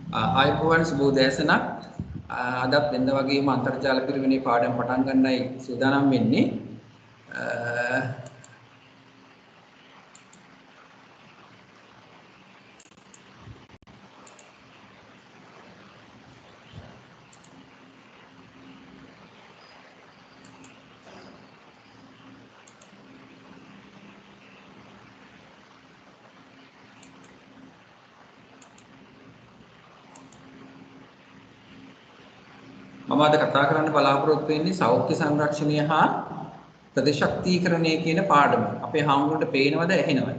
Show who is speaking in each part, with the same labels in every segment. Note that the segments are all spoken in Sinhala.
Speaker 1: ආයුබෝවන් සුබෝදෑසනක්. අදත් වෙනද වගේම අන්තර්ජාල පිරිවෙනේ පාඩම් පටන් ගන්නයි සූදානම් වෙන්නේ. මම අද කතා කරන්න බලාපොරොත්තු වෙන්නේ සෞඛ්‍ය සංරක්ෂණය හා ප්‍රතිශක්තිකරණය කියන පාඩම. අපේ හාමුදුරන්ට පේනවද ඇහෙනවද?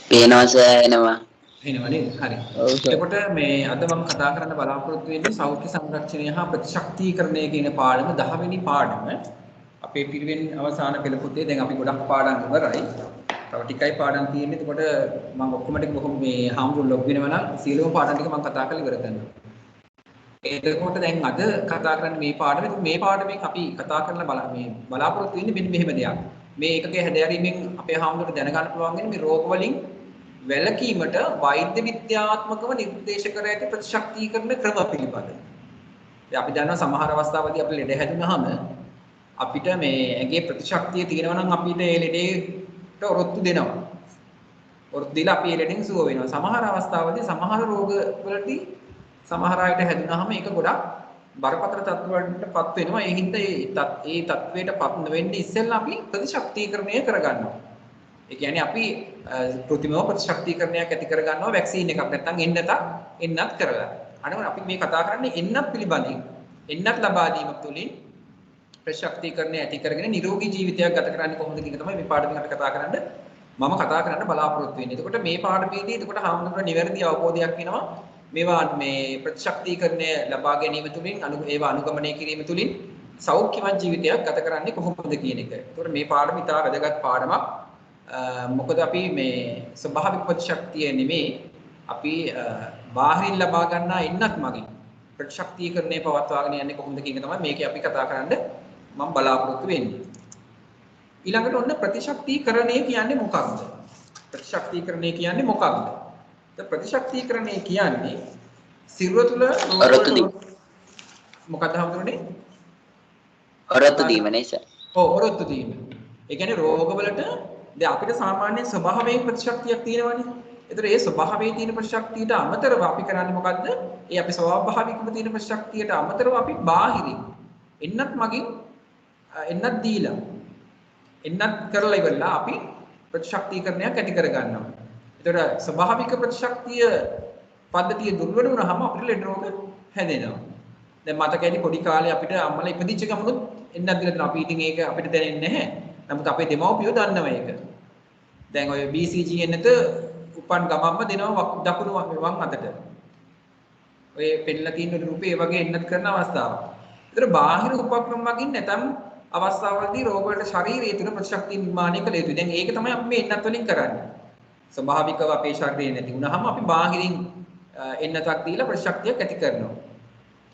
Speaker 2: පේනවා සර් එනවා.
Speaker 1: එනවා නේද? හරි. එතකොට මේ අද මම කතා කරන්න බලාපොරොත්තු වෙන්නේ සෞඛ්‍ය සංරක්ෂණය හා ප්‍රතිශක්තිකරණය කියන පාඩම 10 වෙනි පාඩම. අපේ පිරිවෙන් අවසාන පෙළ පොතේ දැන් අපි ගොඩක් පාඩම් ඉවරයි. තව ටිකයි පාඩම් තියෙන්නේ. එතකොට මම ඔක්කොම ටික බොහොම මේ හාමුදුරුවෝ ලොග් වෙනවා නම් සියලුම පාඩම් ටික මම කතා කරලා ඉවර කරනවා. එතකොට දැන් අද කතා කරන්නේ මේ පාඩම. මේ පාඩමෙන් අපි කතා කරන බලාපොරොත්තු වෙන්නේ මෙන්න මෙහෙම දෙයක්. මේ ඒකකයේ හැදෑරීමෙන් අපේ හාමුදුරුවෝ දැනගන්න පුළුවන් වෙන්නේ මේ රෝග වලින් වැළකීමට වෛද්‍ය විද්‍යාත්මකව නිර්දේශ කර ඇති ප්‍රතිශක්තිකරණ ක්‍රම පිළිබඳ. දැන් අපි දන්නවා සමහර අවස්ථාවලදී අපිට ලෙඩ හැදුනහම අපිට මේ ඇඟේ ප්‍රතිශක්තිය තියෙනවා නම් අපිට ඒ ලෙඩේට ඔරොත්තු දෙනවා. ඔරොත්තු දීලා අපි ඒ ලෙඩෙන් සුව වෙනවා. සමහර අවස්ථාවලදී සමහර රෝග වලදී සමහර අයට හැදුනහම ඒක ගොඩක් බරපතල තත්ත්වයකටපත් වෙනවා. ඒ හින්දා ඒ තත්ත්වයටපත් නොවෙන්න ඉස්සෙල්ලා අපි ප්‍රතිශක්තිකරණය කරගන්නවා. ඒ කියන්නේ අපි કૃතිමව ප්‍රතිශක්තිකරණයක් ඇති කරගන්නවා වැක්සින් එකක් නැත්නම් එන්නත් කරලා. අනවර අපි මේ කතා කරන්නේ එන්නත් පිළිබඳින් එන්නත් ලබා දීම තුළින් ප්‍රතිශක්තිකරණය ඇති කරගෙන නිරෝගී ජීවිතයක් ගත කරන්නේ කොහොමද කියන තමයි මේ පාඩමෙන් අපි මම කතා කරන්න බලාපොරොත්තු වෙන්නේ. එතකොට මේ පාඩමේදී එතකොට හාමුදුරුවෝ නිවැරදි අවබෝධයක් වෙනවා මේවා මේ ප්‍රතිශක්තිකරණය ලබා ගැනීම තුළින් ඒවා අනුගමනය කිරීම තුළින් සෞඛ්‍යවත් ජීවිතයක් ගත කරන්නේ කොහොමද කියන එක. එතකොට මේ පාඩම ඉතා වැදගත් පාඩමක්. මොකද අපි මේ ස්වභාවික ප්‍රතිශක්තිය නෙමේ අපි බාහිරින් ලබා ගන්නා එන්නත් මගින් ප්‍රතිශක්තිකරණය පවත්වාගෙන යන්නේ කොහොමද කියන එක තමයි මේකේ අපි කතා කරන්න මම බලාපොරොත්තු වෙන්නේ. ඊළඟට ඔන්න ප්‍රතිශක්තිකරණය කියන්නේ මොකක්ද? ප්‍රතිශක්තිකරණය කියන්නේ මොකක්ද? ප්‍රතිශක්තිකරණය කියන්නේ සිරුර තුළ මොකක්ද හඳුනන්නේ?
Speaker 2: ඔරොත්තු දීම නේ සර්.
Speaker 1: ඔව් ඔරොත්තු දීම. ඒ කියන්නේ රෝගවලට දැන් අපිට සාමාන්‍ය ස්වභාවයෙන් ප්‍රතිශක්තියක් තියෙනවනේ. ඒතර ඒ ස්වභාවයේ තියෙන ප්‍රතිශක්තියට අමතරව අපි කරන්නේ මොකද්ද? ඒ අපි ස්වභාවිකව තියෙන ප්‍රතිශක්තියට අමතරව අපි බාහිරින් එන්නත් මගින් එන්නත් දීලා එන්නත් කරලා ඉවරලා අපි ප්‍රතිශක්තිකරණයක් ඇති කර ගන්නවා. ඒතර ස්වභාවික ප්‍රතිශක්තිය පද්ධතිය දුර්වල වුණාම අපිට ලෙඩ රෝග හැදෙනවා. දැන් මතකයි පොඩි කාලේ අපිට අම්මලා ඉපදිච්ච ගමනුත් එන්නත් දීලා තියෙනවා. අපි ඉතින් ඒක අපිට දැනෙන්නේ නැහැ. නමුත් අපේ දෙමව්පියෝ දන්නවා ඒක. දැන් ඔය BCG එන්නත උපන් ගමම්ම දෙනවා දකුණු වම් අතට. ඔය පෙන්නලා තියෙන රූපේ වගේ එන්නත් කරන අවස්ථාවක්. ඒතර බාහිර උපක්‍රම වලින් නැතම් අවස්ථාවලදී රෝග වලට ශරීරයේ තුන ප්‍රතිශක්තිය නිර්මාණය කළ යුතුයි. දැන් ඒක තමයි අපි මේ එන්නත් වලින් කරන්නේ. ස්වභාවිකව අපේ ශරීරයේ නැති වුණාම අපි බාහිරින් එන්නතක් දීලා ප්‍රතිශක්තියක් ඇති කරනවා.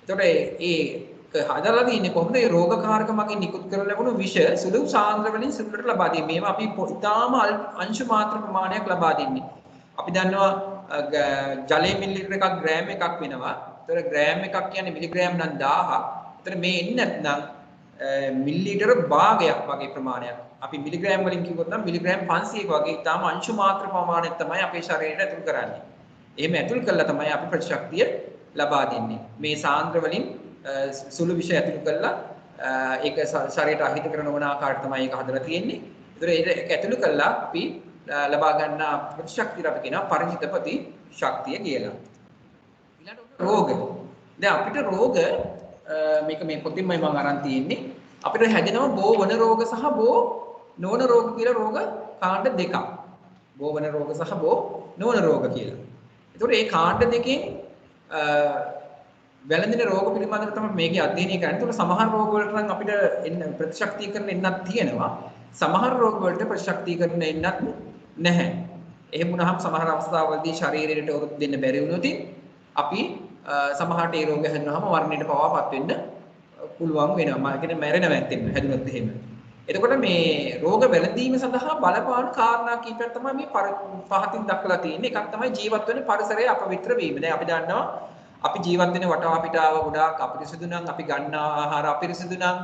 Speaker 1: එතකොට ඒක හදලා තියෙන්නේ කොහොමද? ඒ රෝගකාරක මගින් නිකුත් කරලා ලැබුණු විෂ සුළු සාන්ද්‍ර වලින් සිරුරට ලබා දෙන්නේ. මේවා අපි ඉතාම අංශු මාත්‍ර ප්‍රමාණයක් ලබා දෙන්නේ. අපි දන්නවා ජලයේ මිලිලීටර එකක් ග්‍රෑම් එකක් වෙනවා. ඒතර ග්‍රෑම් එකක් කියන්නේ මිලිග්‍රෑම් නම් 1000ක්. ඒතර මේ එන්නත් නම් මිලිලීටර භාගයක් වගේ ප්‍රමාණයක්. අපි මිලිග්‍රෑම් වලින් කිව්වොත් නම් මිලිග්‍රෑම් 500ක වගේ ඉතාම අංශු මාත්‍ර ප්‍රමාණයක් තමයි අපේ ශරීරයට ඇතුල් කරන්නේ. එහෙම ඇතුල් කළා තමයි අපි ප්‍රතිශක්තිය ලබා දෙන්නේ. මේ සාන්ද්‍ර වලින් සුළු විෂය ඇතුළු කරලා ඒක ශරීරයට අහිත කරන ඕන ආකාරයට තමයි ඒක හදලා තියෙන්නේ. ඒතර ඒක ඇතුළු කරලා අපි ලබා ගන්න ප්‍රතිශක්තිය අපි කියනවා පරිචිත ප්‍රතිශක්තිය කියලා. ඊළඟට රෝග. දැන් අපිට රෝග මේක මේ පොතින්මයි මම අරන් තියෙන්නේ. අපිට හැදෙනවා බෝ වන රෝග සහ බෝ නොවන රෝග කියලා රෝග කාණ්ඩ දෙකක්. බෝ වන රෝග සහ බෝ නොවන රෝග කියලා. ඒතකොට මේ කාණ්ඩ දෙකෙන් වැළඳෙන රෝග පිළිබඳව තමයි මේකේ අධ්‍යයනය කරන්නේ. ඒතකොට සමහර රෝග වලට නම් අපිට ප්‍රතිශක්තිකරණ එන්නක් තියෙනවා. සමහර රෝග වලට ප්‍රතිශක්තිකරණ එන්නක් නැහැ. එහෙම වුණාම සමහර අවස්ථාවලදී ශරීරයට උරුත් දෙන්න බැරි වුණොත් අපි සමහරට ඒ රෝග හැදුනහම මරණයට පවාපත් වෙන්න පුළුවන් වෙනවා. ඒ කියන්නේ මැරෙනවා ඇත්තෙම හැදුනොත් එහෙම. එතකොට මේ රෝග වැළඳීම සඳහා බලපාන කාරණා කීපයක් තමයි මේ පහතින් දක්වලා තියෙන්නේ. එකක් තමයි ජීවත් වෙන පරිසරය අපවිත්‍ර වීම. දැන් අපි දන්නවා අපි ජීවත් වෙන වටාපිටාව ගොඩාක් අපිරිසිදු නම්, අපි ගන්න ආහාර අපිරිසිදු නම්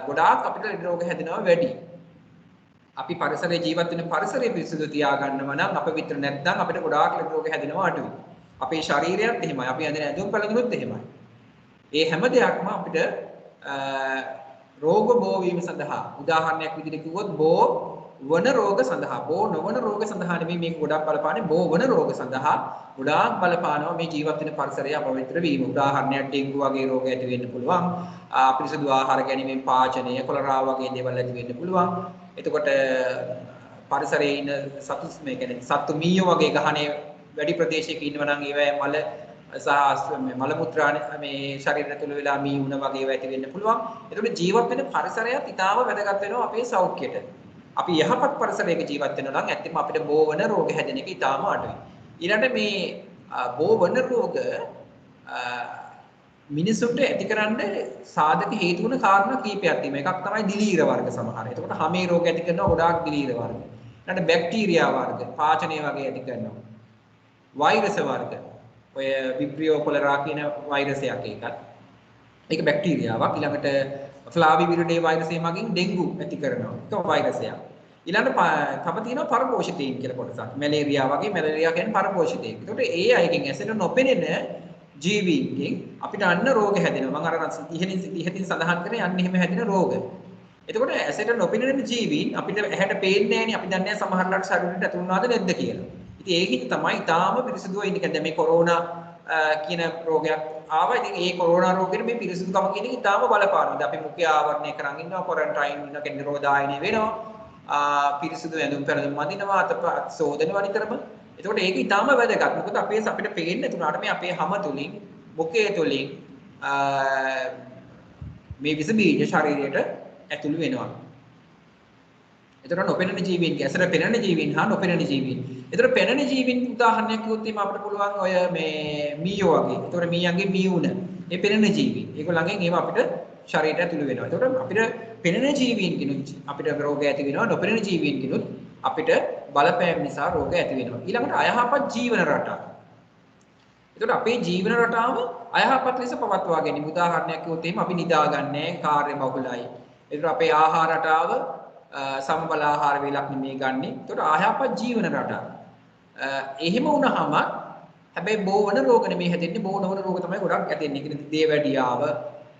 Speaker 1: ගොඩාක් අපිට ලෙඩ රෝග හැදෙනවා වැඩි. අපි පරිසරයේ ජීවත් වෙන පරිසරය පිරිසිදු තියාගන්නව නම් අපවිත්‍ර නැත්නම් අපිට ගොඩාක් ලෙඩ රෝග හැදෙනවා අඩුයි. අපේ ශරීරයත් එහෙමයි. අපි ඇඳෙන ඇඳුම් පැළඳුනුත් එහෙමයි. ඒ හැම දෙයක්ම අපිට රෝග බෝ වීම සඳහා උදාහරණයක් විදිහට කිව්වොත් බෝ වන රෝග සඳහා බෝ නොවන රෝග සඳහා නෙමෙයි මේක ගොඩක් බලපාන්නේ බෝ වන රෝග සඳහා ගොඩාක් බලපානවා මේ ජීවත් වෙන පරිසරය අපවිත්‍ර වීම. උදාහරණයක් ඩෙන්ගු වගේ රෝග ඇති වෙන්න පුළුවන්. අපිරිසුදු ආහාර ගැනීමෙන් පාචනය, කොලරා වගේ දේවල් ඇති වෙන්න පුළුවන්. එතකොට පරිසරයේ ඉන්න සතු මේ කියන්නේ සතු මීයෝ වගේ ගහනේ වැඩි ප්‍රදේශයක ඉන්නවා නම් ඒවැය මල සහ මල මුත්‍රා මේ ශරීරය තුළ වෙලා මී වුණ වගේ ඒවා ඇති වෙන්න පුළුවන්. ඒතකොට ජීවත් වෙන පරිසරයත් ඉතාම වැදගත් වෙනවා අපේ සෞඛ්‍යයට. අපි යහපත් පරිසරයක ජීවත් වෙනවා නම් ඇත්තටම අපිට බෝ වන රෝග හැදෙන එක ඉතාම අඩුයි. ඊළඟට මේ බෝ වන රෝග මිනිසුන්ට ඇතිකරන්න සාධක හේතු වන කාරණා කීපයක් තියෙනවා. එකක් තමයි දිලීර වර්ග සමහර. එතකොට හැමේ රෝග ඇති කරනවා ගොඩාක් දිලීර වර්ග. ඊළඟට බැක්ටීරියා වර්ග, පාචනය වගේ ඇති කරනවා. වෛරස් වර්ග. ඔය විබ්‍රියෝ කොලරා කියන වෛරසයක් එකක්. ඒක බැක්ටීරියාවක්. ඊළඟට ෆ්ලාවිවිරිඩේ වෛරසය මගින් ඩෙන්ගු ඇති කරනවා. ඒක වෛරසයක්. ඊළඟට තව තියෙනවා පරපෝෂිතයින් කියලා කොටසක්. මැලේරියා වගේ මැලේරියා කියන්නේ පරපෝෂිතයින්. ඒකට ඒ අයගෙන් ඇසෙන නොපෙනෙන ජීවීන්ගෙන් අපිට අන්න රෝග හැදෙනවා. මම අර ඉහතින් සඳහන් කරේ අන්න එහෙම හැදෙන රෝග. එතකොට ඇසෙට නොපෙනෙන ජීවීන් අපිට ඇහැට පේන්නේ නැහැනේ. අපි දන්නේ නැහැ සමහරලාට ශරීරයට ඇතුල් වුණාද නැද්ද කියලා. ඉතින් ඒකින් තමයි ඊටාම පිරිසිදුව ඉන්නේ. දැන් මේ කොරෝනා කියන රෝගයක් ආවා. ඉතින් ඒ කොරෝනා රෝගෙට මේ පිරිසිදුකම කියන එක ඊටාම බලපානවා. අපි මුඛය ආවරණය කරන් ඉන්නවා, ක්වොරන්ටයින් වෙනවා, කියන්නේ නිරෝධායනය වෙනවා. පිරිසිදු ඇඳුම් පැළඳුම් අඳිනවා, අත සෝදනවා නිතරම. එතකොට ඒක ඊටාම වැදගත්. මොකද අපිට පේන්නේ තුනට මේ අපේ හැම තුලින්, මුඛය තුලින් මේ විස බීජ ශරීරයට ඇතුළු වෙනවා. එතකොට නොපෙනෙන ජීවීන්, ඇසට පෙනෙන ජීවීන් හා නොපෙනෙන ජීවීන්. එතකොට පෙනෙන ජීවීන් උදාහරණයක් කිව්වොත් එimhe අපිට පුළුවන් ඔය මේ මීයෝ වගේ. එතකොට මීයන්ගේ මීයුණ. මේ පෙනෙන ජීවීන්. ඒගොල්ලන්ගෙන් ඒවා අපිට ශරීරයට ඇතුළු වෙනවා. එතකොට අපිට පෙනෙන ජීවීන් කිනුත් අපිට රෝග ඇති වෙනවා. නොපෙනෙන ජීවීන් කිනුත් අපිට බලපෑම් නිසා රෝග ඇති වෙනවා. ඊළඟට අයහපත් ජීවන රටාව. එතකොට අපේ ජීවන රටාව අයහපත් ලෙස පවත්වා ගැනීම. උදාහරණයක් කිව්වොත් එimhe අපි නිදාගන්නේ කාර්ය බහුලයි. එතකොට අපේ ආහාර රටාව සමබල ආහාර වේලක් නෙමෙයි ගන්නෙ. එතකොට අයහපත් ජීවන රටාව. එහෙම වුණාම හැබැයි බෝ වන රෝග නෙමෙයි හැදෙන්නේ. බෝ නොවන රෝග තමයි ගොඩක් ඇතිවෙන්නේ. ඒ කියන්නේ දේවැඩියාව,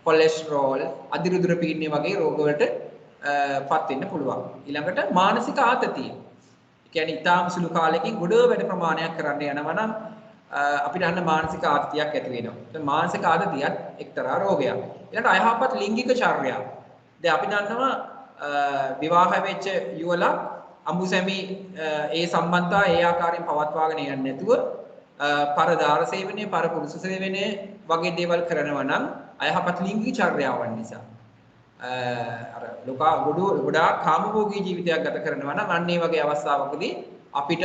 Speaker 1: කොලෙස්ටරෝල්, අදිරුදුර පීඩනය වගේ රෝග වලට පත් වෙන්න පුළුවන්. ඊළඟට මානසික ආතතිය. ඒ කියන්නේ ඊටාම සුළු කාලෙකින් ගොඩ වැඩ ප්‍රමාණයක් කරන්න යනවා නම් අපිට අන්න මානසික ආතතියක් ඇති වෙනවා. ඒ මානසික ආතතියත් එක්තරා රෝගයක්. ඊළඟට අයහපත් ලිංගික චර්යාව. දැන් අපි දන්නවා විවාහ වෙච්ච යුවලා අඹුසැමි ඒ සම්බන්ධතා ඒ ආකාරයෙන් පවත්වාගෙන යන්නේ නැතුව පරදාර සේවනය, පරපුරුෂ සේවනය වගේ දේවල් කරනවා නම් අයහපත් ලිංගික චර්යාවන් නිසා අර ලෝකා ගොඩාක් කාමභෝගී ජීවිතයක් ගත කරනවා නම් අන්න ඒ වගේ අවස්ථාවකදී අපිට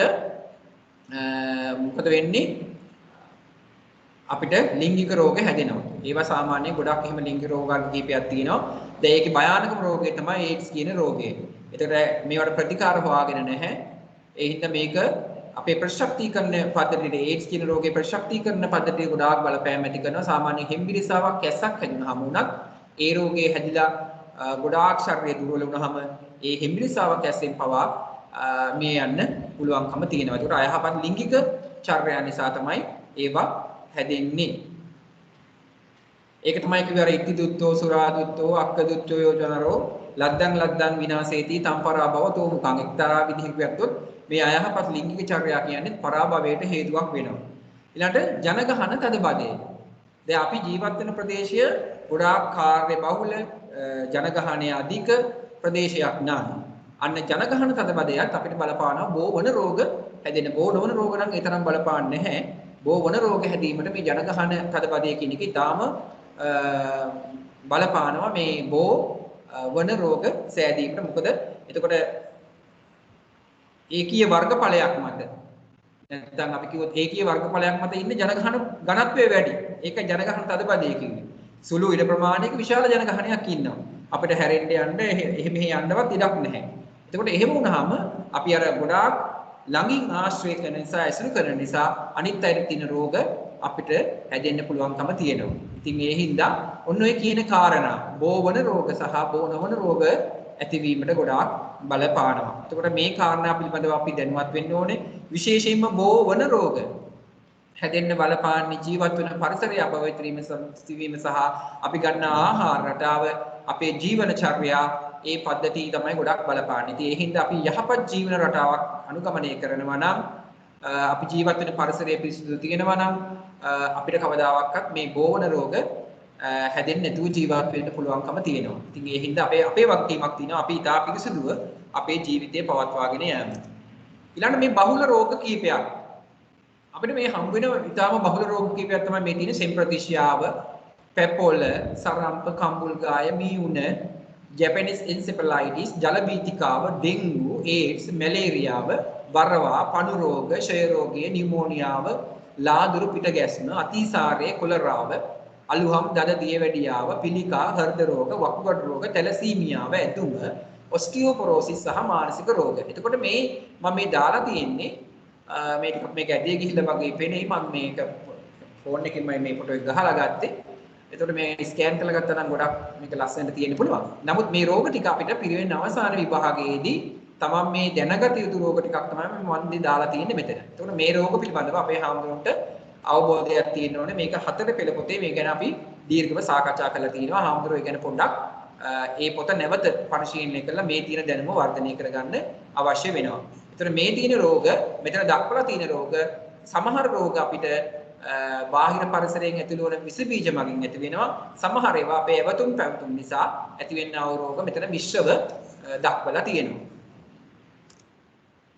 Speaker 1: මොකද වෙන්නේ? අපිට ලිංගික රෝග හැදෙනවා. ඒවා සාමාන්‍යයෙන් ගොඩක් එහෙම ලිංගික රෝග කීපයක් තියෙනවා. දැන් ඒකේ භයානකම රෝගය තමයි AIDS කියන රෝගය. ඒතර මේවට ප්‍රතිකාර හොයාගෙන නැහැ. ඒ හින්දා මේක අපේ ප්‍රතිශක්තිකරණ පද්ධතියේ AIDS කියන රෝගේ ප්‍රතිශක්තිකරණ පද්ධතිය ගොඩාක් බලපෑම් ඇති කරනවා. සාමාන්‍ය හෙම්බිරිසාවක් කැස්සක් හැදුනහම උනත් ඒ රෝගේ හැදිලා ගොඩාක් ශරීරය දුර්වල වුණාම ඒ හෙම්බිරිසාවක් කැස්සෙන් පවා මේ යන්න පුළුවන්කම තියෙනවා. ඒකට අයහපත් ලිංගික චර්යා නිසා තමයි ඒවා හැදෙන්නේ. ඒක තමයි කිව්වේ අර ඉක්ති දුත්තෝ, සුරා දුත්තෝ, අක්ක දුත්තෝ යෝජනරෝ ලද්දන් විනාශේති තම්පරා භව තෝමුකං. එක්තරා විදිහකට ගත්තොත් මේ අයහපත් ලිංගික චර්යා කියන්නේ පරාභවයට හේතුවක් වෙනවා. ඊළඟට ජනගහන තදබදය. දැන් අපි ජීවත් වෙන ප්‍රදේශය ගොඩාක් කාර්ය බහුල, ජනගහනය අධික ප්‍රදේශයක් නම් අන්න ජනගහන තදබදයත් අපිට බලපානවා බෝ වන රෝග හැදෙන. බෝ නොවන රෝග නම් ඒ තරම් බලපාන්නේ නැහැ. බෝ වන රෝග හැදීමට මේ ජනගහන තදබදය කියන එක ඉතාම බලපානවා මේ බෝ වන රෝග සෑදීමට. මොකද එතකොට ඒකීය වර්ගඵලයක් මත නැත්නම් අපි කිව්වොත් ඒකීය වර්ගඵලයක් මත ඉන්න ජනගහන ඝනත්වය වැඩි. ඒක ජනගහන තදබදය කියන්නේ. සුළු ඉඩ ප්‍රමාණයක විශාල ජනගහනයක් ඉන්නවා. අපිට හැරෙන්න යන්න එහෙම යන්නවත් ඉඩක් නැහැ. එතකොට එහෙම වුණාම අපි අර ගොඩාක් ළඟින් ආශ්‍රය කරන නිසා ඇසුරු කරන නිසා අනිත් අයට තියෙන රෝග අපිට හැදෙන්න පුළුවන්කම තියෙනවා. ඉතින් ඒ හින්දා ඔන්න ඔය කියන කාරණා බෝවන රෝග සහ බෝ නොවන රෝග ඇතිවීමට ගොඩාක් බලපානවා. එතකොට මේ කාරණා පිළිබඳව අපි දැනුවත් වෙන්න ඕනේ. විශේෂයෙන්ම බෝවන රෝග හැදෙන්න බලපාන්නේ ජීවත් වෙන පරිසරය අපවිත්‍රීම සහ අපි ගන්න ආහාර රටාව අපේ ජීවන චර්යා ඒ පද්ධතිය තමයි ගොඩක් බලපාන්නේ. ඉතින් ඒ හින්දා අපි යහපත් ජීවන රටාවක් අනුගමනය කරනවා නම් අපි ජීවත් වෙන පරිසරය පිරිසිදු තියෙනවා නම් අපිට කවදාවත් මේ බෝවන රෝග හැදෙන්නේ නැතුව ජීවත් වෙන්න පුළුවන්කම තියෙනවා. ඉතින් ඒ හින්දා අපේ වගකීමක් තියෙනවා අපි ඉතා පිරිසිදුව අපේ ජීවිතය පවත්වාගෙන යන්න. ඊළඟ මේ බහුල රෝග කීපයක් අපිට මේ හම් වෙන ඉතාම බහුල රෝග කීපයක් තමයි මේ තියෙන සෙම්ප්‍රතිශ්‍යාව, පැපොල, සරම්ප, කම්බුල්ගාය, මීඋන, ජැපනීස් එන්සෙෆලයිටිස්, ජල බීතිකාව, ඩෙන්ගු, ඒඩ්ස්, මැලේරියාව, වරවා, පණු රෝග, ක්ෂය රෝගය, නියුමෝනියාව, ලාදුරු පිට ගැස්ම, අතිසාරය, කොලරාව, අලුහම් දඩ දියවැඩියාව, පිළිකා, හෘද රෝග, වකුගඩු රෝග, තැලසීමියාව, ඇතුම, ඔස්ටියෝපොරෝසිස් සහ මානසික රෝග. එතකොට මේ මම මේ දාලා තියෙන්නේ මේක ඇදී ගිහිල්ලා වගේ පෙනේ මම මේක ෆෝන් එකකින් මේ ෆොටෝ එක ගහලා ගත්තේ. එතකොට මේ ස්කෑන් කරලා ගත්තා නම් ගොඩක් මේක ලස්සනට තියෙන්න පුළුවන්. නමුත් මේ රෝග ටික අපිට පිරිවෙන් අවසාන විභාගයේදී තමන් මේ දැනගත යුතු රෝග ටිකක් තමයි මම දාලා තියෙන්නේ මෙතන. එතකොට මේ රෝග පිළිබඳව අපේ හාමුදුරන්ට අවබෝධයක් තියෙන්න ඕනේ. මේක හතර පෙළ පොතේ මේ ගැන අපි දීර්ඝව සාකච්ඡා කරලා තියෙනවා. හාමුදුරුවෝ ඒ ගැන පොඩ්ඩක් ඒ පොත නැවත පරිශීලනය කරලා මේ තියෙන දැනුම වර්ධනය කරගන්න අවශ්‍ය වෙනවා. එතකොට මේ තියෙන රෝග මෙතන දක්වලා තියෙන රෝග සමහර රෝග අපිට බාහිර පරිසරයෙන් ඇතුළු වන විස බීජ මගින් ඇති වෙනවා. සමහර ඒවා අපේ ඇවතුම් පැවතුම් නිසා ඇතිවෙනා වූ රෝග මෙතන මිශ්‍රව දක්වලා තියෙනවා.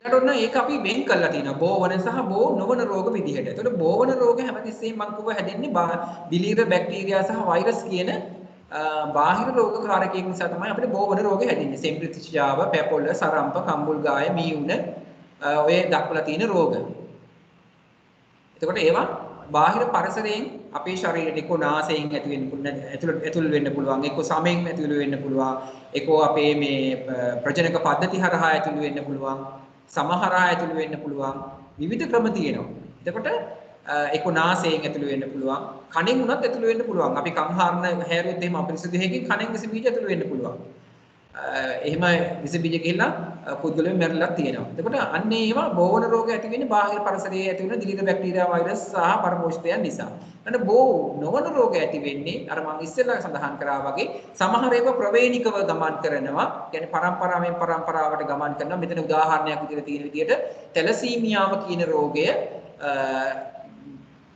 Speaker 1: ඊට ඒක අපි වෙන් කරලා තියෙනවා බෝවන සහ බෝ නොවන රෝග විදිහට. එතකොට බෝවන රෝග හැමතිස්සෙම මම කිව්වා හැදෙන්නේ දිලීර බැක්ටීරියා සහ වෛරස් කියන බාහිර රෝගකාරකයන් නිසා තමයි අපිට බෝවන රෝග හැදෙන්නේ. සෙම්ප්‍රතිශ්‍යාව, පැපොල, සරම්ප, කම්බුල්ගාය, මීඋන ඔය දක්වලා තියෙන රෝග. එතකොට ඒවා බාහිර පරිසරයෙන් අපේ ශරීරයට එක්ක නාසයෙන් ඇතුල් වෙන්න පුළුවන්, එක්ක සමෙන් ඇතුල් වෙන්න පුළුවන්, එක්ක අපේ මේ ප්‍රජනක පද්ධති හරහා ඇතුල් වෙන්න පුළුවන්, සමහරා ඇතුල් වෙන්න පුළුවන්. විවිධ ක්‍රම තියෙනවා. එතකොට එක්ක නාසයෙන් ඇතුල් වෙන්න පුළුවන්, කනෙන් උනත් ඇතුල් වෙන්න පුළුවන්. අපි කන් හාරන හැරුවොත් එහෙම අපිරිසිදු හේකින් කනෙන් විස බීජ ඇතුල් වෙන්න පුළුවන්. එහෙම විස බීජ ගිහිල්ලා පුද්ගලයන් මැරිලා තියෙනවා. එතකොට අන්න ඒවා බෝවන රෝග ඇති වෙන්නේ බාහිර පරිසරයේ ඇති වෙන දිලීර බැක්ටීරියා වෛරස් සහ පරපෝෂිතයන් නිසා. අන්න බෝ නොවන රෝග ඇති වෙන්නේ අර මම ඉස්සෙල්ලා සඳහන් කරා වගේ සමහර ඒවා ප්‍රවේණිකව ගමන් කරනවා. කියන්නේ පරම්පරාවෙන් පරම්පරාවට ගමන් කරනවා. මෙතන උදාහරණයක් විදිහට තියෙන විදිහට තැලසීමියාව කියන රෝගය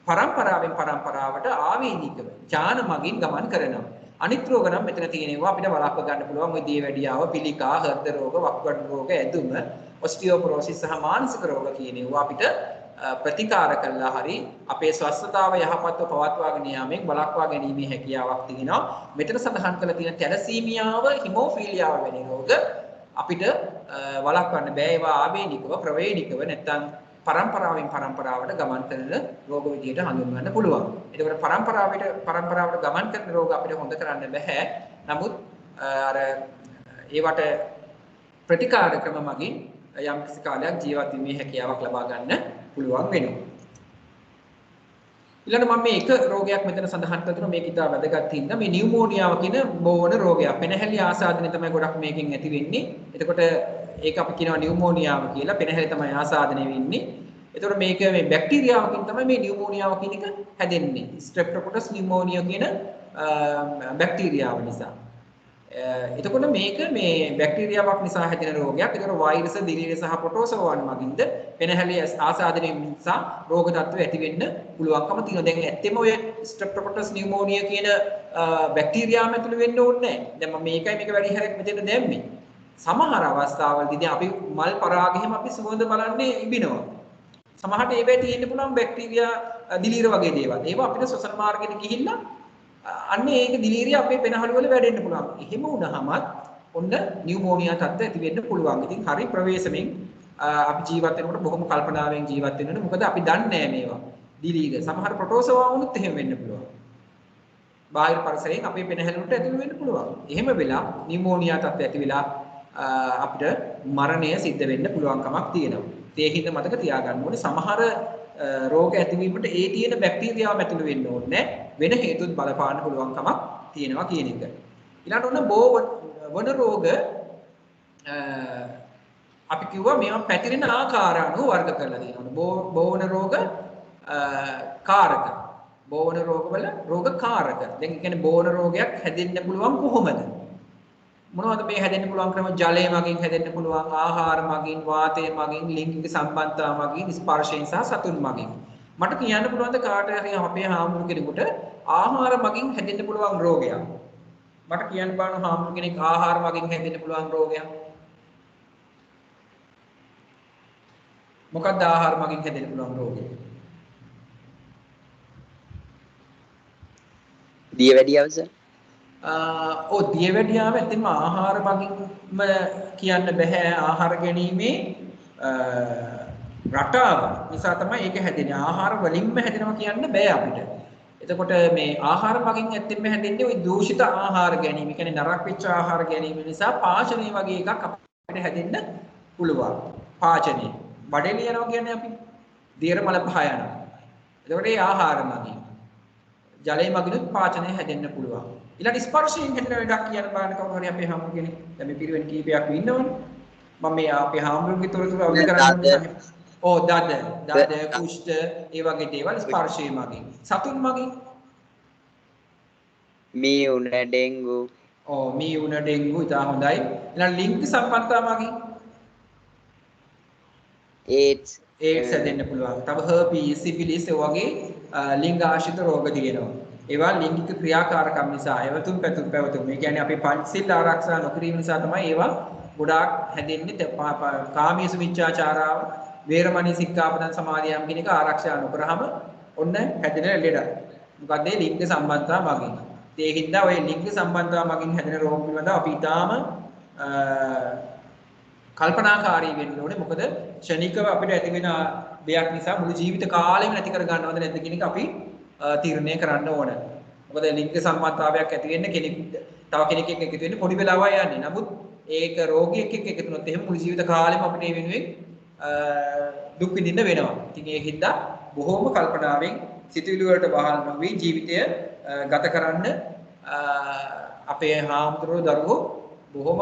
Speaker 1: පරම්පරාවෙන් පරම්පරාවට ආවේනිකව ඥාන මගින් ගමන් කරනවා. අනිත් රෝග නම් මෙතන තියෙනවා අපිට වළක්ව ගන්න පුළුවන් ඔය දියවැඩියාව, පිළිකා, හෘද රෝග, වකුගඩු රෝග, ඇදුම, ඔස්ටියෝපොරෝසිස් සහ මානසික රෝග කියන ඒවා අපිට ප්‍රතිකාර කළා හරි අපේ ස්වස්ථතාව යහපත්ව පවත්වාගෙන යාමෙන් වළක්වා ගැනීමේ හැකියාවක් තියෙනවා. මෙතන සඳහන් කරලා තියෙන තැලසීමියාව, හිමෝෆීලියාව වැනි රෝග අපිට වළක්වන්න බෑ. ඒවා ආවේනිකව, ප්‍රවේණිකව නැත්තම් පරම්පරාවෙන් පරම්පරාවට ගමන් කරන රෝග විදියට හඳුන්වන්න පුළුවන්. එතකොට පරම්පරාවට ගමන් කරන රෝග අපිට හොඳ කරන්න බෑ. නමුත් අර ඒවට ප්‍රතිකාර ක්‍රම මගින් යම් කිසි කාලයක් ජීවත් වීමේ හැකියාවක් ලබා ගන්න පුළුවන් වෙනවා. ඊළඟ මම මේ එක රෝගයක් මෙතන සඳහන් කරනවා මේක ඉතාල වැදගත් හින්දා මේ නියුමෝනියාව කියන බෝවන රෝගයක්. පෙනහැලි ආසාදනය තමයි ගොඩක් මේකෙන් ඇති වෙන්නේ. එතකොට ඒක අපි කියනවා නියුමෝනියාව කියලා. පෙනහැලි තමයි ආසාදනය වෙන්නේ. එතකොට මේක මේ බැක්ටීරියාවකින් තමයි මේ නියුමෝනියාව කියන එක හැදෙන්නේ. ස්ට්‍රෙප්ටොකොකස් නියුමෝනියා කියන බැක්ටීරියාව නිසා. එතකොට මේක මේ බැක්ටීරියාවක් නිසා හැදෙන රෝගයක්. ඒතර වෛරස්, දිලීර සහ ප්‍රොටෝසෝවන් මගින්ද පෙනහැලි ආසාදනය නිසා රෝග තත්ත්ව ඇති වෙන්න පුළුවන්කම තියෙනවා. දැන් ඇත්තෙම ඔය ස්ට්‍රෙප්ටොකොකස් නියුමෝනියා කියන බැක්ටීරියාව ඇතුළු වෙන්න ඕනේ නැහැ. දැන් මම මේක වැඩි හරියක් මෙතන දැම්මේ. සමහර අවස්ථාවලදී අපි මල් පරාගෙම අපි සුවඳ බලන්නේ ඉබිනවා. සමහරට ඒවැ තියෙන්න පුළුවන් බැක්ටීරියා දිලීර වගේ දේවල්. ඒවා අපිට ශ්වසන මාර්ගෙට ගිහිල්ලා අන්න ඒක දිලීරිය අපේ පෙනහළු වල වැඩෙන්න පුළුවන්. එහෙම වුණාමත් ඔන්න නියුමෝනියා තත්ත්වය ඇති වෙන්න පුළුවන්. ඉතින් හරි ප්‍රවේශමෙන් අපි ජීවත් වෙනකොට බොහොම කල්පනාවෙන් ජීවත් වෙන්න ඕනේ. මොකද අපි දන්නේ නැහැ මේවා. දිලීර. සමහර ප්‍රොටෝසෝවා වුණත් එහෙම වෙන්න පුළුවන්. බාහිර පරිසරයෙන් අපේ පෙනහැලුන්ට ඇතුළු වෙන්න පුළුවන්. එහෙම වෙලා නිමෝනියා තත්ත්වය ඇති වෙලා අපිට මරණය සිද්ධ වෙන්න පුළුවන්කමක් තියෙනවා. ඒ හින්දා මතක තියාගන්න ඕනේ සමහර රෝග ඇතිවීමට ඒ තියෙන බැක්ටීරියාව ඇතුළු වෙන්න ඕනේ වෙන හේතුත් බලපාන්න පුළුවන්කමක් තියෙනවා කියන එක. ඊළඟට ඔන්න වන රෝග අපි කිව්වා මේවා පැතිරෙන ආකාර අනුව වර්ග කරලා තියෙනවා. බෝවන රෝග කාරක. බෝවන රෝගවල රෝග කාරක. දැන් ඒ කියන්නේ බෝවන රෝගයක් හැදෙන්න පුළුවන් කොහොමද? මොනවද මේ හැදෙන්න පුළුවන් ක්‍රම? ජලය මගින් හැදෙන්න පුළුවන්, ආහාර මගින්, වාතය මගින්, ලිංගික සම්බන්ධතා මගින්, ස්පර්ශයෙන් සහ සතුන් මගින්. මට කියන්න පුළුවන්ද කාට හරි අපේ හාමුදුරු කෙනෙකුට ආහාර මගින් හැදෙන්න පුළුවන් රෝගයක්? මට කියන්න බලන්න හාමුදුරු කෙනෙක් ආහාර මගින් හැදෙන්න පුළුවන් රෝගයක්. මොකක්ද ආහාර මගින් හැදෙන්න පුළුවන් රෝගය?
Speaker 2: දියවැඩියාව සර්.
Speaker 1: ඔව් දියවැඩියාව ඇත්තටම ආහාර මගින්ම කියන්න බෑ. ආහාර ගැනීමේ රටාව නිසා තමයි ඒක හැදෙන්නේ. ආහාර වලින්ම හැදෙනවා කියන්න බෑ අපිට. එතකොට මේ ආහාර මගින් ඇත්තටම හැදෙන්නේ ওই දූෂිත ආහාර ගැනීම. ඒ කියන්නේ නරක වෙච්ච ආහාර ගැනීම නිසා පාචනය වගේ එකක් අපිට හැදෙන්න පුළුවන්. පාචනය. බඩේ යනවා කියන්නේ අපි දියර මල පහ යනවා. එතකොට ඒ ආහාර මගින් ජලය මගිනුත් පාචනය හැදෙන්න පුළුවන්. ඊළඟ ස්පර්ශයෙන් හැදෙන වැඩක් කියන බාන කවුරු හරි අපේ හාමුදුරු කෙනෙක්. දැන් මේ පිරිවෙන් කීපයක් ඉන්නවනේ. මම මේ අපේ හාමුදුරුගේ තොරතුරු අවදි කරගන්න ඕනේ. දද කුෂ්ඨ ඒ වගේ දේවල් ස්පර්ශය මගින්. සතුන් මගින්
Speaker 2: මේ උණ ඩෙන්ගු.
Speaker 1: මේ උණ ඩෙන්ගු ඉතා හොඳයි. ඊළඟ ලිංග සම්බන්ධතා මගින් ඒඩ්ස් හැදෙන්න පුළුවන්. තව හර්පීස්, සිෆිලිස් වගේ ලිංග ආශ්‍රිත රෝග තියෙනවා. ඒවා ලිංගික ක්‍රියාකාරකම් නිසා එවතුන් පැවතුම්. ඒ කියන්නේ අපි පංචශීල ආරක්ෂා නොකිරීම නිසා තමයි ඒවා ගොඩාක් හැදෙන්නේ. කාමීසු මිච්ඡාචාරාව, වේරමණී සික්ඛාපදං සමාදියාම් කියන එක ආරක්ෂා නොකරහම ඔන්න හැදෙන ලෙඩ. මොකද ඒ ලිංග සම්බන්ධතා මගින්. ඒ හින්දා ඔය ලිංග සම්බන්ධතා මගින් හැදෙන රෝග පිළිබඳව අපි ඊටාම කල්පනාකාරී වෙන්න ඕනේ. මොකද ක්ෂණිකව අපිට ඇති වෙන දෙයක් නිසා මුළු ජීවිත කාලෙම නැති කර ගන්නවද නැද්ද කියන එක අපි තීරණය කරන්න ඕන. මොකද ලිංග සම්බන්ධතාවයක් ඇති වෙන්න කෙනෙකුට තව කෙනෙක් එක්ක එකතු වෙන්න පොඩි වෙලාවක් යන්නේ. නමුත් ඒක රෝගියෙක් එක්ක එකතු වුණොත් එහෙම මුළු ජීවිත කාලෙම අපිට මේ වෙනුවෙන් දුක් විඳින්න වෙනවා. ඉතින් ඒකින්ද බොහෝම කල්පනාවෙන් සිතුවිලි වලට වහල් නොවි ජීවිතය ගත කරන්න අපේ හාමුදුරුවෝ දරුවෝ බොහොම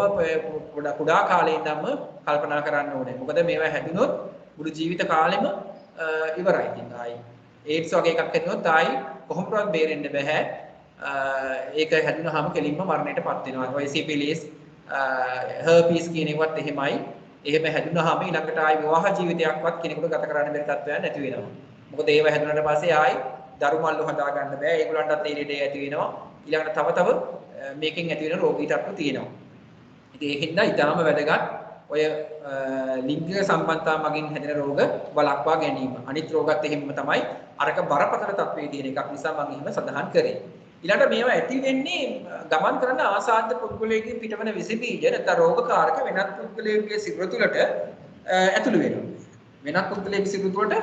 Speaker 1: කුඩා කාලේ ඉඳන්ම කල්පනා කරන්න ඕනේ. මොකද මේවා හැදුනොත් මුළු ජීවිත කාලෙම ඉවරයි. ඉතින් ආයි ඒඩ්ස් වගේ එකක් හැදුනොත් ආයි කොහොමවත් බේරෙන්න බෑ. ඒක හැදුනහම කෙලින්ම මරණයටපත් වෙනවා. ඔය සිෆිලිස්, හර්පීස් කියන ඒවාත් එහෙමයි. එහෙම හැදුනහම ඊළඟට ආයි විවාහ ජීවිතයක්වත් කෙනෙකුට ගත කරන්න බැරි තත්ත්වයක් නැති වෙනවා. මොකද ඒව හැදුනට පස්සේ ආයි දරු මල්ලු හදා ගන්න බෑ. ඒගොල්ලන්ටත් ඒ ලෙඩේ ඇති වෙනවා. ඊළඟට තව මේකෙන් ඇති වෙන රෝගී තත්ත්ව තියෙනවා. ඉතින් ඒකින්ද ඊටාම වැදගත් ඔය ලිංගික සම්බන්ධතා මගින් හැදෙන රෝග වළක්වා ගැනීම. අනිත් රෝගත් එහෙමම තමයි. අරක බරපතල තත්ත්වයේ තියෙන එකක් නිසා මම එහෙම සඳහන් කරේ. ඊළඟට මේවා ඇති වෙන්නේ ගමන් කරන ආසාද්ද පුද්ගලයෙක්ගේ පිටවන විස බීජ නැත්නම් රෝගකාරක වෙනත් පුද්ගලයෙකුගේ සිරුර තුළට ඇතුළු වෙනවා. වෙනත් පුද්ගලයෙකුගේ සිරුර තුළට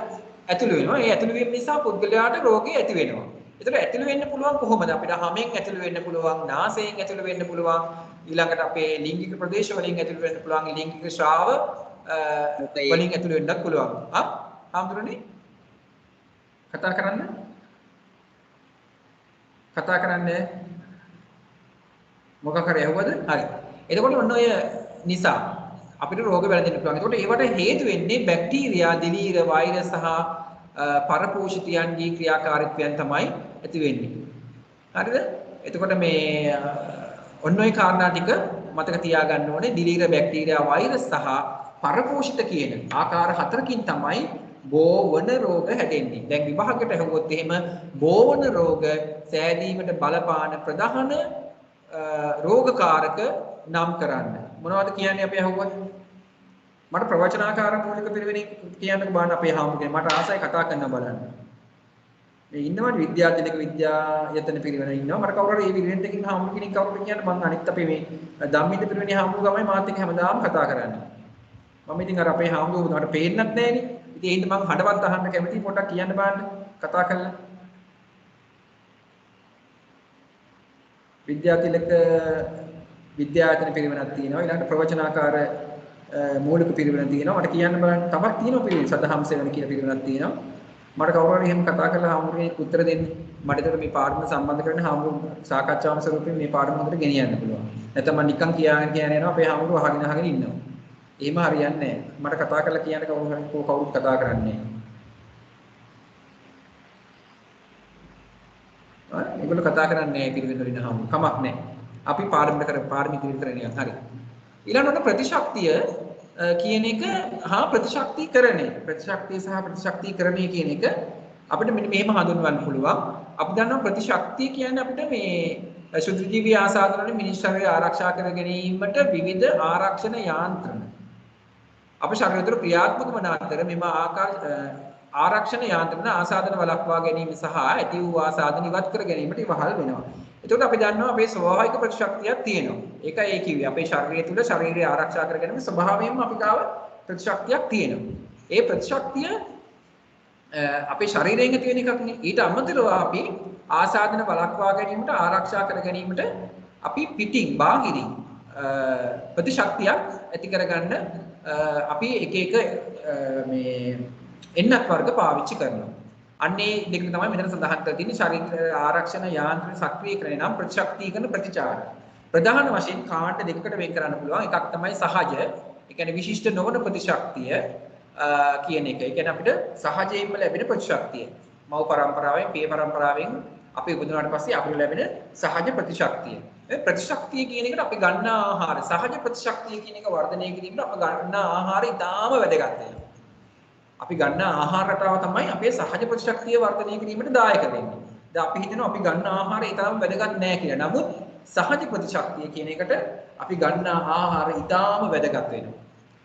Speaker 1: ඇතුළු වෙනවා. ඒ ඇතුළු වීම නිසා පුද්ගලයාට රෝගය ඇති වෙනවා. ඒතර ඇතුළු වෙන්න පුළුවන් කොහොමද? අපිට හමෙන් ඇතුළු වෙන්න පුළුවන්, නාසයෙන් ඇතුළු වෙන්න පුළුවන්, ඊළඟට අපේ ලිංගික ප්‍රදේශ වලින් ඇතුළු වෙන්න පුළුවන්, ලිංගික ශ්‍රාව වලින් ඇතුළු වෙන්නත් පුළුවන්. හාමුදුරනේ කතා කරන්න මොකක් හරි ඇහුවද? හරි. එතකොට ඔන්න ඔය නිසා අපිට රෝග වැළඳෙන්න පුළුවන්. එතකොට ඒවට හේතු වෙන්නේ බැක්ටීරියා, දිලීර, වෛරස් සහ පරපෝෂිතයන්ගේ ක්‍රියාකාරීත්වයන් තමයි ඇති වෙන්නේ. හරිද? එතකොට මේ ඔන්න ඔය කාරණා ටික මතක තියාගන්න ඕනේ. දිලීර, බැක්ටීරියා, වෛරස් සහ පරපෝෂිත කියන ආකාර හතරකින් තමයි බෝවන රෝග හැදෙන්නේ. දැන් විභාගයට හවුවොත් එහෙම බෝවන රෝග සෑදීමට බලපාන ප්‍රධාන රෝගකාරක නම් කරන්න. මොනවද කියන්නේ අපි අහුවොත්? මට ප්‍රවචනාකාර මූලික පිරිවෙනේ කියන්නකෝ බලන්න අපේ හාමුදුරුවෝ. මට ආසයි කතා කරන්න බලන්න. මේ ඉන්නවනේ විද්‍යාර්ථිනික විද්‍යායතන පිරිවෙන ඉන්නවා. මට කවුරු හරි මේ පිරිවෙන්ට ඉන්න හාමුදුරුවෝ කෙනෙක් කවුරුද කියන්නේ මම අනිත් අපේ මේ ධම්මිත පිරිවෙනේ හාමුදුරුවෝ තමයි මාත් එක්ක හැමදාම කතා කරන්නේ. මම ඉතින් අර අපේ හාමුදුරුවෝ මට පේන්නත් නැහැනේ. ඉතින් ඒ හින්දා මම හඬවත් අහන්න කැමතියි. පොඩ්ඩක් කියන්න බලන්න කතා කරලා. විද්‍යාතිලක විද්‍යායතන පිරිවෙනක් තියෙනවා. ඊළඟට ප්‍රවචනාකාර මූලික පිරිවෙන තියෙනවා. මට කියන්න බලන්න තවත් තියෙනවා පිරිවෙන. සදහම් සෙවණ කියලා පිරිවෙනක් තියෙනවා. මට කවුරු හරි එහෙම කතා කරලා හාමුදුරුවෝ උත්තර දෙන්න. මට ඒතර මේ පාඩම සම්බන්ධ කරගෙන හාමුදුරුවෝ සාකච්ඡාවම ස්වරූපයෙන් මේ පාඩම හොඳට ගෙනියන්න පුළුවන්. නැත්නම් මම නිකන් කියන යනවා අපේ හාමුදුරුවෝ අහගෙන ඉන්නවා. එහෙම හරියන්නේ නැහැ. මට කතා කරලා කියන්න කවුරුත් කතා කරන්නේ නැහැ. ඒගොල්ලෝ කතා කරන්නේ නැහැ පිරිවෙන වලින් හාමුදුරුවෝ. කමක් නැහැ. අපි පාරමිත ඉදිරියට යන හරි. ඊළඟට ප්‍රතිශක්තිය කියන එක ප්‍රතිශක්තිකරණය සහ ප්‍රතිශක්තිකරණය කියන එක අපිට මෙන්න මෙහෙම හඳුන්වන්න පුළුවන්. අපි දන්නවා ප්‍රතිශක්තිය කියන්නේ අපිට මේ ශුද්ධජීවී ආසාදන වලින් මිනිස් ශරීරය ආරක්ෂා කර ගැනීමට විවිධ ආරක්ෂණ යාන්ත්‍රණ අපේ ශරීරය තුළ ක්‍රියාත්මක වන අතර මෙම ආරක්ෂණ යාන්ත්‍රණ ආසාදන වළක්වා ගැනීම සහ ඇති වූ ආසාදන ඉවත් කර ගැනීමට ඉවහල් වෙනවා. එතකොට අපි දන්නවා අපේ ස්වාභාවික ප්‍රතිශක්තියක් තියෙනවා. ඒකයි ඒ කිව්වේ. අපේ ශරීරය තුළ ශරීරය ආරක්ෂා කර ගැනීම ස්වභාවයෙන්ම අපි ගාව ප්‍රතිශක්තියක් තියෙනවා. ඒ ප්‍රතිශක්තිය අපේ ශරීරයෙන් ඇති වෙන එකක් නේ. ඊට අමතරව අපි ආසාදන වළක්වා ගැනීමට ආරක්ෂා කර ගැනීමට අපි පිටින් බාහිරින් ප්‍රතිශක්තියක් ඇති කරගන්න අපි එක මේ එන්නත් වර්ග පාවිච්චි කරනවා. අන්නේ දෙක තමයි මෙතන සඳහන් කරලා තියෙන්නේ ශරීර ආරක්ෂණ යාන්ත්‍රණ සක්‍රීයකරණය නම් ප්‍රතිශක්තිකරණ ප්‍රතිචාර. ප්‍රධාන වශයෙන් කාණ්ඩ දෙකකට වෙන් කරන්න පුළුවන්. එකක් තමයි සහජ, ඒ කියන්නේ විශිෂ්ට නොවන ප්‍රතිශක්තිය කියන එක. ඒ කියන්නේ අපිට සහජයෙන්ම ලැබෙන ප්‍රතිශක්තිය. මව් පරම්පරාවෙන්, පිය පරම්පරාවෙන් අපි උපදිනාට පස්සේ අපිට ලැබෙන සහජ ප්‍රතිශක්තිය. මේ ප්‍රතිශක්තිය කියන එකට අපි ගන්න ආහාර, සහජ ප්‍රතිශක්තිය කියන එක වර්ධනය කිරීමට අපි ගන්න ආහාර ඉතාම වැදගත් වෙනවා. අපි ගන්න ආහාර රටාව තමයි අපේ සහජ ප්‍රතිශක්තිය වර්ධනය කිරීමට දායක වෙන්නේ. දැන් අපි හිතනවා අපි ගන්න ආහාරය ඊටම වැදගත් නෑ කියලා. නමුත් සහජ ප්‍රතිශක්තිය කියන එකට අපි ගන්න ආහාර ඊටම වැදගත් වෙනවා.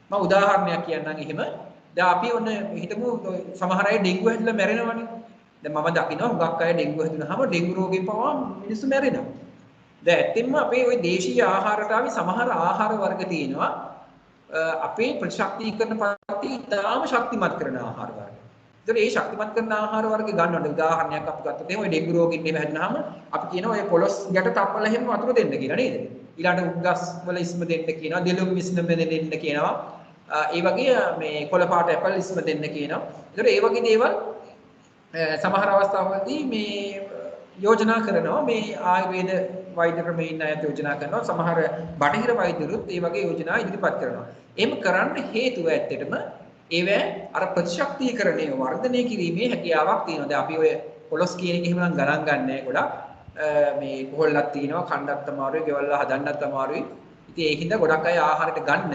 Speaker 1: මම උදාහරණයක් කියන්නම් එහෙම. දැන් අපි ඔන්න හිතමු සමහර අය ඩෙන්ගු හැදිලා මැරෙනවනේ. දැන් මම දකිනවා හුඟක් අය ඩෙන්ගු හැදුනහම ඩෙන්ගු රෝගයෙන් පවා මිනිස්සු මැරෙනවා. දැන් ඇත්තෙන්ම අපේ ওই දේශීය ආහාර රටාවේ සමහර ආහාර වර්ග තියෙනවා අපේ ප්‍රතිශක්තිකරණ පද්ධතිය ඉතාම ශක්තිමත් කරන ආහාර වර්ග. ඒතකොට මේ ශක්තිමත් කරන ආහාර වර්ග ගන්නකොට උදාහරණයක් අපි ගත්තොත් එහෙනම් ඔය ඩෙන්ගු රෝගින් එහෙම හැදුනහම අපි කියනවා ඔය පොලොස් ගැට තප්පල එහෙම වතුර දෙන්න කියලා නේද? ඊළඟට උග්ගස් වල ඉස්ම දෙන්න කියනවා, දෙලුම් ඉස්ම දෙන්න කියනවා. ඒ වගේ මේ කොළ පාට ඇපල් ඉස්ම දෙන්න කියනවා. ඒතකොට ඒ වගේ දේවල් සමහර අවස්ථාවලදී මේ යෝජනා කරනවා මේ ආයුර්වේද වෛද්‍ය ක්‍රමයෙන් අයත් යෝජනා කරනවා සමහර බටහිර වෛද්‍යවරුත් ඒ වගේ යෝජනා ඉදිරිපත් කරනවා. එහෙම කරන්න හේතුව ඇත්තටම ඒවැ අර ප්‍රතිශක්තිකරණය වර්ධනය කිරීමේ හැකියාවක් තියෙනවා. දැන් අපි ඔය පොලොස් කියන එක එහෙම නම් ගණන් ගන්නෑ ගොඩක්. මේ කොහොල්ලක් තියෙනවා, කණ්ඩක් අමාරුයි, ගෙවල් හදන්නත් අමාරුයි. ඉතින් ඒකින්ද ගොඩක් අය ආහාරයට ගන්න.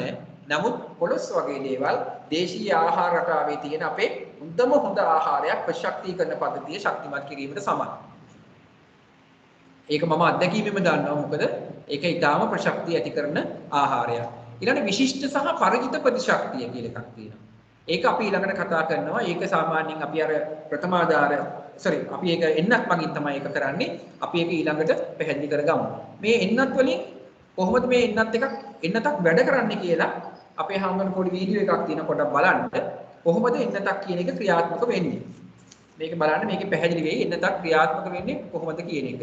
Speaker 1: නමුත් පොලොස් වගේ දේවල් දේශීය ආහාර රටාවේ තියෙන අපේ හොඳ ආහාරයක් ප්‍රතිශක්තිකරණ පද්ධතිය ශක්තිමත් කිරීමට සමත්. ඒක මම අත්දැකීමෙම දන්නවා. මොකද ඒක ඊටාම ප්‍රශක්තිය ඇති කරන ආහාරයක්. ඊළඟ විශිෂ්ට සහ පරිචිත ප්‍රතිශක්තිය කියලා එකක් තියෙනවා. ඒක අපි ඊළඟට කතා කරනවා. ඒක සාමාන්‍යයෙන් අපි අර අපි ඒක එන්නත් මගින් තමයි ඒක කරන්නේ. අපි ඒක ඊළඟට පැහැදිලි කරගමු. මේ එන්නත් වලින් කොහොමද මේ එන්නතක් වැඩ කරන්නේ කියලා අපේ හාමුදුරන් පොඩි වීඩියෝ එකක් තියෙනවා. පොඩ්ඩක් බලන්න. කොහොමද එන්නතක් කියන එක ක්‍රියාත්මක වෙන්නේ. මේක බලන්න මේකේ පැහැදිලි වෙයි එන්නතක් ක්‍රියාත්මක වෙන්නේ කොහොමද කියන එක.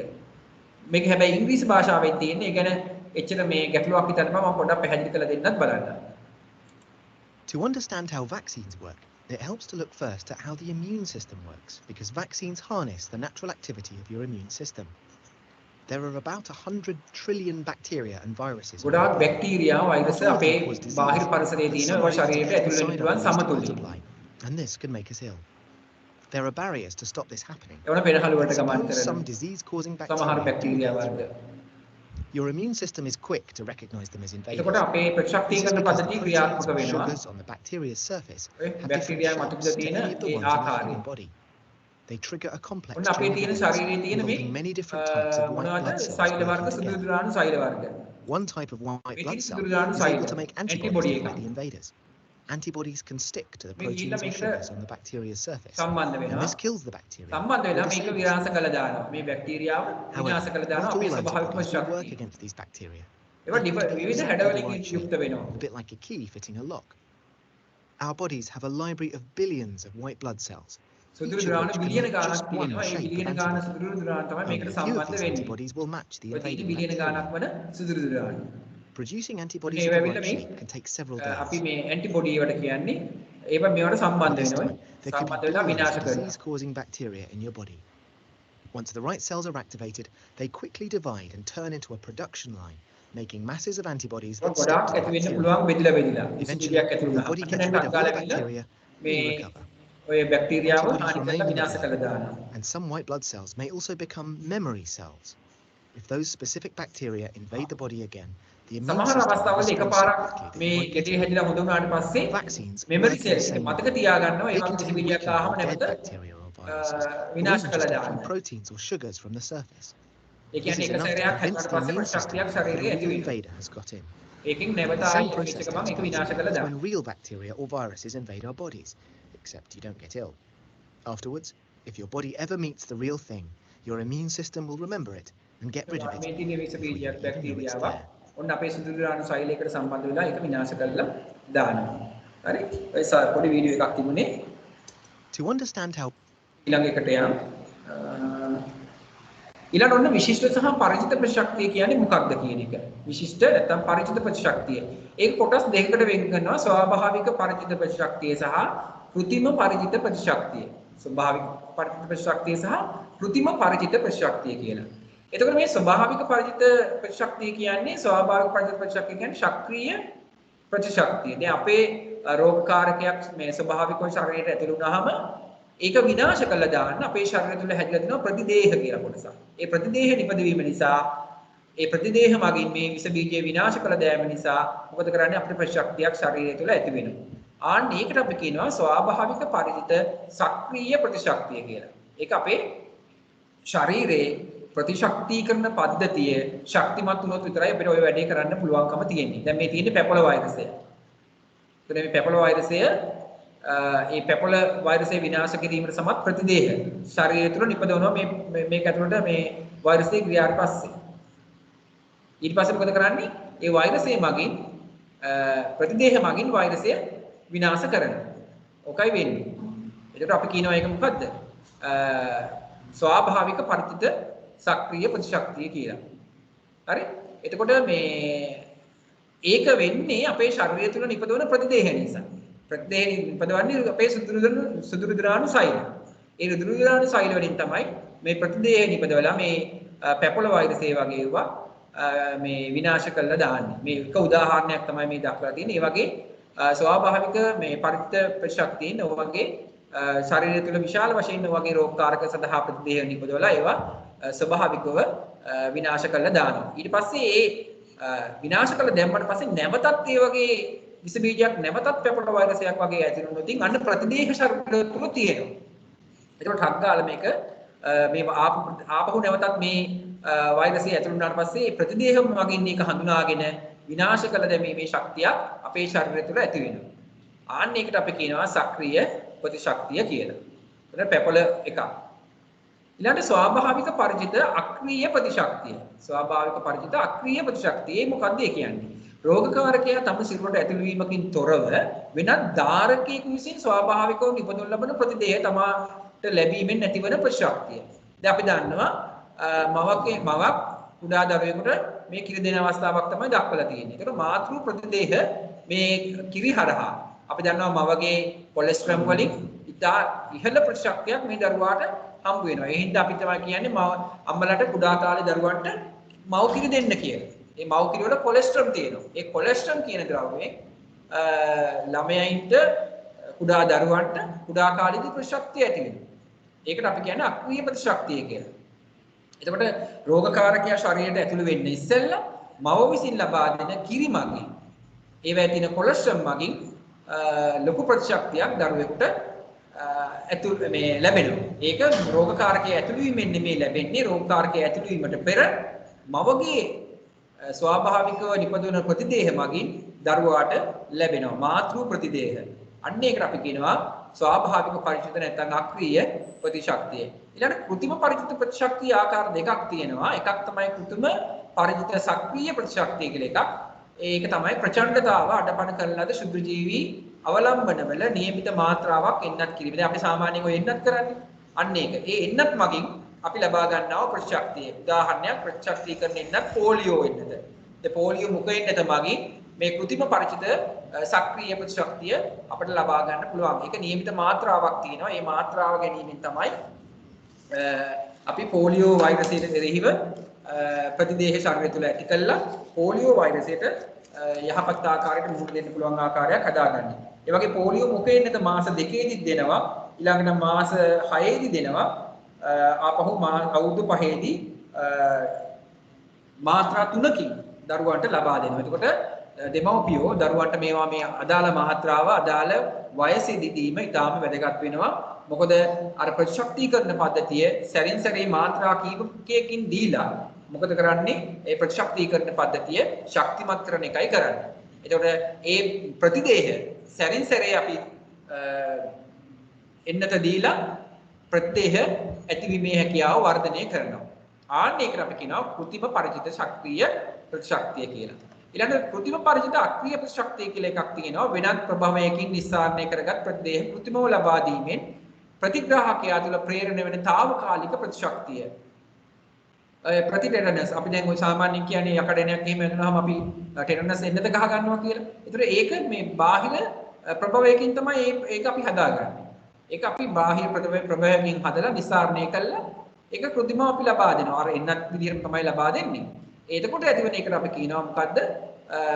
Speaker 1: මේක හැබැයි ඉංග්‍රීසි භාෂාවෙන් තියෙන්නේ. ඒ කියන්නේ එච්චර මේ ගැටලුවක් විතර මම පොඩ්ඩක් පැහැදිලි කරලා දෙන්නත් බලන්න.
Speaker 3: To understand how vaccines work, it helps to look first at how the immune system works, because vaccines harness the natural activity of your immune system. There are about 100 trillion bacteria and viruses.
Speaker 1: ගොඩාක් බැක්ටීරියා වෛරස් අපේ බාහිර පරිසරයේ තියෙන ඔය ශරීරයට ඇතුළු වෙන්න පුළුවන් සමතුලිත.
Speaker 3: And this can make us ill. There are barriers to stop this happening. Some disease-causing bacteria. Your immune system is quick to recognize them as invaders. Sugars on the bacteria's surface have different shapes to any of the ones in the human body. They trigger a complex chain of events involving many different types of white blood cells. One type of white blood cell is able to make antibodies against the invaders. Antibodies can stick to the proteins or sugars on the bacteria's surface, and this kills the bacteria. However, not all antibodies will work against these bacteria. A bit like a key fitting a lock. Our bodies have a library of billions of white blood cells,
Speaker 1: සුදුරු ද්‍රාවණ බිලියන ගාණක් තියෙනවා. ඒ බිලියන ගාණ
Speaker 3: antibody.
Speaker 1: සුදුරු ද්‍රාවණ තමයි
Speaker 3: Only
Speaker 1: මේකට
Speaker 3: a few of
Speaker 1: සම්බන්ධ
Speaker 3: these
Speaker 1: වෙන්නේ.
Speaker 3: antibodies will match the
Speaker 1: ඔය තියෙන
Speaker 3: invading
Speaker 1: බිලියන
Speaker 3: bacteria.
Speaker 1: ගාණක් වන සුදුරු ද්‍රාවණ.
Speaker 3: Producing antibodies
Speaker 1: මේ
Speaker 3: for the
Speaker 1: ඇවිල්ලා
Speaker 3: white
Speaker 1: මේ
Speaker 3: sheep can take several
Speaker 1: අපි
Speaker 3: days.
Speaker 1: මේ ඇන්ටිබොඩි වලට කියන්නේ ඒව මේවට
Speaker 3: At
Speaker 1: සම්බන්ධ
Speaker 3: this
Speaker 1: වෙනවා.
Speaker 3: time, there could
Speaker 1: සම්බන්ධ
Speaker 3: be
Speaker 1: වෙලා
Speaker 3: billions
Speaker 1: විනාශ
Speaker 3: of
Speaker 1: කරනවා.
Speaker 3: disease-causing bacteria in your body. Once the right cells are activated, they quickly divide and turn into a production line, making masses of antibodies that stick
Speaker 1: ගොඩාක්
Speaker 3: to the
Speaker 1: ඇති වෙන්න
Speaker 3: bacteria.
Speaker 1: පුළුවන් බෙදලා බෙදලා.
Speaker 3: Eventually,
Speaker 1: විසබීජයක් ඇතුළු
Speaker 3: when the
Speaker 1: වුණාම
Speaker 3: body
Speaker 1: අන්න
Speaker 3: gets
Speaker 1: දැන්
Speaker 3: rid of all the
Speaker 1: අක්කාලා
Speaker 3: bacteria,
Speaker 1: මේ
Speaker 3: you recover.
Speaker 1: ඔය බැක්ටීරියාව
Speaker 3: Antibodies
Speaker 1: හානි
Speaker 3: remain
Speaker 1: කරලා
Speaker 3: in the
Speaker 1: විනාශ කරලා
Speaker 3: blood,
Speaker 1: දානවා.
Speaker 3: and some white blood cells may also become memory cells. If those specific bacteria invade the body again, the immune
Speaker 1: සමහර
Speaker 3: system will
Speaker 1: අවස්ථාවල
Speaker 3: respond so
Speaker 1: එකපාරක්
Speaker 3: quickly that
Speaker 1: මේ
Speaker 3: you won't get
Speaker 1: ගෙඩේ
Speaker 3: ill.
Speaker 1: හැදිලා හොඳ වුණාට පස්සේ
Speaker 3: Vaccines
Speaker 1: memory
Speaker 3: work in
Speaker 1: self
Speaker 3: the
Speaker 1: එක
Speaker 3: same
Speaker 1: මතක
Speaker 3: way.
Speaker 1: තියාගන්නවා ඒ
Speaker 3: They
Speaker 1: වගේ
Speaker 3: can tell you
Speaker 1: විසබීජයක්
Speaker 3: weakening
Speaker 1: ආවම
Speaker 3: or dead
Speaker 1: නැවත
Speaker 3: bacteria or viruses, or
Speaker 1: විනාශ
Speaker 3: even
Speaker 1: කළා
Speaker 3: just taking
Speaker 1: දාන්න.
Speaker 3: proteins or sugars from the surface.
Speaker 1: A
Speaker 3: This
Speaker 1: කියන්නේ
Speaker 3: is
Speaker 1: එක
Speaker 3: enough to
Speaker 1: සැරයක්
Speaker 3: convince
Speaker 1: හැදුවාට
Speaker 3: the
Speaker 1: පස්සේ
Speaker 3: immune system
Speaker 1: ප්‍රතිශක්තියක්
Speaker 3: that a
Speaker 1: ශරීරයේ ඇති
Speaker 3: real
Speaker 1: වෙනවා.
Speaker 3: invader has got in.
Speaker 1: ඒකෙන් නැවත
Speaker 3: The same
Speaker 1: ආයෙ
Speaker 3: process
Speaker 1: එක ගමන්
Speaker 3: takes
Speaker 1: ඒක
Speaker 3: place
Speaker 1: විනාශ කළා
Speaker 3: when
Speaker 1: දාන්න.
Speaker 3: real bacteria or viruses invade our bodies, except you don't get ill. Afterwards, if your body ever meets the real thing, your immune system will remember it and get rid of it
Speaker 1: මේ තියෙන විස
Speaker 3: before you
Speaker 1: බීජයක්
Speaker 3: even know it's
Speaker 1: බැක්ටීරියාවක්
Speaker 3: there.
Speaker 1: ඔන්න අපේ සුදුරු ද්‍රාවණ සෛලයකට සම්බන්ධ වෙලා ඒක විනාශ කරලා දානවා. හරි? ඔය පොඩි වීඩියෝ එකක් තිබුණේ.
Speaker 3: To understand how
Speaker 1: ඊළඟ එකට යන්න. ඊළඟ ඔන්න විශිෂ්ට සහ පරිචිත ප්‍රතිශක්තිය කියන්නේ මොකක්ද කියන එක. විශිෂ්ට නැත්නම් පරිචිත ප්‍රතිශක්තිය. ඒක කොටස් දෙකකට වෙන් කරනවා ස්වාභාවික පරිචිත ප්‍රතිශක්තිය සහ કૃතිම පරිචිත ප්‍රතිශක්තිය. ස්වභාවික පරිචිත ප්‍රතිශක්තිය සහ કૃතිම පරිචිත ප්‍රතිශක්තිය කියලා. එතකොට මේ ස්වභාවික පරිචිත ප්‍රතිශක්තිය කියන්නේ ස්වාභාවික පරිචිත ප්‍රතිශක්තිය කියන්නේ ශක්‍රීය ප්‍රතිශක්තිය. දැන් අපේ රෝගකාරකයක් මේ ස්වභාවිකව ශරීරයට ඇතුළු වුණාම ඒක විනාශ කළා දාන්න අපේ ශරීරය තුළ හැදිලා තියෙනවා ප්‍රතිදේහ කියලා කොටසක්. ඒ ප්‍රතිදේහ නිපදවීම නිසා ඒ ප්‍රතිදේහ මගින් මේ විස බීජය විනාශ කළ දෑම නිසා මොකද කරන්නේ අපිට ප්‍රතිශක්තියක් ශරීරය තුළ ඇති වෙනවා. ආන්න ඒකට අපි කියනවා ස්වාභාවික පරිචිත සක්‍රීය ප්‍රතිශක්තිය කියලා. ඒක අපේ ශරීරයේ ප්‍රතිශක්තිකරණ පද්ධතිය ශක්තිමත් වුණොත් විතරයි අපිට ওই වැඩේ කරන්න පුළුවන්කම තියෙන්නේ. දැන් මේ තියෙන්නේ පැපොල වෛරසය. එතන මේ පැපොල වෛරසය ඒ පැපොල වෛරසය විනාශ කිරීමට සමත් ප්‍රතිදේහ ශරීරය තුළ නිපදවනවා මේක ඇතුළට මේ වෛරසයේ ක්‍රියාවට පස්සේ. ඊට පස්සේ මොකද කරන්නේ? ඒ වෛරසය මගින් ප්‍රතිදේහ මගින් වෛරසය විනාශ කරනවා. ඔකයි වෙන්නේ. එතකොට අපි කියනවා ඒක මොකද්ද? ස්වාභාවික පරිචිත සක්‍රීය ප්‍රතිශක්තිය කියලා. හරි? එතකොට මේ ඒක වෙන්නේ අපේ ශරීරය තුළ නිපදවන ප්‍රතිදේහ නිසා. ප්‍රතිදේහ නිපදවන්නේ අපේ සුදුරු ද්‍රාවණ සෛල. ඒ සුදුරු ද්‍රාවණ සෛල වලින් තමයි මේ ප්‍රතිදේහ නිපදවලා මේ පැපොල වෛරසය වගේ ඒවා මේ විනාශ කළා දාන්නේ. මේ එක උදාහරණයක් තමයි මේ දක්වලා තියෙන්නේ. ඒ වගේ ස්වාභාවික මේ පරිචිත ප්‍රතිශක්තියින් ඔය වගේ ශරීරය තුළ විශාල වශයෙන් ඔය වගේ රෝගකාරක සඳහා ප්‍රතිදේහ නිපදවලා ඒවා ස්වභාවිකව විනාශ කළා දානවා. ඊට පස්සේ ඒ විනාශ කළ දැම්මට පස්සේ නැවතත් ඒ වගේ විස බීජයක් නැවතත් පැපොල වෛරසයක් වගේ ඇති වුණොත් අන්න ප්‍රතිදේහ ශරීරය තුළ තියෙනවා. ඒකට ටක් ගාලා මේක මේ ආපහු නැවතත් මේ වෛරසය ඇතුළු වුණාට පස්සේ ප්‍රතිදේහ මගින් මේක හඳුනාගෙන විනාශ කළ දැමීමේ ශක්තියක් අපේ ශරීරය තුළ ඇති වෙනවා. ආන්න ඒකට අපි කියනවා සක්‍රීය ප්‍රතිශක්තිය කියලා. එතන පැපොල එකක්. ඊළඟට ස්වාභාවික පරිචිත අක්‍රීය ප්‍රතිශක්තිය. ස්වාභාවික පරිචිත අක්‍රීය ප්‍රතිශක්තිය මොකක්ද ඒ කියන්නේ? රෝගකාරකයා තම සිරුරට ඇතුළු වීමකින් තොරව වෙනත් ධාරකයෙකු විසින් ස්වාභාවිකව නිපදවන ලබන ප්‍රතිදේහ තමාට ලැබීමෙන් නැතිවන ප්‍රතිශක්තිය. දැන් අපි දන්නවා මවක් කුඩා දරුවෙකුට මේ කිරි දෙන අවස්ථාවක් තමයි දක්වලා තියෙන්නේ. ඒකට මාතෘ ප්‍රතිදේහ මේ කිරි හරහා අපි දන්නවා මවගේ කොලෙස්ටරෝල් වලින් ඉතා ඉහළ ප්‍රතිශක්තියක් මේ දරුවාට හම්බ වෙනවා. ඒ හින්දා අපි තමයි කියන්නේ අම්මලාට කුඩා කාලේ දරුවන්ට මව් කිරි දෙන්න කියලා. මේ මව් කිරි වල කොලෙස්ටරෝල් තියෙනවා. ඒ කොලෙස්ටරෝල් කියන ද්‍රව්‍යය ළමයින්ට කුඩා දරුවන්ට කුඩා කාලේදී ප්‍රතිශක්තිය ඇති වෙනවා. ඒකට අපි කියන්නේ අක්‍රීය ප්‍රතිශක්තිය කියලා. එතකොට රෝගකාරකයා ශරීරයට ඇතුළු වෙන්න ඉස්සෙල්ලා මව විසින් ලබා දෙන කිරි මගින් ඒවැය තියෙන කොලෙස්ටරෝල් මගින් ලොකු ප්‍රතිශක්තියක් දරුවෙකුට මේ ලැබෙනවා. ඒක රෝගකාරකයේ ඇතුළු වීමෙන් නෙමෙයි ලැබෙන්නේ. රෝගකාරකයේ ඇතුළු වීමට පෙර මවගේ ස්වාභාවිකව නිපදවන ප්‍රතිදේහ මගින් දරුවාට ලැබෙනවා. මාතෘ ප්‍රතිදේහ. අන්න ඒකට අපි කියනවා ස්වාභාවික පරිචිත නැත්නම් අක්‍රීය ප්‍රතිශක්තිය. ඊළඟ કૃතිම පරිචිත ප්‍රතිශක්තිය ආකාර දෙකක් තියෙනවා. එකක් තමයි કૃතිම පරිචිත සක්‍රීය ප්‍රතිශක්තිය කියලා එකක්. ඒක තමයි ප්‍රචණ්ඩතාව අඩපණ කරන ලද ශුද්ධ ජීවි අවලම්බන වල નિયમિત මාත්‍රාවක් එන්නත් කිරීම. දැන් අපි සාමාන්‍යයෙන් ඔය එන්නත් කරන්නේ. අන්න ඒක. ඒ එන්නත් මගින් අපි ලබා ගන්නවා ප්‍රතිශක්තිය. උදාහරණයක් ප්‍රතිශක්තිකරණ එන්නත් පෝලියෝ එන්නත. ඒ පෝලියෝ මුඛ එන්නත මගින් මේ કૃතිම පරිචිත සක්‍රීය ප්‍රතිශක්තිය අපිට ලබා ගන්න පුළුවන්. ඒක નિયમિત මාත්‍රාවක් තියෙනවා. ඒ මාත්‍රාව ගැනීමෙන් තමයි අපි පෝලියෝ වෛරසයට එරෙහිව ප්‍රතිදේහ ශරීරය තුළ ඇති කළා පෝලියෝ වෛරසයට යහපත් ආකාරයට මුහුණ දෙන්න පුළුවන් ආකාරයක් හදාගන්න. ඒ වගේ පෝලියෝ මුඛයෙන්ද මාස 2ෙදි දෙනවා, ඊළඟට මාස 6ෙදි දෙනවා, ආපහු අවුරුදු 5ෙදි මාත්‍රා 3කින් දරුවන්ට ලබා දෙනවා. එතකොට දෙමව්පියෝ දරුවන්ට මේවා මේ අදාළ මාත්‍රාව අදාළ වයසේදී දීම ඉතාම වැදගත් වෙනවා. මොකද අර ප්‍රතිශක්තිකරණ පද්ධතිය සැරින් සැරේ මාත්‍රා කීපයකින් දීලා මොකද කරන්නේ? ඒ ප්‍රතිශක්තිකරණ පද්ධතිය ශක්තිමත් කරන එකයි කරන්නේ. එතකොට ඒ ප්‍රතිදේහ සැරින් සැරේ අපි එන්නත දීලා ප්‍රතිදේහ ඇතිවීමේ හැකියාව වර්ධනය කරනවා. ආන්න ඒකට අපි කියනවා કૃතිම පරිචිත ශක්තිය ප්‍රතිශක්තිය කියලා. ඊළඟ કૃතිම පරිචිත අක්‍රීය ප්‍රතිශක්තිය කියලා එකක් තියෙනවා. වෙනත් ප්‍රභවයකින් නිස්සාරණය කරගත් ප්‍රතිදේහ કૃතිමව ලබා දීමෙන් ප්‍රතිග්‍රාහකයා තුළ ප්‍රේරණය වෙන తాවකාලික ප්‍රතිශක්තිය. ප්‍රතිටෙනස් අපි දැන් ඔය සාමාන්‍යයෙන් කියන්නේ යකඩනයක් එහෙම වෙනවාම අපි ටෙනස් එන්නද ගහ ගන්නවා කියලා. ඒතර ඒක මේ බාහිර ප්‍රභවයකින් තමයි ඒක අපි හදාගන්නේ. ඒක අපි බාහිර ප්‍රභවයකින් හදලා නිස්සාරණය කළා ඒක કૃතිමව අපි ලබා දෙනවා. අර එන්නත් විදිහට තමයි ලබා දෙන්නේ. එතකොට ඇතිවෙන එකට අපි කියනවා මොකද්ද?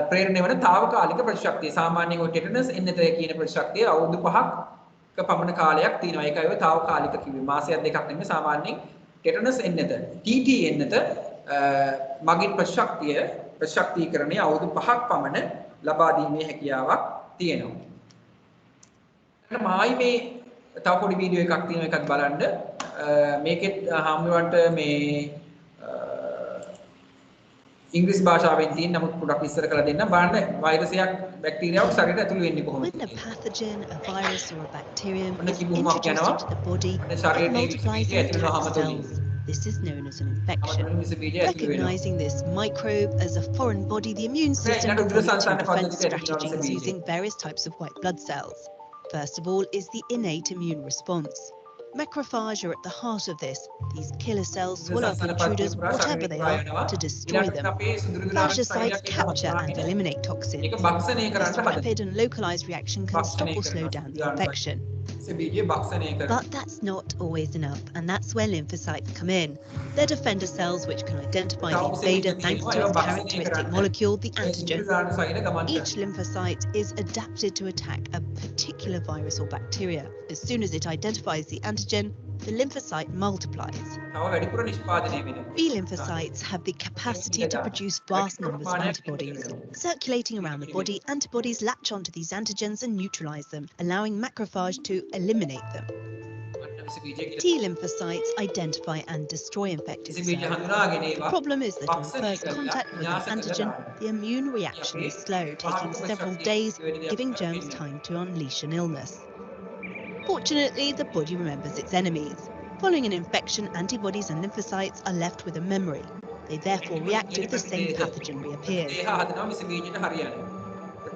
Speaker 1: ප්‍රේරණය වෙන తాවකාලික ප්‍රතිශක්තිය. සාමාන්‍යයෙන් ඔය ටෙනස් එන්නත කියන ප්‍රතිශක්තිය අවුරුදු 5ක පමණ කාලයක් තියෙනවා. ඒකයි ඔය తాවකාලික කිව්වේ. මාසයක් දෙකක් නෙමෙයි සාමාන්‍යයෙන් ටෙටනස් එන්නත TT එන්නත මගින් ප්‍රතිශක්තිකරණය අවුරුදු 5ක් පමණ ලබා දීමේ හැකියාවක් තියෙනවා. මායි මේ තව පොඩි වීඩියෝ එකක් තියෙනවා එකක් බලන්න. මේකෙත් හාමුදුරන්ට මේ ඉංග්‍රීසි භාෂාවෙන් තියෙන නමුත් පොඩක් විස්තර කරලා දෙන්න. බලන්න වෛරසයක් බැක්ටීරියාවක් ශරීරයට ඇතුළු වෙන්නේ කොහොමද?
Speaker 4: When a pathogen, a virus or a bacterium is introduced into the body, it multiplies and attacks cells. This is known as an infection. Recognizing this microbe as a foreign body, the immune system develops defense strategies using various types of white blood cells. First of all is the innate immune response. Macrophages are at the heart of this. These killer cells swallow up intruders, whatever they are, to destroy them. Phagocytes capture and eliminate toxins. This rapid and localized reaction can stop or slow down the infection. But that's not always enough, and that's where lymphocytes come in. They're defender cells which can identify the invader thanks to its characteristic molecule, the antigen. Each lymphocyte is adapted to attack a particular virus or bacteria. As soon as it identifies the antigen, the lymphocyte multiplies. B lymphocytes have the capacity to produce vast numbers of antibodies. Circulating around the body, antibodies latch onto these antigens and neutralize them, allowing macrophage to eliminate them. T lymphocytes identify and destroy infected cells. The problem is that on first contact with an antigen, the immune reaction is slow, taking several days, giving germs time to unleash an illness. Fortunately, the body remembers its enemies. Following an infection, antibodies and lymphocytes are left with a memory. They therefore react if the same pathogen reappears.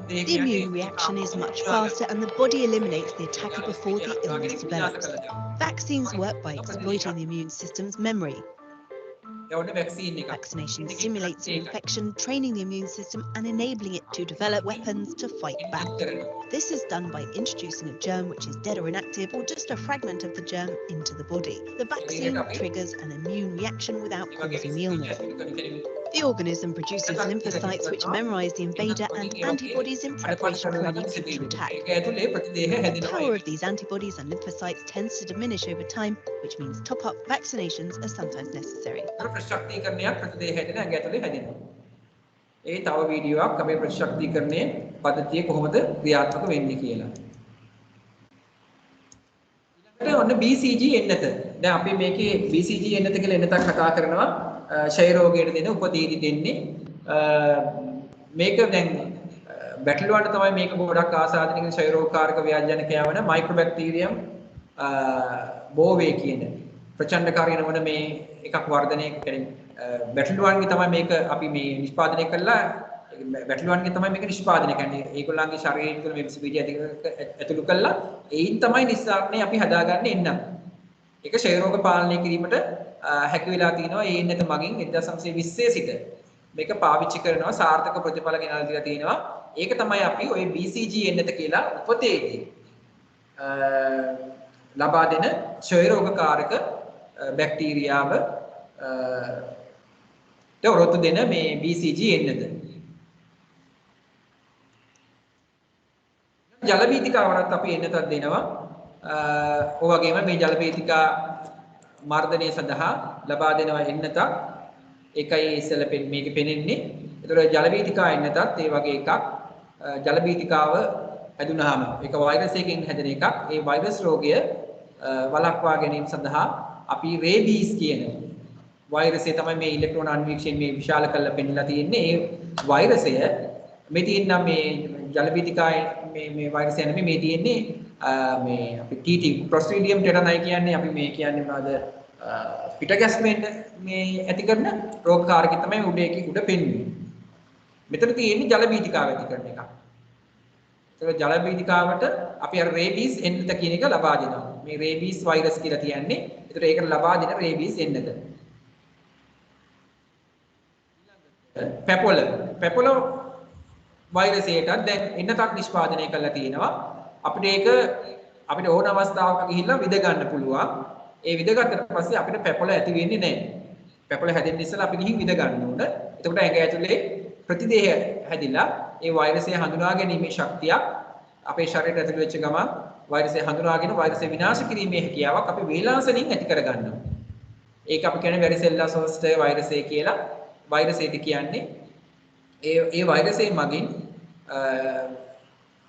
Speaker 4: The immune reaction is much faster and the body eliminates the attacker before the illness develops. Vaccines work by exploiting the immune system's memory. Vaccination stimulates an infection, training the immune system and enabling it to develop weapons to fight back. This is done by introducing a germ which is dead or inactive or just a fragment of the germ into the body. The vaccine triggers an immune reaction without causing the illness. The organism produces lymphocytes which memorize the invader and antibodies in preparation for any future attack. The power of these antibodies and lymphocytes tends to diminish over time, which means top-up vaccinations are sometimes necessary.
Speaker 1: ඒ තව වීඩියෝවක් අපේ ප්‍රතිශක්තිකරණයේ පද්ධතිය කොහොමද ක්‍රියාත්මක වෙන්නේ කියලා. ඊළඟට ඔන්න BCG එන්නත. දැන් අපි මේකේ BCG එන්නත කියලා එන්නතක් කතා කරනවා. ක්ෂය රෝගයට දෙන උපදීදි දෙන්නේ. මේක දැන් බැටළුවන්ට තමයි මේක ගොඩක් ආසාදනය කරන ක්ෂය රෝගකාරක ව්‍යාජනකයා වන මයික්‍රෝබැක්ටීරියම් බෝවේ කියන ප්‍රචණ්ඩකාරී වන මේ එකක් වර්ධනය කරන බැටළුවන්ගේ තමයි මේක අපි මේ නිෂ්පාදනය කළා වැටලුවන්ගේ තමයි මේක නිෂ්පාදනය කරන්නේ. ඒගොල්ලන්ගේ ශරීරය තුළ මේ විස බීජ ඇතුළු කළා ඒයින් තමයි නිස්සාරණේ අපි හදාගන්නේ එන්නත්. ඒක ක්ෂය රෝග පාලනය කිරීමට හැකි වෙලා තිනවා ඒ එන්නත මගින් 1920 සිට මේක පාවිච්චි කරනවා සාර්ථක ප්‍රතිඵල ගෙනල්ලා දීලා තිනවා. ඒක තමයි අපි ওই BCG එන්නත කියලා උපතේදී ලබා දෙන ක්ෂය රෝගකාරක බැක්ටීරියාව ඔරොත්තු දෙන මේ BCG එන්නත. ජල බීතිකාවලත් අපි එන්නතක් දෙනවා. ඔය වගේම මේ ජල බීතිකා මර්ධනය සඳහා ලබා දෙනවා එන්නතක්. ඒකයි ඉස්සෙල්ල මේකේ පෙනෙන්නේ. ඒතකොට ජල බීතිකා එන්නතත් ඒ වගේ එකක්. ජල බීතිකාව හැදුනහම ඒක වෛරස් එකකින් හැදෙන එකක්. ඒ වෛරස් රෝගය වළක්වා ගැනීම සඳහා අපි රේබීස් කියන වෛරසය තමයි මේ ඉලෙක්ට්‍රෝන අන්වීක්ෂණය මේ විශාල කරලා පෙන්නලා තියෙන්නේ. ඒ වෛරසය මේ තියෙන මේ ජල බීතිකාවේ මේ වෛරසය නෙමෙයි මේ තියෙන්නේ මේ අපි TT Clostridium tetani කියන්නේ අපි මේ කියන්නේ මොනවද පිට ගැස්මෙන් මේ ඇති කරන රෝගකාරකෙ තමයි උඩ පෙන්වන්නේ. මෙතන තියෙන්නේ ජල බීතිකාව ඇති කරන එක. ඒක ජල බීතිකාවට අපි අර රේබීස් එන්නත කියන එක ලබා දෙනවා. මේ රේබීස් වෛරස් කියලා කියන්නේ. ඒතර ඒකට ලබා දෙන රේබීස් එන්නත. පැපොල වෛරසයටත් දැන් එන්නතක් නිෂ්පාදනය කරලා තියෙනවා. අපිට ඕන අවස්ථාවක ගිහිල්ලා විද ගන්න පුළුවන්. ඒ විද ගත්තට පස්සේ අපිට පැපොල ඇති වෙන්නේ නැහැ. පැපොල හැදෙන්න ඉස්සෙල්ලා අපි ගිහින් විද ගන්න ඕන. එතකොට ඇඟ ඇතුලේ ප්‍රතිදේහ හැදිලා ඒ වෛරසය හඳුනා ගැනීමේ ශක්තියක් අපේ ශරීරයට ඇතුළු වෙච්ච ගමන් වෛරසය හඳුනාගෙන වෛරසය විනාශ කිරීමේ හැකියාවක් අපි වේලාසනින් ඇති කර ගන්නවා. ඒක අපි කියන්නේ වැරිසෙල්ලා සෝස්ටර් වෛරසය කියලා. වෛරසයද කියන්නේ ඒ වෛරසයෙන් මගින්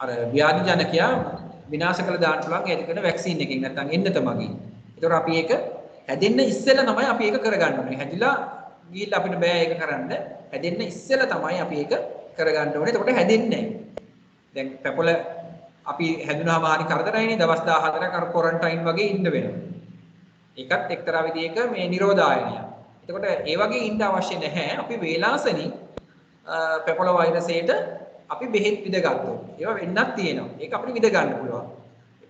Speaker 1: අර ව්‍යාධි ජනකයා විනාශ කළ දාන්න පුළුවන් ඇති කරන වැක්සින් එකකින් නැත්නම් එන්නත මගින්. ඒතකොට අපි ඒක හැදෙන්න ඉස්සෙල්ලා තමයි අපි ඒක කරගන්න ඕනේ. හැදිලා ගිහිල්ලා අපිට බෑ ඒක කරන්න. හැදෙන්න ඉස්සෙල්ලා තමයි අපි ඒක කරගන්න ඕනේ. එතකොට හැදෙන්නේ නැහැ. දැන් පැපොල අපි හැදුනහම හරි කරදරයිනේ. දවස් 14ක් අර ක්වොරන්ටයින් වගේ ඉන්න වෙනවා. ඒකත් එක්තරා විදිහක මේ නිරෝධායනයක්. එතකොට ඒ වගේ ඉන්න අවශ්‍ය නැහැ. අපි වේලාසනින් පැපොල වෛරසයට අපි බෙහෙත් විද ගත්තොත් ඒවා වෙන්නක් තියෙනවා. ඒක අපිට විද ගන්න පුළුවන්.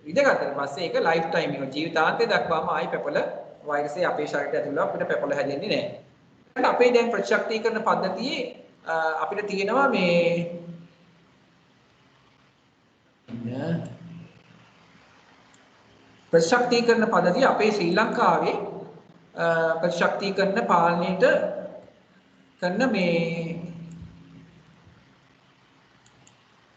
Speaker 1: විද ගත්තට පස්සේ ඒක ලයිෆ් ටයිම් එක ජීවිතාන්තය දක්වාම ආයි පැපොල වෛරසය අපේ ශරීරයට ඇතුළේ අපිට පැපොල හැදෙන්නේ නැහැ. අපේ දැන් ප්‍රතිශක්තිකරණ පද්ධතියේ අපිට තියෙනවා මේ ප්‍රතිශක්තිකරණ පද්ධතිය අපේ ශ්‍රී ලංකාවේ ප්‍රතිශක්තිකරණ පාලනයට කරන මේ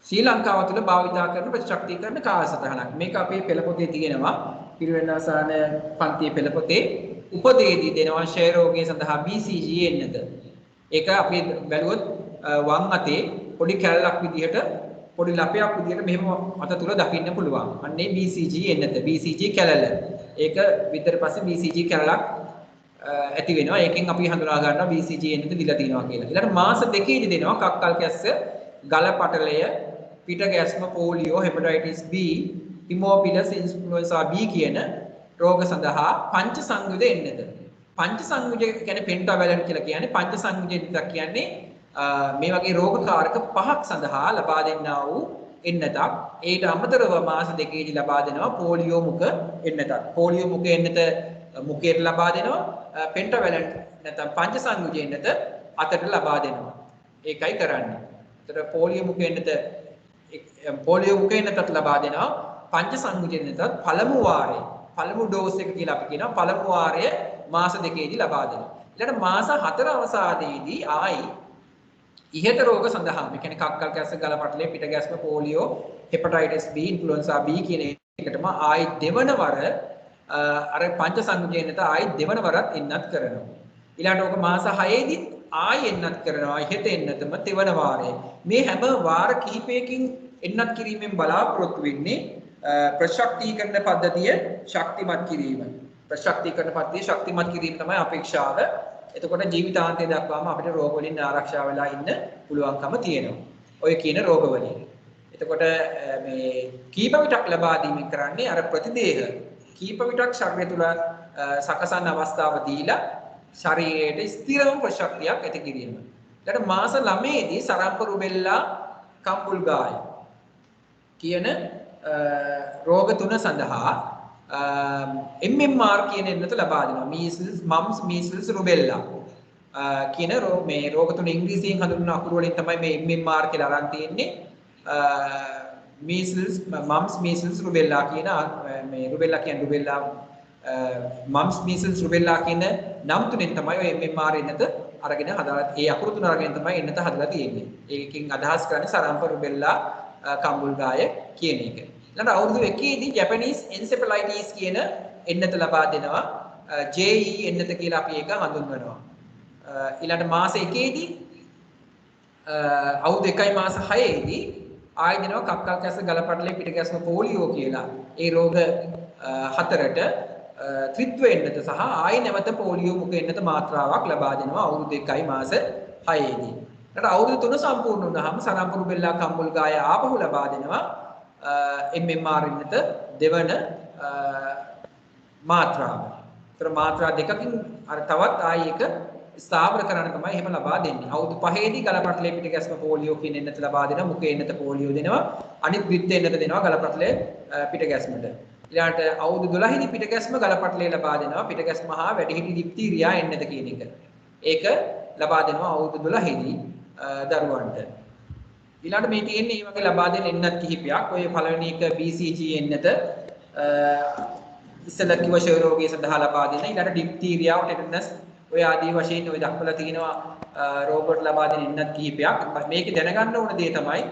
Speaker 1: ශ්‍රී ලංකාව තුළ භාවිතා කරන ප්‍රතිශක්තිකරණ කාලසටහනක්. මේක අපේ පෙළපොතේ තියෙනවා. පිරිවෙන්නාසන පන්තියේ පෙළපොතේ උපදේදී දෙනවා ක්ෂය රෝගය සඳහා BCG එන්නත. ඒක අපි බැලුවොත් වම් අතේ පොඩි කැලලක් විදිහට පොඩි ලපයක් විදිහට මෙහෙම අත තුල දකින්න පුළුවන්. අන්නේ BCG එන්නත. BCG කැලල. ඒක විතර පස්සේ BCG කැලලක් ඇති වෙනවා. ඒකෙන් අපි හඳුනා ගන්නවා BCG එන්නත දීලා තියෙනවා කියලා. ඊළඟ මාස දෙකේදී දෙනවා කක්කල් කැස්ස, ගල පටලය, පිට ගැස්ම, පෝලියෝ, හෙපටයිටිස් B, හිමෝෆිලස් ඉන්ෆ්ලුවෙන්සා B කියන රෝග සඳහා පංච සංයුජ එන්නත. පංච සංයුජ කියන්නේ පෙන්ටාවැලන්ට් කියලා කියන්නේ පංච සංයුජ එන්නතක් කියන්නේ මේ වගේ රෝගකාරක පහක් සඳහා ලබා දෙන්නා වූ එන්නතක්. ඒට අමතරව මාස දෙකේදී ලබා දෙනවා පෝලියෝ මුඛ එන්නතක්. පෝලියෝ මුඛ එන්නත මුඛයට ලබා දෙනවා. පෙන්ටාවැලන්ට් නැත්නම් පංච සංයුජ එන්නත අතට ලබා දෙනවා. ඒකයි කරන්නේ. ඒතර පෝලියෝ මුඛ එන්නත ලබා දෙනවා. පංච සංයුජ එන්නතත් පළමු වාරයේ පළමු ඩෝස් එක කියලා අපි කියනවා. පළමු වාරයේ මාස දෙකේදී ලබා දෙනවා. ඊළඟ මාස 4 අවසානයේදී ආයි ඉහත රෝග සඳහා මේ කියන්නේ කක්කල් කැස්ස, ගල පටලය, පිට ගැස්ම, පෝලියෝ, හෙපටයිටිස් B, ඉන්ෆ්ලුවෙන්සා B කියන එකටම ආයි දෙවන වර අර පංච සංයුජ ආයි දෙවන වරත් එන්නත් කරනවා. ඊළඟට ඕක මාස 6 දී ආයි එන්නත් කරනවා. ඉහත එන්නතම තෙවන වාරයේ. මේ හැම වාර කිහිපයකින් එන්නත් කිරීමෙන් බලාපොරොත්තු වෙන්නේ ප්‍රතිශක්තිකරණ පද්ධතිය ශක්තිමත් කිරීම. ප්‍රතිශක්තිකරණ පද්ධතිය ශක්තිමත් කිරීම තමයි අපේක්ෂාව. එතකොට ජීවිතාන්තය දක්වාම අපිට රෝග වලින් ආරක්ෂා වෙලා ඉන්න පුළුවන්කම තියෙනවා. ඔය කියන රෝග වලින්. එතකොට මේ කීප විටක් ලබා දීමෙන් කරන්නේ අර ප්‍රතිදේහ කීප විටක් ශරීරය තුළ සකසන අවස්ථාව දීලා ශරීරයට ස්ථිරම ප්‍රතිශක්තියක් ඇති කිරීම. ඊට මාස 9ේදී සරම්ප රුබෙල්ලා කම්බුල්ගාය කියන රෝග තුන සඳහා MMR කියන එන්නත ලබා දෙනවා. measles, mumps, measles, rubella කියන මේ රෝග තුන ඉංග්‍රීසියෙන් හඳුන්වන අකුරු වලින් තමයි මේ MMR කියලා අරන් තියෙන්නේ. measles, mumps, measles, rubella කියන මේ rubella කියන rubella mumps, measles, rubella කියන නම් තුනෙන් තමයි ඔය MMR එන්නත අරගෙන හදාලා ඒ අකුරු තුන අරගෙන තමයි එන්නත හදලා තියෙන්නේ. ඒකෙන් අදහස් කරන්නේ සරම්ප රුබෙල්ලා කම්බුල්ගාය කියන එක. ඊළඟ අවුරුදු 1ේදී ජැපනීස් එන්සෙෆලයිටිස් කියන එන්නත ලබා දෙනවා. JE එන්නත කියලා අපි ඒක හඳුන්වනවා. ඊළඟ මාස 1ේදී අවුරුදු 1යි මාස 6ේදී ආයෙ දෙනවා කක්කල් කැස්ස ගලපටලේ පිටගැස්ම පෝලියෝ කියලා. ඒ රෝග හතරට ත්‍රිත්ව එන්නත සහ ආයෙ නැවත පෝලියෝ මුඛ එන්නත මාත්‍රාවක් ලබා දෙනවා අවුරුදු 1යි මාස 6ේදී. ඊට අවුරුදු 3 සම්පූර්ණ වුණාම සරම්ප රුබෙල්ලා කම්බුල්ගාය ආපහු ලබා දෙනවා MMR එන්නත දෙවන මාත්‍රාව. ඒතර මාත්‍රා දෙකකින් අර තවත් ආයෙ එක ස්ථාවර කරන්න තමයි එහෙම ලබා දෙන්නේ. අවුරුදු 5ේදී ගලපටලේ පිටගැස්ම පෝලියෝ කියන එන්නත ලබා දෙනවා. මුඛ එන්නත පෝලියෝ දෙනවා. අනිත් ද්විත්ව එන්නත දෙනවා ගලපටලේ පිටගැස්මට. ඊළාට අවුරුදු 12දී පිටගැස්ම ගලපටලේ ලබා දෙනවා. පිටගැස්ම හා වැඩිහිටි දිප්තීරියා එන්නත කියන එක. ඒක ලබා දෙනවා අවුරුදු 12දී දරුවන්ට. ඊළාට මේ තියෙන්නේ මේ වගේ ලබා දෙන එන්නත් කිහිපයක්. ඔය පළවෙනි එක BCG එන්නත ඉස්සෙල්ලා කිව්ව ෂෙය රෝගය සඳහා ලබා දෙන. ඊළාට ඩිප්තීරියා, ටෙටනස් ඔය ආදී වශයෙන් ඔය දක්වලා තියෙනවා රෝගවලට ලබා දෙන එන්නත් කිහිපයක්. මේක දැනගන්න ඕන දේ තමයි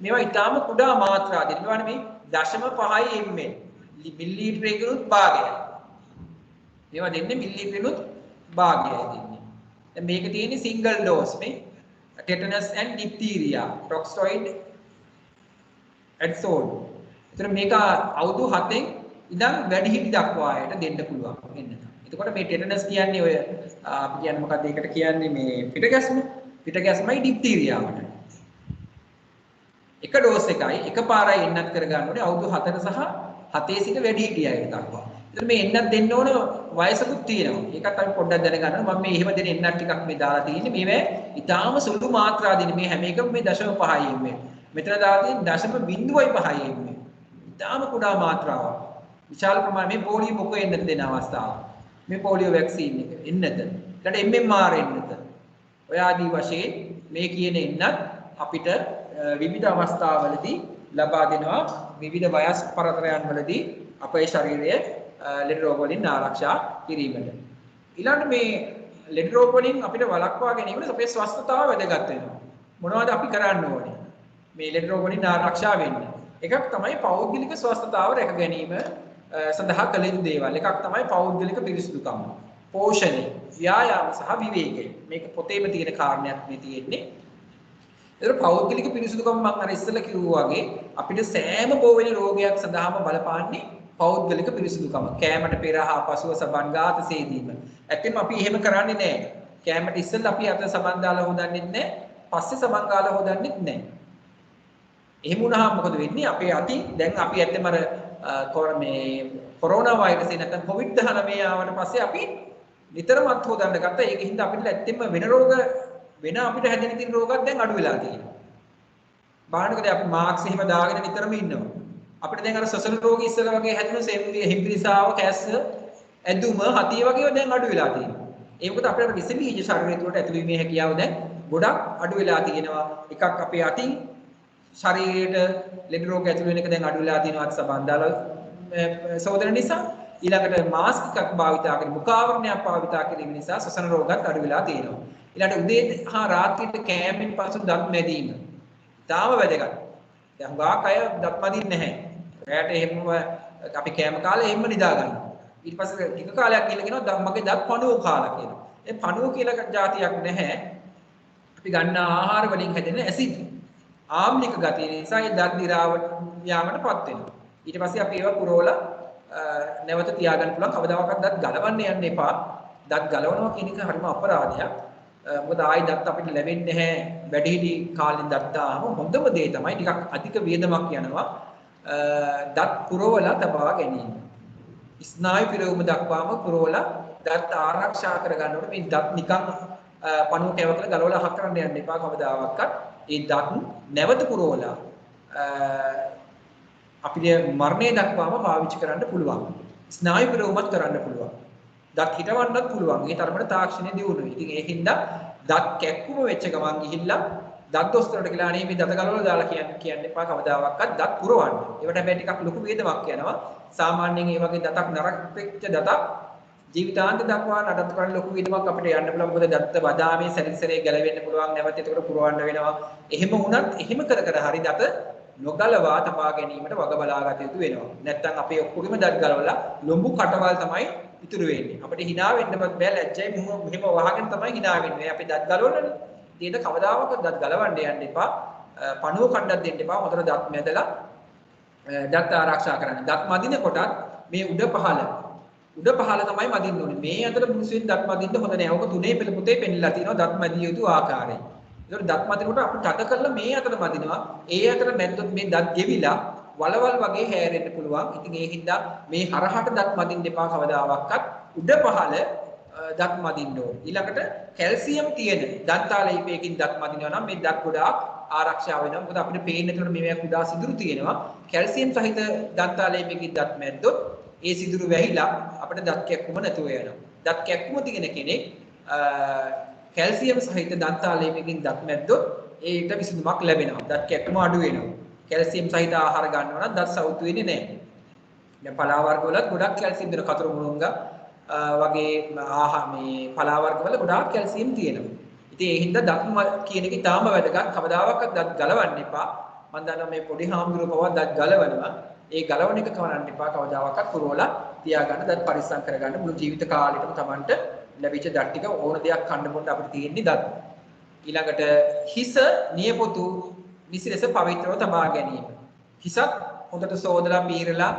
Speaker 1: මේවා ඊටාම කුඩා මාත්‍රා දෙනවා නෙමෙයි 0.5 ml මිලිලීටරයකිනුත් භාගයයි. මේවා දෙන්නේ මිලිලීටරෙනුත් භාගයයි දෙන්නේ. දැන් මේක තියෙන්නේ සිංගල් ඩෝස් නේ. tetanus and diphtheria, toxoid adsold. එතන මේක අවුරුදු 7න් ඉඳන් වැඩිහිටි දක්වා අයට දෙන්න පුළුවන් වෙන්න. එතකොට මේ tetanus කියන්නේ ඔය අපි කියන්නේ මොකක්ද ඒකට කියන්නේ මේ පිටගැස්මයි diphtheriaවට. එක ඩෝස් එකයි එකපාරයි එන්නත් කරගන්න ඕනේ අවුරුදු 4 සහ 7 සිට වැඩිහිටි අයට දක්වා. එතන මේ එන්නත් දෙන්න ඕන වයසකුත් තියෙනවා. ඒකත් අපි පොඩ්ඩක් දැනගන්න ඕනේ. මම මේ එහෙම දෙන එන්නත් ටිකක් මේ දාලා තියෙන්නේ. මේවා ඊටාම සුළු මාත්‍රා දෙන මේ හැම එකම මේ 0.5 ml. මෙතන දාලා තියෙන්නේ 0.05 ml. ඊටාම කුඩා මාත්‍රාවක්. විශාල ප්‍රමාණයේ මේ පොලියෝ මොකෝ එන්නත් දෙන අවස්ථාව. මේ පොලියෝ වැක්සීන් එක එන්නත. ඊට MMR එන්නත. ඔය ආදී වශයෙන් මේ කියන එන්නත් අපිට විවිධ අවස්ථාවලදී ලබා දෙනවා විවිධ වයස් පරතරයන් වලදී අපේ ශරීරය ලෙඩ රෝග වලින් ආරක්ෂා කිරීමට. ඊළඟ මේ ලෙඩ රෝග වලින් අපිට වළක්වා ගැනීමට අපේ ස්වස්ථතාව වැදගත් වෙනවා. මොනවද අපි කරන්න ඕනේ? මේ ලෙඩ රෝග වලින් ආරක්ෂා වෙන්න. එකක් තමයි පෞද්ගලික ස්වස්ථතාව රැක ගැනීම සඳහා කළ යුතු දේවල්. එකක් තමයි පෞද්ගලික පිරිසිදුකම, පෝෂණය, ව්‍යායාම සහ විවේකය. මේක පොතේම තියෙන කාරණයක් මේ තියෙන්නේ. ඒතර පෞද්ගලික පිරිසිදුකම මම අර ඉස්සෙල්ලා කිව්වා වගේ අපිට සෑම බෝවෙන රෝගයක් සඳහාම බලපාන්නේ පෞද්ගලික පිරිසිදුකම. කෑමට පෙර හා පසුව සබන් ගාත සේදීම. ඇත්තටම අපි එහෙම කරන්නේ නැහැ. කෑමට ඉස්සෙල්ලා අපි අත සබන් දාලා හොදන්නෙත් නැහැ. පස්සේ සබන් ගාලා හොදන්නෙත් නැහැ. එහෙම වුණාම මොකද වෙන්නේ? අපේ අතින් දැන් අපි ඇත්තම අර මේ කොරෝනා වෛරසය නැත්නම් COVID-19 ආවට පස්සේ අපි නිතරම අත් හොදන්න ගත්තා. ඒක හින්දා අපිට ඇත්තම වෙන රෝග වෙන අපිට හැදෙන තියෙන රෝගات දැන් අඩු වෙලා තියෙනවා. බාහනකදී අපි මාස්ක් එහෙම දාගෙන නිතරම ඉන්නවා. අපිට දැන් අර සොසල් රෝග ඉස්සෙල්ලා වගේ හැදෙන හෙම්බිරිසාව, කැස්ස, ඇදුම, හතිය වගේ දැන් අඩු වෙලා තියෙනවා. ඒ මොකද අපේ විස බීජ ශරීරය තුළට ඇතුළු වීමේ හැකියාව දැන් ගොඩක් අඩු වෙලා තියෙනවා. එකක් අපේ අතින් ශරීරයට ලෙඩ රෝග ඇතුළු වෙන එක දැන් අඩු වෙලා තියෙනවා අත් සබන් දාලා සෝදන නිසා. ඊළඟට මාස්ක් එකක් භාවිතා කරන මුඛාවරණයක් භාවිතා කිරීම නිසා සොසන රෝගත් අඩු වෙලා තියෙනවා. ඊළඟට උදේ හා රාත්‍රියේ කෑමෙන් පසු දත් මැදීම තාම වැදගත්. දැන් හුඟක් අය දත් මදින්නේ නැහැ. රැයට එහෙම අපි කෑම කාලේ එහෙම නිදා ගන්නවා. ඊට පස්සේ ටික කාලයක් ගිහලා කියනවා මගේ දත් පණුව කාලා කියලා. ඒ පණුව කියලා જાතියක් නැහැ. අපි ගන්න ආහාර වලින් හැදෙන ඇසිඩ් ආම්ලික ගතිය නිසා ඒ දත් දිරාවට යාමටපත් වෙනවා. ඊට පස්සේ අපි ඒවා පුරවලා නැවත තියාගන්න පුළුවන්. කවදාවත් දත් ගලවන්න යන්න එපා. දත් ගලවනවා කියන එක හරිම අපරාධයක්. මොකද ආයි දත් අපිට ලැබෙන්නේ නැහැ. වැඩිහිටි කාලෙන් දත් දාම හොඳම දේ තමයි ටිකක් අධික වේදමක් යනවා. දත් පුරවලා තබා ගැනීම. ස්නායු පිරවුම දක්වාම පුරවලා දත් ආරක්ෂා කර ගන්න ඕනේ. මේ දත් නිකන් පණුව කැව කියලා ගලවලා අහක් කරන්න යන්න එපා කවදාවත්. ඒ දත් නැවත පුරවලා අපිට මරණය දක්වාම පාවිච්චි කරන්න පුළුවන්. ස්නායු ප්‍රෝමත් කරන්න පුළුවන්. දත් හිටවන්නත් පුළුවන්. ඒ තරමට තාක්ෂණය දියුණුයි. ඉතින් ඒකින්ද දත් කැක්කුම වෙච්ච ගමන් ගිහිල්ලා දත් දොස්තරට කියලා අනේ මේ දත ගලවලා දාලා කියන්න එපා කවදාවත් දත් පුරවන්න. ඒවට හැබැයි ටිකක් ලොකු වේදමක් යනවා. සාමාන්‍යයෙන් මේ වගේ දතක් නරක වෙච්ච දතක් ජීවිතාන්ත දක්වා නඩත්තු කරන්න ලොකු වේදමක් අපිට යන්න පුළුවන්. මොකද දත්ත බදාමේ සැරිසරේ ගැලවෙන්න පුළුවන්. නැවත ඒකට පුරවන්න වෙනවා. එහෙම වුණත් එහෙම කර හරි දත නොගලවා තබා ගැනීමට වග බලාගත යුතු වෙනවා. නැත්තම් අපේ ඔක්කොගෙම දත් ගලවලා ලොම්බු කටවල් තමයි ඉතුරු වෙන්නේ. අපිට hina වෙන්නවත් බෑ ලැජ්ජයි මෙහෙම වහගෙන තමයි hina වෙන්නේ. අපි දත් ගලවන්නනේ. ඒක කවදාවත් දත් ගලවන්න යන්න එපා. පණුව කණ්ඩක් දෙන්න එපා. හොඳට දත් මැදලා දත් ආරක්ෂා කරන්න. දත් මදින කොටත් මේ උඩ පහළ තමයි මදින්න ඕනේ. මේ අතර මිනිස්සුන් දත් මදින්න හොඳ නෑ. ඔක තුනේ පෙළ පොතේ පෙන්නලා තියෙනවා දත් මදිය යුතු ආකාරය. ඒකට දත් මදිනකොට අපි තද කරලා මේ අතර මදිනවා. ඒ අතර මැද්දොත් මේ දත් ගෙවිලා වලවල් වගේ හැරෙන්න පුළුවන්. ඉතින් ඒ හින්දා මේ හරහට දත් මදින්න එපා කවදාවත්. උඩ පහළ දත් මදින්න ඕනේ. ඊළඟට කැල්සියම් තියෙන දන්තාලේපයකින් දත් මදිනවා නම් මේ දත් ගොඩාක් ආරක්ෂා වෙනවා. මොකද අපිට පේන්නේ එතකොට මේවා කුඩා සිදුරු තියෙනවා. කැල්සියම් සහිත දන්තාලේපයකින් දත් මැද්දොත් ඒ සිදුරු වැහිලා අපිට දත් කැක්කුම නැතුව යනවා. දත් කැක්කුම තියෙන කෙනෙක් කැල්සියම් සහිත දන්තාලේපයකින් දත් මැද්දොත් ඒකට විසඳුමක් ලැබෙනවා. දත් කැක්කුම අඩු වෙනවා. කැල්සියම් සහිත ආහාර ගන්නවා නම් දත් සවුතු වෙන්නේ නැහැ. දැන් පලා වර්ග වලත් ගොඩක් කැල්සියම් දෙන කතර මුරුංගා වගේ මේ පලා වර්ග වල ගොඩාක් කැල්සියම් තියෙනවා. ඉතින් ඒ හින්දා දත් කියන එක ඉතාම වැදගත්. කවදාවත් දත් ගලවන්න එපා. මම දන්නවා මේ පොඩි හාමුදුරුවෝ පවා දත් ගලවනවා. ඒ ගලවන එක කරන්න එපා. කවදාවත් පුරවලා තියාගන්න දත් පරිස්සම් කරගන්න මුළු ජීවිත කාලෙටම Tamanට ලැබිච්ච දත් ටික ඕන දෙයක් කන්න බොන්න අපිට තියෙන්නේ දත්. ඊළඟට හිස නියපොතු නිසි ලෙස පවිත්‍රව තබා ගැනීම. හිසත් හොඳට සෝදලා පීරලා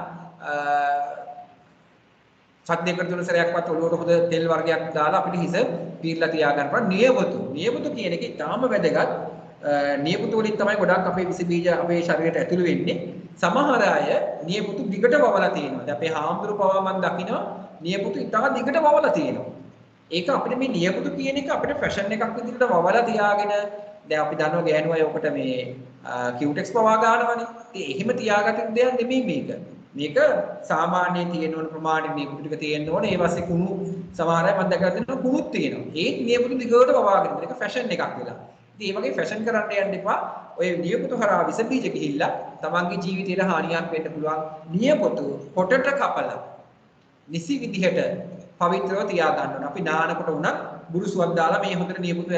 Speaker 1: සද්දයකට තුන සැරයක්වත් ඔළුවට හොඳ තෙල් වර්ගයක් දාලා අපිට හිස පීරලා තියාගන්න පුළුවන්. නියපොතු කියන එක ඉතාම වැදගත්. නියපොතු වලින් තමයි ගොඩක් අපේ විස බීජ අපේ ශරීරයට ඇතුළු වෙන්නේ. සමහර අය නියපොතු දිගට වවලා තියෙනවා. දැන් අපේ හාමුදුරු පවා මම දකිනවා නියපොතු ඉතාම දිගට වවලා තියෙනවා. ඒක අපිට මේ නියපොතු කියන එක අපිට ෆැෂන් එකක් විදිහට වවලා තියාගෙන දැන් අපි දන්නවා ගෑනු අය ඔකට මේ කියුටෙක්ස් පවා ගන්නවනේ. ඉතින් එහෙම තියාගන්න දෙයක් නෙමෙයි මේක. මේක සාමාන්‍යයෙන් තියෙන ඕන ප්‍රමාණය නියපොතු ටික තියෙන්න ඕනේ. ඒ වාසේ කුණු සමහර අය මම දැකලා තියෙනවා කුණුත් තියෙනවා. ඒ නියපොතු දිගට වවාගෙන මේක ෆැෂන් එකක් වෙලා. ඉතින් මේ වගේ ෆැෂන් කරන්න යන්න එපා. ඔය නියපොතු හරහා විස බීජ ගිහිල්ලා තමන්ගේ ජීවිතේට හානියක් වෙන්න පුළුවන්. නියපොතු පොටට කපලා නිසි විදිහට පවිත්‍රව තියා ගන්න ඕන. අපි නානකොට උනත් බුරුසුවක් දාලා මේ හොඳට නියපොතු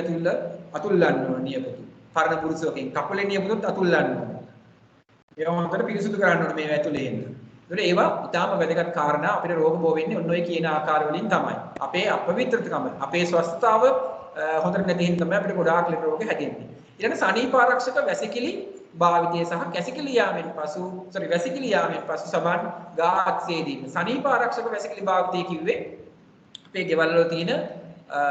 Speaker 1: අතුල්ලන්න ඕන නියපොතු. පරණ බුරුසුවකින් කපලේ නියපොතුත් අතුල්ලන්න ඕන. ඒවා හොඳට පිරිසුදු කරන්න ඕන මේ ඇතුලේ එන්න. ඒතකොට ඒවා ඊටාම වැදගත් කාරණා. අපිට රෝග බෝ වෙන්නේ ඔන්න ඔය කියන ආකාර වලින් තමයි. අපේ අපවිත්‍රතාවම, අපේ ස්වස්ථතාව හොඳට නැති හින්දා තමයි අපිට ගොඩාක් ලෙඩ රෝග හැදෙන්නේ. ඊළඟ සනීප ආරක්ෂක වැසිකිලි භාවිතය සහ කැසිකිලි යාමෙන් පසු වැසිකිලි යාමෙන් පසු සබන් ගාත් සේදීම. සනීප ආරක්ෂක වැසිකිලි භාවිතය කිව්වේ අපේ ගෙවල් වල තියෙන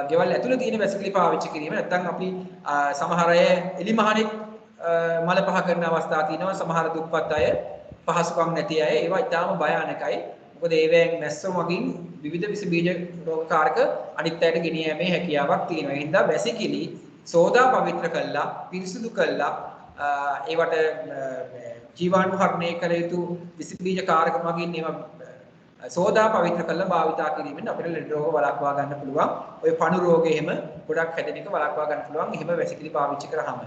Speaker 1: ගෙවල් ඇතුළේ තියෙන වැසිකිලි පාවිච්චි කිරීම. නැත්නම් අපි සමහර අය එලිමහනෙක් මල පහ කරන අවස්ථා තියෙනවා. සමහර දුප්පත් අය පහසුකම් නැති අය ඒවා ඉතාම භයානකයි. මොකද ඒවෙන් මැස්සෝ මගින් විවිධ විස බීජ රෝගකාරක අනිත් අයට ගෙනියීමේ හැකියාවක් තියෙනවා. ඒ හින්දා වැසිකිලි සෝදා පවිත්‍ර කළා, පිරිසුදු කළා ඒවට ජීවාණු හරණය කළ යුතු විස බීජ කාරක මගින් ඒවා සෝදා පවිත්‍ර කළා භාවිතා කිරීමෙන් අපිට ලෙඩ රෝග වළක්වා ගන්න පුළුවන්. ඔය පණු රෝග එහෙම ගොඩක් හැදෙන එක වළක්වා ගන්න පුළුවන්. එහෙම වැසිකිලි පාවිච්චි කරාම.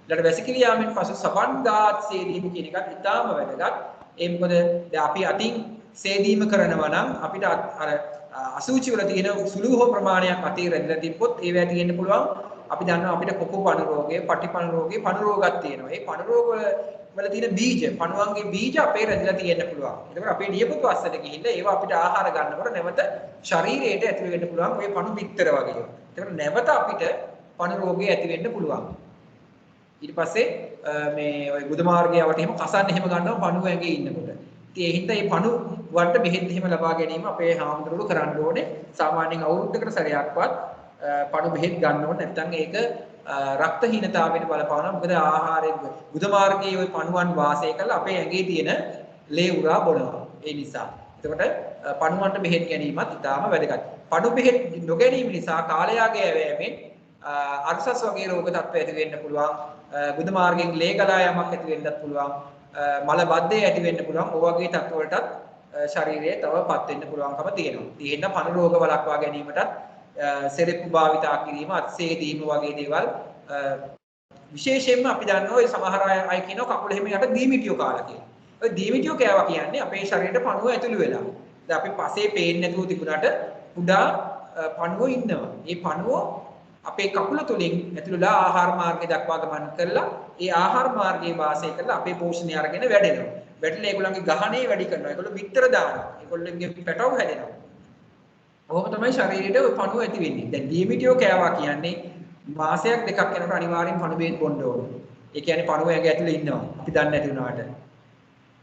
Speaker 1: ඊළඟ වැසිකිලි යාමෙන් පසු සබන් දාත් සේදීම කියන එකත් ඉතාම වැදගත්. ඒ මොකද දැන් අපි අතින් සේදීම කරනවා නම් අපිට අර අසුචි වල තියෙන සුළු හෝ ප්‍රමාණයක් අතේ රැඳිලා තිබ්බොත් ඒවා තියෙන්න පුළුවන්. අපි දන්නවා අපිට කොකු පණු රෝගය, පටිපණු රෝගය, පණු රෝගයක් තියෙනවා. ඒ පණු රෝග වල තියෙන බීජ, පණුවන්ගේ බීජ අපේ රැඳිලා තියෙන්න පුළුවන්. ඒකෝර අපේ නියපොතු අස්සට ගිහිල්ලා ඒවා අපිට ආහාර ගන්නකොට නැවත ශරීරයට ඇතුළු වෙන්න පුළුවන්. ඔය පණු පිටතර වගේ. ඒකෝර නැවත අපිට පණු රෝගය ඇති වෙන්න පුළුවන්. ඊට පස්සේ මේ ඔය බුදු මාර්ගය වට එහෙම කසන්න එහෙම ගන්නවා පණුව ඇඟේ ඉන්නකොට. ඉතින් ඒ හින්දා මේ පණු වලට බෙහෙත් එහෙම ලබා ගැනීම අපේ හාමුදුරුවෝ කරන්න ඕනේ. සාමාන්‍යයෙන් අවුරුද්දකට සැරයක්වත් පණු බෙහෙත් ගන්න ඕනේ. නැත්නම් ඒක රක්තහීනතාවයට බලපානවා. මොකද ආහාරයෙන් බුදු මාර්ගයේ ওই පණුවන් වාසය කරලා අපේ ඇඟේ තියෙන ලේ උරා බොනවා. ඒ නිසා. එතකොට පණුවන්ට බෙහෙත් ගැනීමත් ඉතාම වැදගත්. පණු බෙහෙත් නොගැනීම නිසා කාලයාගේ ඇවෑමෙන් අර්ශස් වගේ රෝග තත්ත්ව ඇති වෙන්න පුළුවන්. ගුද මාර්ගයෙන් ලේ ගලා යamak ඇති වෙන්නත් පුළුවන්. මල බද්ධය ඇති වෙන්න පුළුවන්. ඔය වගේ තත්ත්ව වලටත් ශරීරයේ තවපත් වෙන්න පුළුවන්කම තියෙනවා. තියෙන පණ රෝග වළක්වා ගැනීමටත් සෙරෙප්පු භාවිතා කිරීම, අත්සේදීම වගේ දේවල් විශේෂයෙන්ම අපි දන්නවා ඔය සමහර අය කියනවා කකුල හැම යට දීමිටියෝ කාලා කියලා. ඔය දීමිටියෝ කෑවා කියන්නේ අපේ ශරීරයට පණුව ඇතුළු වෙලා. දැන් අපි පසේ පේන්නේ නැතුව තිබුණාට කුඩා පණුව ඉන්නවා. මේ පණුව අපේ කකුල තුලින් ඇතුළුලා ආහාර මාර්ගය දක්වා ගමන් කරලා ඒ ආහාර මාර්ගයේ වාසය කරලා අපේ පෝෂණය අරගෙන වැඩෙනවා. වැඩිලා ඒගොල්ලන්ගේ ගහණය වැඩි කරනවා. ඒගොල්ලෝ බිත්තර දානවා. ඒගොල්ලන්ගේ පැටව හැදෙනවා. ඔහොම තමයි ශරීරයට ඔය පණුව ඇති වෙන්නේ. දැන් දීමිටියෝ කෑවා කියන්නේ මාසයක් දෙකක් යනකොට අනිවාර්යෙන් පණු බේත් බොන්න ඕනේ. ඒ කියන්නේ පණුව ඇඟ ඇතුලේ ඉන්නවා. අපි දන්නේ නැති වුණාට.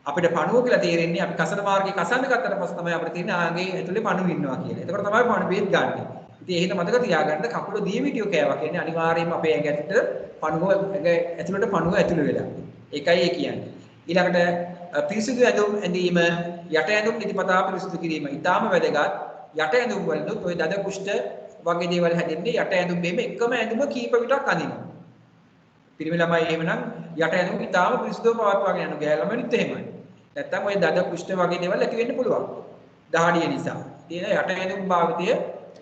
Speaker 1: අපිට පණුව කියලා තේරෙන්නේ අපි කසන මාර්ගයේ කසන්න ගත්තට පස්සේ තමයි අපිට තේරෙන්නේ ආගේ ඇතුලේ පණුව ඉන්නවා කියලා. එතකොට තමයි පණු බේත් ගන්නෙ. ඉතින් ඒක මතක තියාගන්න කකුල දීමිටියෝ කෑවා කියන්නේ අනිවාර්යයෙන්ම අපේ ඇඟ ඇතුලට පණුව ඇඟ ඇතුලට පණුව ඇතුළු වෙලා. ඒකයි ඒ කියන්නේ. ඊළඟට පිරිසිදු ඇඳුම් ඇඳීම, යට ඇඳුම් නිතිපතා පිරිසිදු කිරීම ඊටාම වැදගත්. යට ඇඳුම් වලිනුත් ওই දද කුෂ්ඨ වගේ දේවල් හැදෙන්නේ යට ඇඳුම් මෙහෙම එකම ඇඳුම කීප විටක් අඳිනවා. පිරිමි ළමයි එහෙමනම් යට ඇඳුම් ඊටාම පිරිසිදුව පවත්වාගෙන යනවා. ගෑල් ළමයිනුත් එහෙමයි. නැත්තම් ওই දද කුෂ්ඨ වගේ දේවල් ඇති වෙන්න පුළුවන්. දහඩිය නිසා. තියෙන යට ඇඳුම් භාවිතය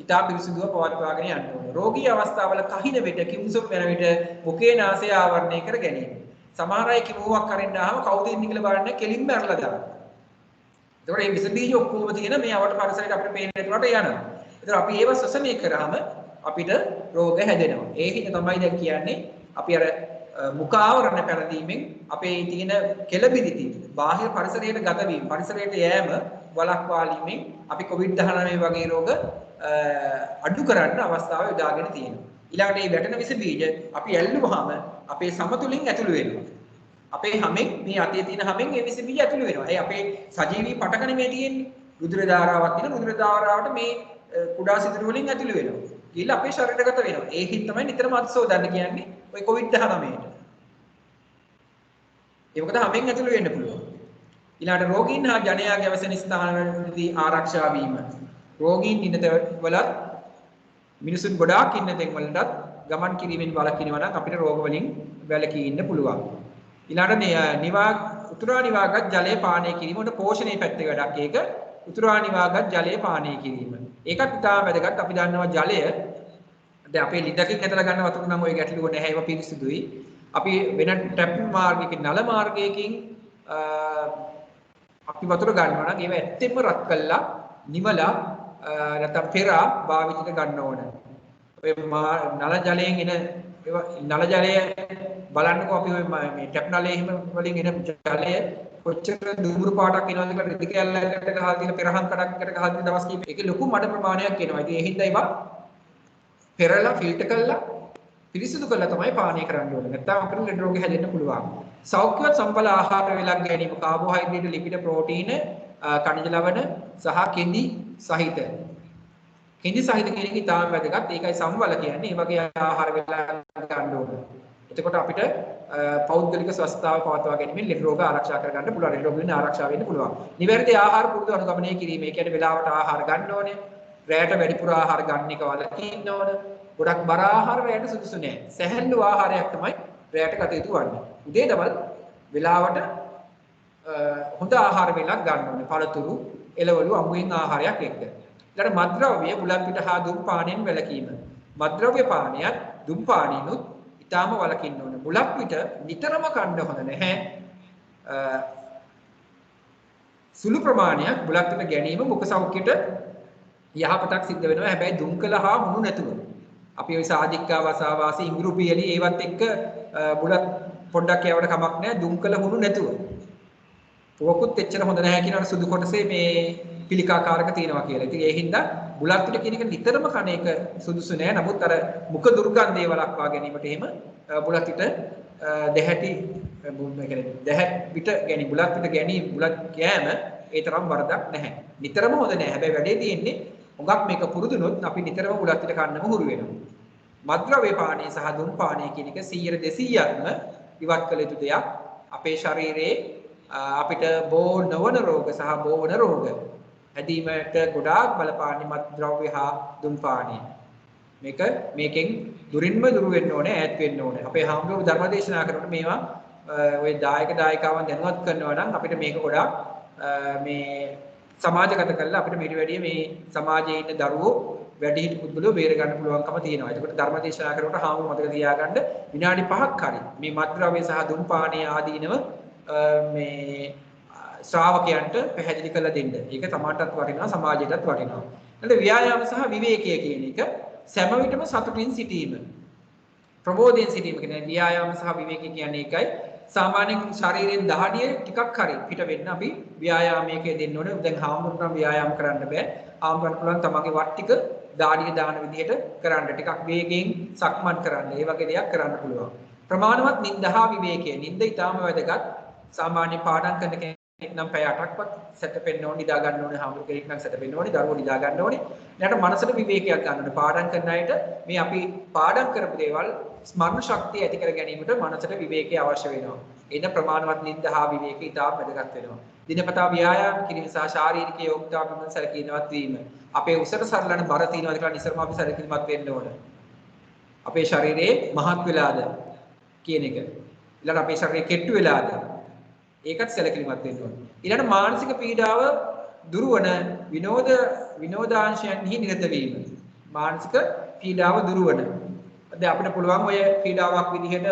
Speaker 1: ඊටා පිරිසිදුව පවත්වාගෙන යන්න ඕනේ. රෝගී අවස්ථාවල කහින විට කිම්සුම් වෙන විට මුඛේ නාසය ආවරණය කර ගැනීම. සමහර අය කිමුවක් කරින්න ආවම කවුද ඉන්නේ කියලා බලන්නේ කෙලින්ම ඇරලා දානවා. ඒතකොට මේ විස බීජ ඔක්කොම තියෙන මේ අවට පරිසරයට අපිට පේන්න ඒකට යනවා. ඒතර අපි ඒව ශ්වසනය කරාම අපිට රෝග හැදෙනවා. ඒ හින්දා තමයි දැන් කියන්නේ අපි අර මුඛ ආවරණ පැනදීමෙන් අපේ තියෙන කෙලබිලිති බාහිර පරිසරයට ගත වීම පරිසරයට යෑම වළක්වාලීමෙන් අපි COVID-19 වගේ රෝග අඩු කරන්න අවස්ථාව යොදාගෙන තියෙනවා. ඊළඟට මේ වැටෙන විස බීජ අපි ඇල්ලුවාම අපේ සමතුලින් ඇතුළු වෙනවා. අපේ හැමෙන් මේ අතේ තියෙන හැමෙන් මේ විස බීජ ඇතුළු වෙනවා. ඒ අපේ සජීවී පටකනේ මේ තියෙන්නේ. රුධිර ධාරාවක් තියෙන රුධිර ධාරාවට මේ කුඩා සිදුරු වලින් ඇතුළු වෙනවා. ගිහිල්ලා අපේ ශරීරගත වෙනවා. ඒකින් තමයි නිතරම අත්සෝදන්න කියන්නේ ඔය COVID-19ට. ඒ මොකද හැමෙන් ඇතුළු වෙන්න පුළුවන්. ඊළඟට රෝගීන් හා ජනයාගේ අවසන් ස්ථානවලදී ආරක්ෂා වීම. රෝගීන් ඉන්න තැන්වලත් මිනිසුන් ගොඩාක් ඉන්න තැන්වලටත් ගමන් කිරීමෙන් වළකිනවා නම් අපිට රෝග වලින් වැළකී ඉන්න පුළුවන්. ඊළඟට උතුරා නිවාගත් ජලය පානය කිරීම උඩ පෝෂණයේ පැත්තේ වැඩක් ඒක. උතුරා නිවාගත් ජලය පානය කිරීම. ඒකත් ඉතාම වැදගත්. අපි දන්නවා ජලය දැන් අපේ ලිඳකින් ඇදලා ගන්න වතුර නම් ඔය ගැටලුව නැහැ. ඒවා පිරිසිදුයි. අපි වෙන ටැප් මාර්ගයකින් නල මාර්ගයකින් අපි වතුර ගන්නවා නම් ඒවා ඇත්තෙන්ම රත් කළා නිමලා නැත්නම් පෙරා භාවිතයට ගන්න ඕන. ඔය නල ජලයෙන් එන ඒවා නල ජලය බලන්නකෝ අපි ඔය මේ ටැප් නලයේ හිම වලින් එන ජලය කොච්චර දුඹුරු පාටක් එනවද කියලා රෙදි කැල්ලකට ගහලා තියෙන පෙරහන් කඩක්කට ගහලා තියෙන දවස් කිහිප ඒකේ ලොකු මඩ ප්‍රමාණයක් එනවා. ඉතින් ඒ හින්දා ඒවා පෙරලා ෆිල්ටර් කරලා පිරිසිදු කරලා තමයි පානය කරන්න ඕනේ. නැත්නම් අපිට ලෙඩ රෝග හැදෙන්න පුළුවන්. සෞඛ්‍යවත් සම්පල ආහාර වේලක් ගැනීම කාබෝහයිඩ්‍රේට් ලිපිඩ ප්‍රෝටීන කනිජ ලවණ සහ කෙඳි සහිත. කෙඳි සහිත කියන එක ඉතාම වැදගත්. ඒකයි සම්වල කියන්නේ. මේ වගේ ආහාර වේලක් ගන්න ඕනේ. එතකොට අපිට පෞද්ගලික ස්වස්ථතාව පවත්වා ගැනීමෙන් ලෙඩ රෝග ආරක්ෂා කර ගන්න පුළුවන්. ලෙඩ රෝග වලින් ආරක්ෂා වෙන්න පුළුවන්. නිවැරදි ආහාර පුරුදු අනුගමනය කිරීම. ඒ කියන්නේ වෙලාවට ආහාර ගන්න ඕනේ. රැයට වැඩිපුර ආහාර ගන්න එක වළකින්න ඕනේ. ගොඩක් බර ආහාර රැයට සුදුසු නෑ. සැහැල්ලු ආහාරයක් තමයි රැයට ගත යුතු වන්නේ. උදේ දවල් වෙලාවට හොඳ ආහාර වේලක් ගන්න ඕනේ. පළතුරු, එළවලු, අමුයෙන් ආහාරයක් එක්ක. ඊළඟ මත්ද්‍රව්‍ය බුලත් පිට හා දුම් පානයෙන් වැළකීම. මත්ද්‍රව්‍ය පානයත් දුම් පානයනුත් ඊටාම වළකින්න ඕනේ. බුලත් පිට නිතරම කන්න හොඳ නැහැ. සුළු ප්‍රමාණයක් බුලත් පිට ගැනීම මුඛ සෞඛ්‍යයට යහපතක් සිද්ධ වෙනවා. හැබැයි දුම් කළ හා මුණු නැතුව. අපි ওই සාදික්කා වසාවාසී ඉඟුරු පියලි ඒවත් එක්ක බුලත් පොඩ්ඩක් යවට කමක් නැහැ. දුම් කළ මුණු නැතුව. පොකුත් එච්චර හොඳ නැහැ කියනවාට සුදු කොටසේ මේ පිළිකාකාරක තියෙනවා කියලා. ඉතින් ඒ හින්දා බුලත් පිට කියන එක නිතරම කන එක සුදුසු නෑ. නමුත් අර මුඛ දුර්ගන්ධය වළක්වා ගැනීමට එහෙම බුලත් පිට දැහැටි දැහැටි පිට ගැනීම බුලත් පිට ගැනීම බුලත් කෑම ඒ තරම් වරදක් නැහැ. නිතරම හොඳ නෑ. හැබැයි වැඩේ තියෙන්නේ හුඟක් මේක පුරුදුනොත් අපි නිතරම බුලත් පිට කන්නම හුරු වෙනවා. මත්ද්‍රව්‍ය පානය සහ දුම් පානය කියන එක 100%ක්ම ඉවත් කළ යුතු දෙයක්. අපේ ශරීරයේ අපිට බෝ නොවන රෝග සහ බෝ වන රෝග හැදීමට ගොඩාක් බලපාන්නේ මත්ද්‍රව්‍ය හා දුම් පානය. මේකෙන් දුරින්ම දුර වෙන්න ඕනේ ඈත් වෙන්න ඕනේ. අපේ හාමුදුරුවෝ ධර්ම දේශනා කරනකොට මේවා ඔය දායක දායිකාවන් දැනුවත් කරනවා නම් අපිට මේක ගොඩාක් මේ සමාජගත කරලා අපිට මෙරි වැඩිය මේ සමාජයේ ඉන්න දරුවෝ වැඩිහිටි පුද්ගලයෝ බේර ගන්න පුළුවන්කම තියෙනවා. ඒකට ධර්ම දේශනා කරනකොට හාමුදුරුවෝ මතක තියාගන්න විනාඩි 5ක් හරි මේ මත්ද්‍රව්‍ය සහ දුම්පානයේ ආදීනව මේ ශ්‍රාවකයන්ට පැහැදිලි කරලා දෙන්න. ඒක සමාජයටත් වටිනවා සමාජයටත් වටිනවා. ඊට ව්‍යායාම සහ විවේකය කියන එක සෑම විටම සතුටින් සිටීම. ප්‍රබෝධයෙන් සිටීම කියන්නේ ව්‍යායාම සහ විවේකය කියන්නේ ඒකයි. සාමාන්‍යයෙන් ශරීරයෙන් දහඩිය ටිකක් හරි පිට වෙන්න අපි ව්‍යායාමයක දෙන්න ඕනේ. දැන් හාමුදුරුවෝ ව්‍යායාම කරන්න බෑ. ආම්බන් පුළුවන් තමන්ගේ වත් ටික දාඩිය දාන විදිහට කරන්න. ටිකක් වේගයෙන් සක්මන් කරන්න. ඒ වගේ දෙයක් කරන්න පුළුවන්. ප්‍රමාණවත් නිින්දහා විවේකය. නිින්ද ඊටාම වැදගත්. සාමාන්‍ය පාඩම් කරන කෙනෙක් නම් පැය 8ක්වත් සැතපෙන්න ඕනේ, නිදා ගන්න ඕනේ. හාමුදුරුවෝ කෙනෙක් නම් සැතපෙන්න ඕනේ, දරුවෝ නිදා ගන්න ඕනේ. ඊට මනසට විවේකයක් ගන්න ඕනේ. පාඩම් කරන අයට මේ අපි පාඩම් කරපු දේවල් ස්මරණ ශක්තිය ඇති කර ගැනීමට මනසට විවේකය අවශ්‍ය වෙනවා. එන ප්‍රමාණවත් නිින්ද හා විවේකය ඉතාම වැදගත් වෙනවා. දිනපතා ව්‍යායාම කිරීම සහ ශාරීරික යෝග්‍යතාව පිළිබඳ සැලකිලිමත් වීම. අපේ උසට සරලන බර තියනවාද කියලා නිතරම අපි සැලකිලිමත් වෙන්න ඕන. අපේ ශරීරයේ මහත් වෙලාද කියන එක. ඊළඟ අපේ ශරීරය කෙට්ටු වෙලාද ඒකත් සැලකිලිමත් වෙන්න ඕන. ඊළඟ මානසික පීඩාව දුරවන විනෝදාංශයන්හි නිරත වීම. මානසික පීඩාව දුරවන. දැන් අපිට පුළුවන් ඔය ක්‍රීඩාවක් විදිහට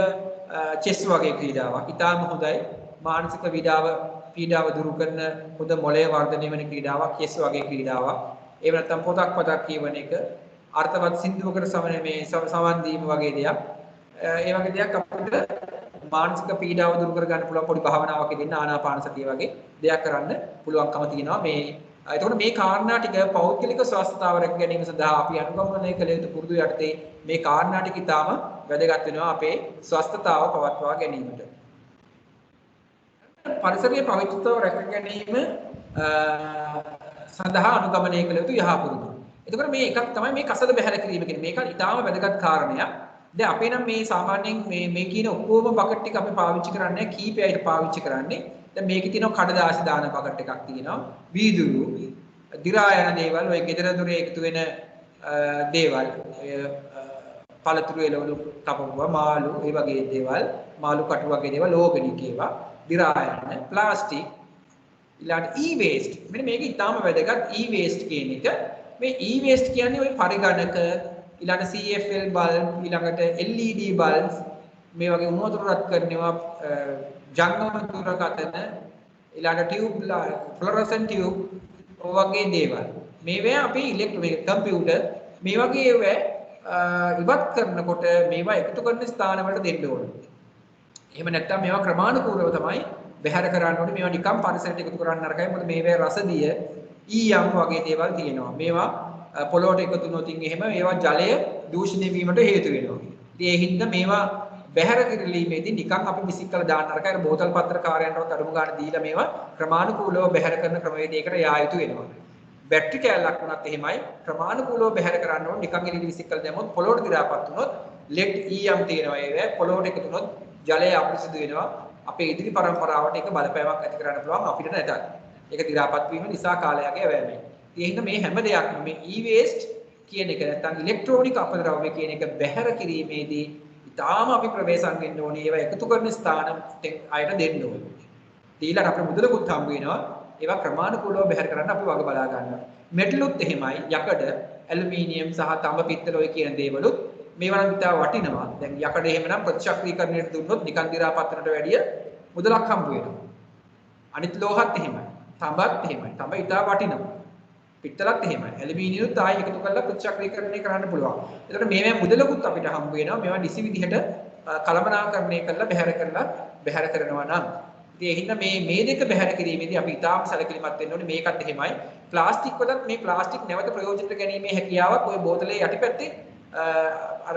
Speaker 1: චෙස් වගේ ක්‍රීඩාවක්. ඉතාම හොඳයි. මානසික පීඩාව දුරු කරන හොඳ මොළය වර්ධනය වෙන ක්‍රීඩාවක් චෙස් වගේ ක්‍රීඩාවක්. එහෙම නැත්නම් පොතක් කියවන එක, අර්ථවත් සින්දුවකට සමන් දීම වගේ දෙයක්. ඒ වගේ දෙයක් අපිට මානසික පීඩාව දුරු කර ගන්න පුළුවන් පොඩි භාවනාවක් දෙන්න ආනාපාන සතිය වගේ දෙයක් කරන්න පුළුවන්කම තියෙනවා. එතකොට මේ කාරණා ටික පෞද්ගලික ස්වස්ථතාව රැක ගැනීම සඳහා අපි අනුගමනය කළ යුතු පුරුදු යටතේ මේ කාරණා ටික ඉතාම වැදගත් වෙනවා අපේ ස්වස්ථතාව පවත්වා ගැනීමට. පරිසරයේ පවිත්‍රතාව රැක ගැනීම සඳහා අනුගමනය කළ යුතු යහපුරුදු. එතකොට මේ එකක් තමයි මේ කසද බැහැර කිරීම කියන්නේ. මේක ඉතාම වැදගත් කාරණයක්. දැන් අපේ නම් මේ සාමාන්‍යයෙන් මේ කියන ඔක්කොම බකට් ටික අපි පාවිච්චි කරන්නේ කීපයකට පාවිච්චි කරන්නේ. දැන් මේකේ තියෙනවා කඩදාසි දාන බකට් එකක් තියෙනවා. වීදුරු, දිරා යන දේවල්, ඔය ගෙදර දොරේ එකතු වෙන දේවල්, පළතුරු එළවලු කපපුවා, මාළු, ඒ වගේ දේවල්, මාළු කටු වගේ දේවල්, ඕගනික් ඒවා, දිරා යන, ප්ලාස්ටික්, ඊළඟ e-waste. මෙන්න මේක ඉතාම වැදගත් e-waste කියන එක. මේ e-waste කියන්නේ ওই පරිගණක, ඊළඟ CFL බල්බ්, ඊළඟට LED බල්බ්ස්, මේ වගේ උණු වතුර රත් කරනවා, ජංගම දුරකථන, ඊළඟ ටියුබ්, ෆ්ලොරසන්ට් ටියුබ් වගේ දේවල්. මේවා අපි ඉලෙක්ට්‍රොනික කම්පියුටර් මේ වගේ ඒවා ඉවත් කරනකොට මේවා එකතු කරන ස්ථාන වලට දෙන්න ඕනේ. එහෙම නැත්නම් මේවා ක්‍රමානුකූලව තමයි බැහැර කරන්න ඕනේ. මේවා නිකම් පරිසරයට එකතු කරන්න නරකයි. මොකද මේවා රසදිය ඊයම් වගේ දේවල් තියෙනවා. මේවා පොළොවට එකතු වුණොත් එහෙම මේවා ජලය දූෂණය වීමට හේතු වෙනවා. ඉතින් ඒ හින්දා මේවා බැහැර කිරීමේදී නිකන් අපි විසික් කරලා දාන්න නරකයි. අර බෝතල් පත්‍ර කාර්යයන්ටවත් අඩුම ගන්න දීලා මේවා ක්‍රමානුකූලව බැහැර කරන ක්‍රමවේදයකට යා යුතු වෙනවා. බැටරි කෑල්ලක් වුණත් එහෙමයි ක්‍රමානුකූලව බැහැර කරන්න ඕනේ. නිකන් එළියට විසික් කරලා දැම්මොත් පොළොවට දි รา පත් වුණොත් ලෙඩ් ඊයම් තියෙනවා ඒවා. පොළොවට එකතු වුණොත් ජලය අපිරිසිදු වෙනවා. අපේ ඉදිරි පරම්පරාවට ඒක බලපෑමක් ඇති කරන්න පුළුවන් අපිට නැතත්. ඒක දි รา පත් වීම නිසා කාලයගේ වැයමයි. ඒ හින්දා මේ හැම දෙයක්ම මේ e-waste කියන එක නැත්නම් ඉලෙක්ට්‍රොනික අපද්‍රව්‍ය කියන එක බැහැර කිරීමේදී ඉතාලම අපි ප්‍රවේශම් වෙන්න ඕනේ. ඒවා එකතු කරන ස්ථාන අයට දෙන්න ඕනේ. ඊළඟට අපේ මුදලකුත් හම්බ වෙනවා. ඒවා ක්‍රමානුකූලව බැහැර කරන්න අපි වග බලා ගන්නවා. මෙටලුත් එහෙමයි. යකඩ, ඇලුමිනියම් සහ තඹ පිත්තල ඔය කියන දේවලුත් මේවා නම් ඉතාල වටිනවා. දැන් යකඩ එහෙමනම් ප්‍රතිශක්තිකරණයට දුන්නොත් නිකන් දි รา පත්‍රයට වැඩිය මුදලක් හම්බ වෙනවා. අනිත් ලෝහත් එහෙමයි. තඹත් එහෙමයි. තඹ ඉතාල වටිනවා. පිත්තලත් එහෙමයි. ඇලුමිනියම්ත් ආයෙ එකතු කරලා ප්‍රතිශක්තිකරණය කරන්න පුළුවන්. ඒකට මේවා මුදලකුත් අපිට හම්බ වෙනවා. මේවා නිසි විදිහට කළමනාකරණය කරලා බැහැර කරනවා නම්. ඉතින් ඒ හින්දා මේ දෙක බැහැර කිරීමේදී අපි ඉතාම සැලකිලිමත් වෙන්න ඕනේ. මේකත් එහෙමයි. ප්ලාස්ටික් වලත් මේ ප්ලාස්ටික් නැවත ප්‍රයෝජනට ගැනීමේ හැකියාවක් ওই බෝතලේ යටිපැත්තේ අර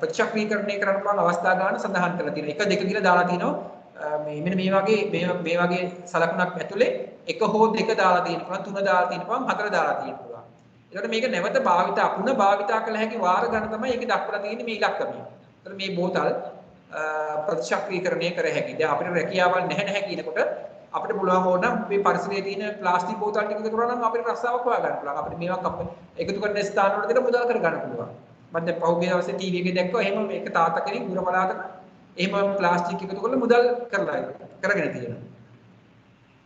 Speaker 1: ප්‍රතිශක්තිකරණය කරන්න පුළුවන් අවස්ථා ගන්න සඳහන් කරලා තියෙනවා. 1 2 කියලා දාලා තිනවා. මෙන්න මේ වගේ සලකුණක් ඇතුලේ 1 හෝ 2 දාලා තියෙන්න පුළුවන්, 3 දාලා තියෙන්න පුළුවන්, 4 දාලා තියෙන්න පුළුවන්. ඒකට මේක නැවත පුන භාවිතා කළ හැකි වාර ගන්න තමයි ඒකේ දක්වලා තියෙන්නේ මේ ඉලක්කමයි. ඒතර මේ බෝතල් ප්‍රතිශක්තිකරණය කර හැකි. දැන් අපිට රැකියාවල් නැහැ කියනකොට අපිට පුළුවන් ඕන මේ පරිසරයේ තියෙන ප්ලාස්ටික් බෝතල් ටික එකතු කරලා නම් අපිට රස්සාවක් හොයා ගන්න පුළුවන්. අපිට මේවා එකතු කරන ස්ථාන වල දෙන මුදල් කර ගන්න පුළුවන්. මම දැන් පහුගිය දවසේ ටීවී එකේ දැක්කා එහෙම මේක තාත්තා කෙනෙක් දුර බලාතක එහෙම ප්ලාස්ටික් එකතු කරලා මුදල් කරගෙන තියෙනවා.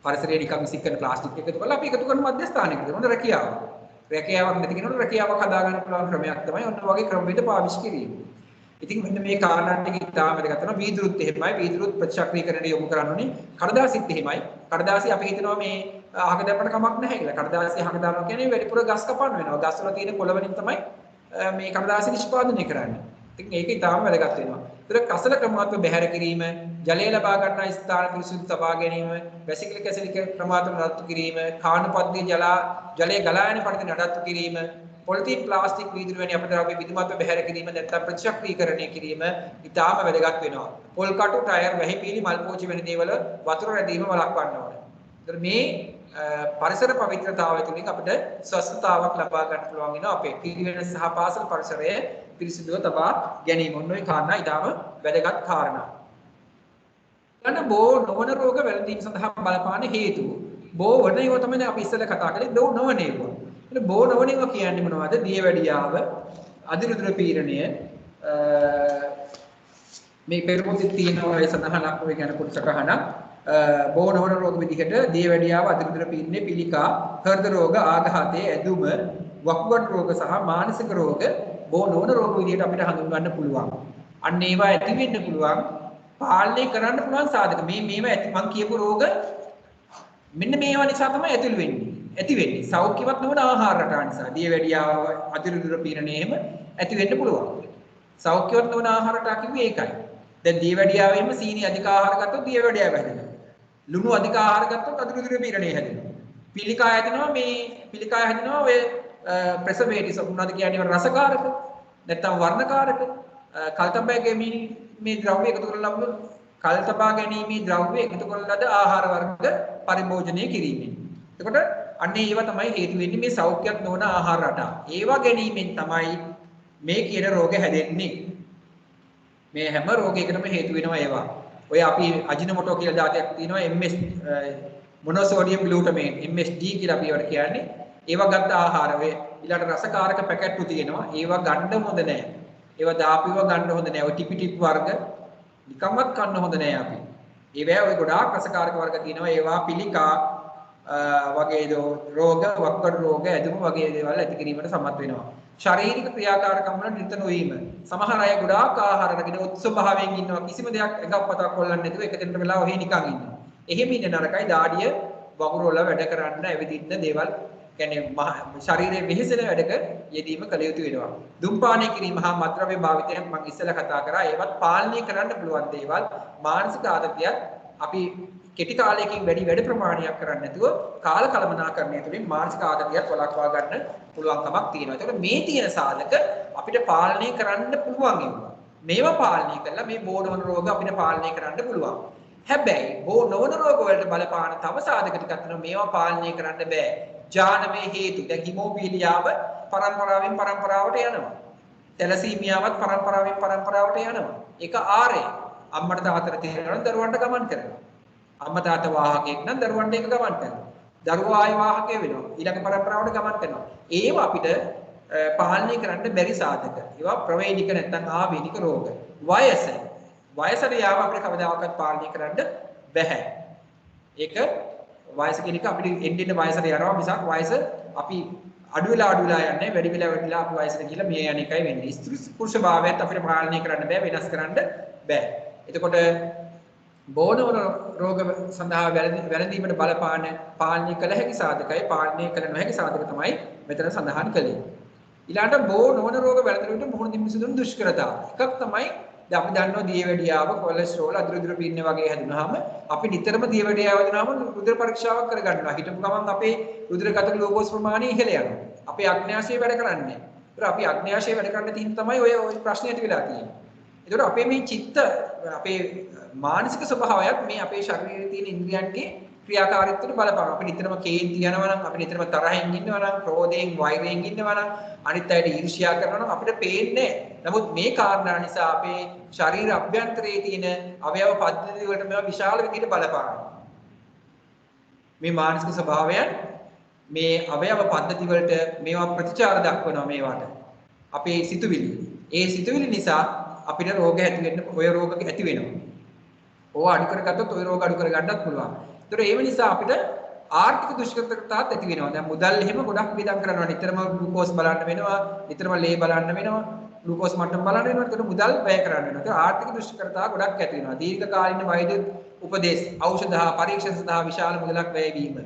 Speaker 1: පරිසරයේ නිකන් විසික් කරන ප්ලාස්ටික් එකතු කරලා අපි එකතු කරන මධ්‍යස්ථානයකට මොන රැකියාව. රැකියාවක් නැති කෙනෙකුට රැකියාවක් හදා ගන්න පුළුවන් ක්‍රමයක් තමයි ඔන්න වගේ ක්‍රමවේද පාවිච්චි කිරීම. ඉතින් මෙන්න මේ කාරණා ටික ඉතාම වැදගත් වෙනවා. වීදුරුත් එහෙමයි. වීදුරුත් ප්‍රතිචක්‍රීකරණයට යොමු කරන්න ඕනේ. කඩදාසිත් එහෙමයි. කඩදාසි අපි හිතනවා මේ අහක දැම්මට කමක් නැහැ කියලා. කඩදාසි අහක දානවා කියන්නේ වැඩිපුර ගස් කපන්න වෙනවා. ගස් වල තියෙන කොළ වලින් තමයි මේ කඩදාසි නිෂ්පාදනය කරන්නේ. ඉතින් ඒක ඉතාම වැදගත් වෙනවා. ඒතර කසල ක්‍රමාත්මක බැහැර කිරීම, ජලය ලබා ගන්නා ස්ථාන පිරිසිදු තබා ගැනීම, වැසිකිලි කැසිලි ක්‍රමාත්මක නඩත්තු කිරීම, කාණුපද්දී ජලය ගලා යන පරිදි නඩත්තු කිරීම, පොලිතීන් ප්ලාස්ටික් වීදුරු වැනි අපද්‍රව්‍ය විදුමත්ව බැහැර කිරීම නැත්නම් ප්‍රතිචක්‍රීකරණය කිරීම ඉතාම වැදගත් වෙනවා. පොල් කටු, ටයර්, වැහිපිලි, මල් පෝච්චි වැනි දේවල් වතුර රැඳීම වළක්වන්න ඕනේ. ඒතර මේ පරිසර පවිත්‍රතාවය තුළින් අපිට ස්වස්ථතාවක් ලබා ගන්න පුළුවන් වෙනවා අපේ පිරිවෙන සහ පාසල් පරිසරයේ පිරිසිදුව තබා ගැනීම. ඔන්න ඔය කාරණා ඉතාම වැදගත් කාරණා. ඊළඟ බෝ නොවන රෝග වැළඳීම සඳහා බලපාන හේතු. බෝ වන ඒවා තමයි අපි ඉස්සෙල්ලා කතා කළේ. බෝ නොවන ඒවා. එතන බෝ නොවන ඒවා කියන්නේ මොනවද? දියවැඩියාව, අදිරුදුර පීඩනය, මේ පෙරමුතින් තියෙනවා ඒ සඳහනක් ඔය ගැන කොටසකහනක්. බෝ නොවන රෝග විදිහට දියවැඩියාව, අදිරුදුර පීඩනය, පිළිකා, හෘද රෝග, ආඝාතය, ඇදුම, වකුගඩු රෝග සහ මානසික රෝග බෝ නොවන රෝග විදිහට අපිට හඳුන්වන්න පුළුවන්. අන්න ඒවා ඇති වෙන්න පුළුවන්, පාලනය කරන්න පුළුවන් සාධක. මේවා ඇති මම කියපු රෝග මෙන්න මේවා නිසා තමයි ඇති වෙන්නේ. සෞඛ්‍යවත් නොවන ආහාර රටා නිසා දියවැඩියාව, අදිරුදුර පීඩනය එහෙම ඇති වෙන්න පුළුවන්. සෞඛ්‍යවත් නොවන ආහාර රටා කිව්වේ ඒකයි. දැන් දියවැඩියාවෙම සීනි අධික ආහාර ගත්තොත් දියවැඩියාව හැදෙනවා. ලුණු අධික ආහාර ගත්තොත් අදිරුදුර පීඩනය හැදෙනවා. පිළිකා හැදෙනවා ඔය ප්‍රෙසර්වේටිව්ස් මොනවද කියන්නේ රසකාරක නැත්නම් වර්ණකාරක කල්තබා මේ ද්‍රව්‍ය එකතු කරලා ලබන කල්තබා ගැනීමේ ද්‍රව්‍ය එකතු කරන ලද ආහාර වර්ග පරිභෝජනය කිරීමෙන්. එතකොට අන්න ඒවා තමයි හේතු වෙන්නේ මේ සෞඛ්‍යයක් නොවන ආහාර රටා. ඒවා ගැනීමෙන් තමයි මේ කියන රෝග හැදෙන්නේ. මේ හැම රෝගයකටම හේතු වෙනවා ඒවා. ඔය අපි අජිනමොටෝ කියලා જાතියක් තියෙනවා MS මොනෝසෝඩියම් ග්ලූටමේට් MSG කියලා අපි ඒවට කියන්නේ. ඒවා ගත්ත ආහාර වේ ඊළඟ රසකාරක පැකට්ටු තියෙනවා. ඒවා ගන්න හොඳ නැහැ. ඒවා දාපිව ගන්න හොඳ නැහැ. ඔය ටිපි වර්ග නිකම්වත් කන්න හොඳ නැහැ අපි. ඒවා ඔය ගොඩාක් රසකාරක වර්ග තියෙනවා. ඒවා පිළිකා වගේ රෝග, වකුගඩු රෝග, ඇදුම වගේ දේවල් ඇති කිරීමට සමත් වෙනවා. ශාරීරික ක්‍රියාකාරකම් වල නිරත නොවීම. සමහර අය ගොඩාක් ආහාර අරගෙන උත්සවභාවයෙන් ඉන්නවා. කිසිම දෙයක් එකප්පතක් කොල්ලන්නේ නැතුව එක දෙන්නට වෙලා ඔහේ නිකන් ඉන්නවා. එහෙම ඉන්න නරකයි. දාඩිය වගුරු වල වැඩ කරන්න, ඇවිදින්න දේවල් කියන්නේ ශරීරයේ වෙහෙසෙන වැඩක යෙදීම කළ යුතු වෙනවා. දුම්පානය කිරීම හා මත්ද්‍රව්‍ය භාවිතය මම ඉස්සෙල්ලා කතා කරා. ඒවත් පාලනය කරන්න පුළුවන් දේවල්. මානසික ආතතියත් අපි කෙටි කාලයකින් වැඩි ප්‍රමාණයක් කරන්නේ නැතුව කාල කළමනාකරණය තුළින් මානසික ආතතියත් වළක්වා ගන්න පුළුවන්කමක් තියෙනවා. ඒකට මේ තියෙන සාධක අපිට පාලනය කරන්න පුළුවන් ඒවා. මේවා පාලනය කළා මේ බෝ නොවන රෝග අපිට පාලනය කරන්න පුළුවන්. හැබැයි බෝ නොවන රෝග වලට බලපාන තව සාධක ටිකක් තියෙනවා. මේවා පාලනය කරන්න බෑ. ජානමය හේතු. දැන් හිමෝෆීලියාව පරම්පරාවෙන් පරම්පරාවට යනවා. තැලසීමියාවත් පරම්පරාවෙන් පරම්පරාවට යනවා. ඒක ආරේ. අම්මට තාත්තට තේරෙනවා නම් දරුවන්ට ගමන් කරනවා. අම්මා තාත්තා වාහකයෙක් නම් දරුවන්ට ඒක ගමන් කරනවා. දරුවා ආයි වාහකයෙ වෙනවා. ඊළඟ පරම්පරාවට ගමන් කරනවා. ඒව අපිට පාලනය කරන්න බැරි සාධක. ඒවා ප්‍රවේණික නැත්නම් ආවේනික රෝග. වයසට යාව අපිට කවදාකවත් පාලනය කරන්න බැහැ. ඒක වයස කියන එක අපිට එන්න වයසට යනවා මිසක් වයස අපි අඩු වෙලා යන්නේ වැඩි වෙලා අපි වයසට ගිහලා මේ යන එකයි වෙන්නේ. ස්ත්‍රී පුරුෂ භාවයත් අපිට පාලනය කරන්න බෑ, වෙනස් කරන්න බෑ. එතකොට බෝනවන රෝග සඳහා වැළඳීමට බලපාන පාලනය කළ හැකි සාධකයි, පාලනය කළ නොහැකි සාධක තමයි මෙතන සඳහන් කළේ. ඊළඟට බෝ නොවන රෝග වැළඳීමට මුහුණ දීම සිදුවන දුෂ්කරතා. එකක් තමයි දැන් අපි දන්නවා දියවැඩියාව, කොලෙස්ටරෝල්, අදිරුදුර පීඩනය වගේ හැදුනහම අපි නිතරම දියවැඩියාව හැදුනහම රුධිර පරීක්ෂාවක් කරගන්නවා. හිටපු ගමන් අපේ රුධිරගත ග්ලූකෝස් ප්‍රමාණය ඉහළ යනවා. අපේ අග්න්‍යාශය වැඩ කරන්නේ නැහැ. ඒතර අපි අග්න්‍යාශය වැඩ කරන්න තියෙන තමයි ඔය ප්‍රශ්නේ ඇති වෙලා තියෙන්නේ. ඒතර අපේ මේ චිත්ත අපේ මානසික ස්වභාවයත් මේ අපේ ශරීරයේ තියෙන ඉන්ද්‍රියන්ගේ ක්‍රියාකාරීත්වයට බලපානවා. අපි නිතරම කේන්ති යනවා නම්, අපි නිතරම තරහින් ඉන්නවා නම්, ක්‍රෝධයෙන්, වෛරයෙන් ඉන්නවා නම්, අනිත් අයට ඊර්ෂ්‍යා කරනවා නම් අපිට පේන්නේ නැහැ. නමුත් මේ කාරණා නිසා අපේ ශරීර අභ්‍යන්තරයේ තියෙන අවයව පද්ධති වලට මේවා විශාල විදිහට බලපානවා. මේ මානසික ස්වභාවයන් මේ අවයව පද්ධති වලට මේවා ප්‍රතිචාර දක්වනවා මේවට. අපේ සිතුවිලි. ඒ සිතුවිලි නිසා අපිට රෝග ඇති වෙන්න ඔය රෝග ඇති වෙනවා. ඕවා අඩු කරගත්තොත් ඔය රෝග අඩු කරගන්නත් පුළුවන්. ඒතර ඒව නිසා අපිට ආර්ථික දුෂ්කරතාවත් ඇති වෙනවා. දැන් මුදල් එහෙම ගොඩක් වියදම් කරනවා. නිතරම ග්ලූකෝස් බලන්න වෙනවා. නිතරම ලේ බලන්න වෙනවා. ග්ලූකෝස් මට්ටම බලන්න වෙනවා. ඒකට මුදල් වැය කරන්න වෙනවා. ඒක ආර්ථික දුෂ්කරතාව ගොඩක් ඇති වෙනවා. දීර්ඝ කාලීන වෛද්‍ය උපදේශ, ඖෂධ හා පරීක්ෂණ සඳහා විශාල මුදලක් වැය වීම.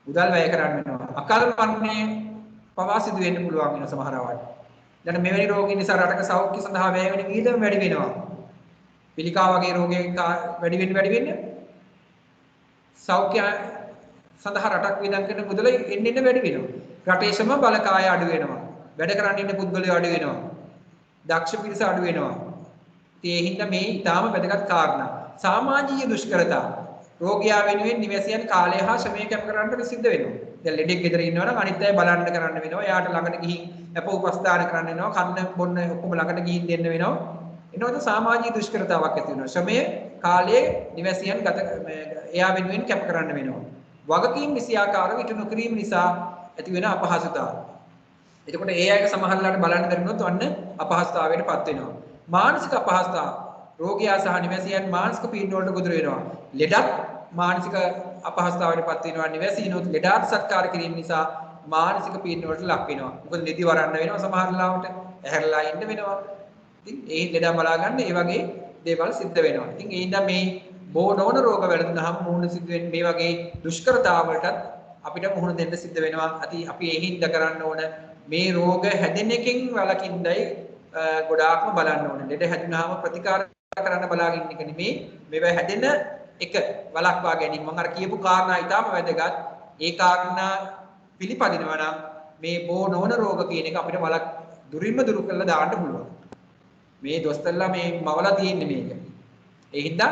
Speaker 1: මුදල් වැය කරන්න වෙනවා. අකාල මරණය පවා සිදු වෙන්න පුළුවන් වෙන සමහර අවස්ථා. දැන් මෙවැනි රෝගීන් නිසා රටක සෞඛ්‍ය සඳහා වැය වෙන වියදම වැඩි වෙනවා. පිළිකා වගේ රෝගයක වැඩි වෙන්න සෞඛ්‍ය සඳහා රටක් වියදම් කරන මුදල එන්න වැඩි වෙනවා. රටේ සම බලකාය අඩු වෙනවා. වැඩ කරන්න ඉන්න පුද්ගලයෝ අඩු වෙනවා. දක්ෂ පිරිස අඩු වෙනවා. ඒ හින්දා මේ ඊටාම වැදගත් කාරණා. සමාජීය දුෂ්කරතා. රෝගියා වෙනුවෙන් නිවැසියන් කාලය හා ශ්‍රමය කැප කරන්න සිද්ධ වෙනවා. දැන් ලෙඩෙක් ගෙදර ඉන්නවා නම් අනිත් අය බලන්න කරන්න වෙනවා. එයාට ළඟට ගිහින් අප උපස්ථාන කරන්න වෙනවා. කන්න බොන්න ඔක්කොම ළඟට ගිහින් දෙන්න වෙනවා. එනවාද සමාජීය දුෂ්කරතාවක් ඇති වෙනවා. ශ්‍රමය කාලයේ නිවැසියන් එයා වෙනුවෙන් කැප කරන්න වෙනවා. වගකීම් නිසියාකාරව ඉටු නොකිරීම නිසා ඇති වෙන අපහසුතාව. එතකොට ඒ අයට සමහරලාට බලන්න දරුණොත් අන්න අපහසුතාවයටපත් වෙනවා. මානසික අපහසුතාව. රෝගියා සහ නිවැසියන් මානසික පීඩන වලට ගොදුරු වෙනවා. ලෙඩක් මානසික අපහසුතාවයටපත් වෙනවා. නිවැසියනොත් ලෙඩාට සත්කාර කිරීම නිසා මානසික පීඩන වලට ලක් වෙනවා. මොකද නිදි වරන්න වෙනවා සමහරලාවට. ඇහැරලා ඉන්න වෙනවා. ඉතින් ඒ ලෙඩා බලා ගන්න ඒ වගේ දේවල් සිද්ධ වෙනවා. ඉතින් ඒ හින්දා මේ බෝ නොවන රෝග වැළඳුනහම මුහුණ සිද්ධ වෙන්නේ මේ වගේ දුෂ්කරතාවලටත් අපිට මුහුණ දෙන්න සිද්ධ වෙනවා. අපි ඒ හින්දා කරන්න ඕන මේ රෝග හැදෙන එකෙන් වළකින්නයි ගොඩාක්ම බලන්න ඕනේ. ලෙඩ හැදුනහම ප්‍රතිකාර කරන්න බලාගෙන ඉන්න එක නෙමෙයි. මේවා හැදෙන එක වළක්වා ගැනීම. මම අර කියපු කාරණා ඊටාම වැදගත්. ඒ කාරණා පිළිපදිනවා නම් මේ බෝ නොවන රෝග කියන එක අපිට දුරින්ම දුරු කරලා දාන්න පුළුවන්. මේ දොස්තරලා මේ මවලා තියෙන්නේ මේක. ඒ හින්දා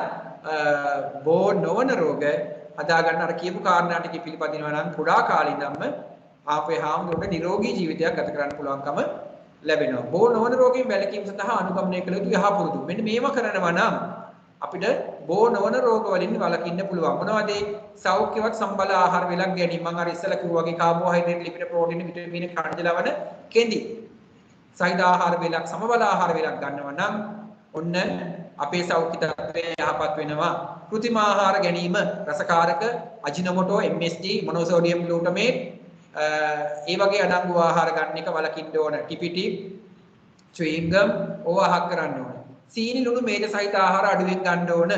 Speaker 1: බෝ නොවන රෝග හදා ගන්න අර කියපු කාරණා ටික පිළිපදිනවා නම් කුඩා කාලේ ඉඳන්ම ආපේ හාමුදුරට නිරෝගී ජීවිතයක් ගත කරන්න පුළුවන්කම ලැබෙනවා. බෝ නොවන රෝගයෙන් වැළකීම සඳහා අනුගමනය කළ යුතු යහපුරුදු. මෙන්න මේව කරනවා නම් අපිට බෝ නොවන රෝග වලින් වළකින්න පුළුවන්. මොනවද ඒ? සෞඛ්‍යවත් සම්බල ආහාර වේලක් ගැනීම. මම අර ඉස්සෙල්ලා කිව්වා වගේ කාබෝහයිඩ්‍රේට්, ලිපිඩ, ප්‍රෝටීන්, විටමින්, khනිජ ලවණ, කෙඳි. සහිත ආහාර වේලක්, සමබල ආහාර වේලක් ගන්නවා නම් ඔන්න අපේ සෞඛ්‍ය තත්ත්වය යහපත් වෙනවා. කෘත්‍රිම ආහාර ගැනීම, රසකාරක, අජිනොමෝටෝ, MSG, මොනෝසෝඩියම් ග්ලූටමේට් ඒ වගේ අඩංගු ආහාර ගන්න එක වළකින්න ඕන. ටිපිටි, චුයින් ගම් ඕවා අහක් කරන්න ඕන. සීනි, ලුණු, මේද සහිත ආහාර අඩුවෙන් ගන්න ඕන.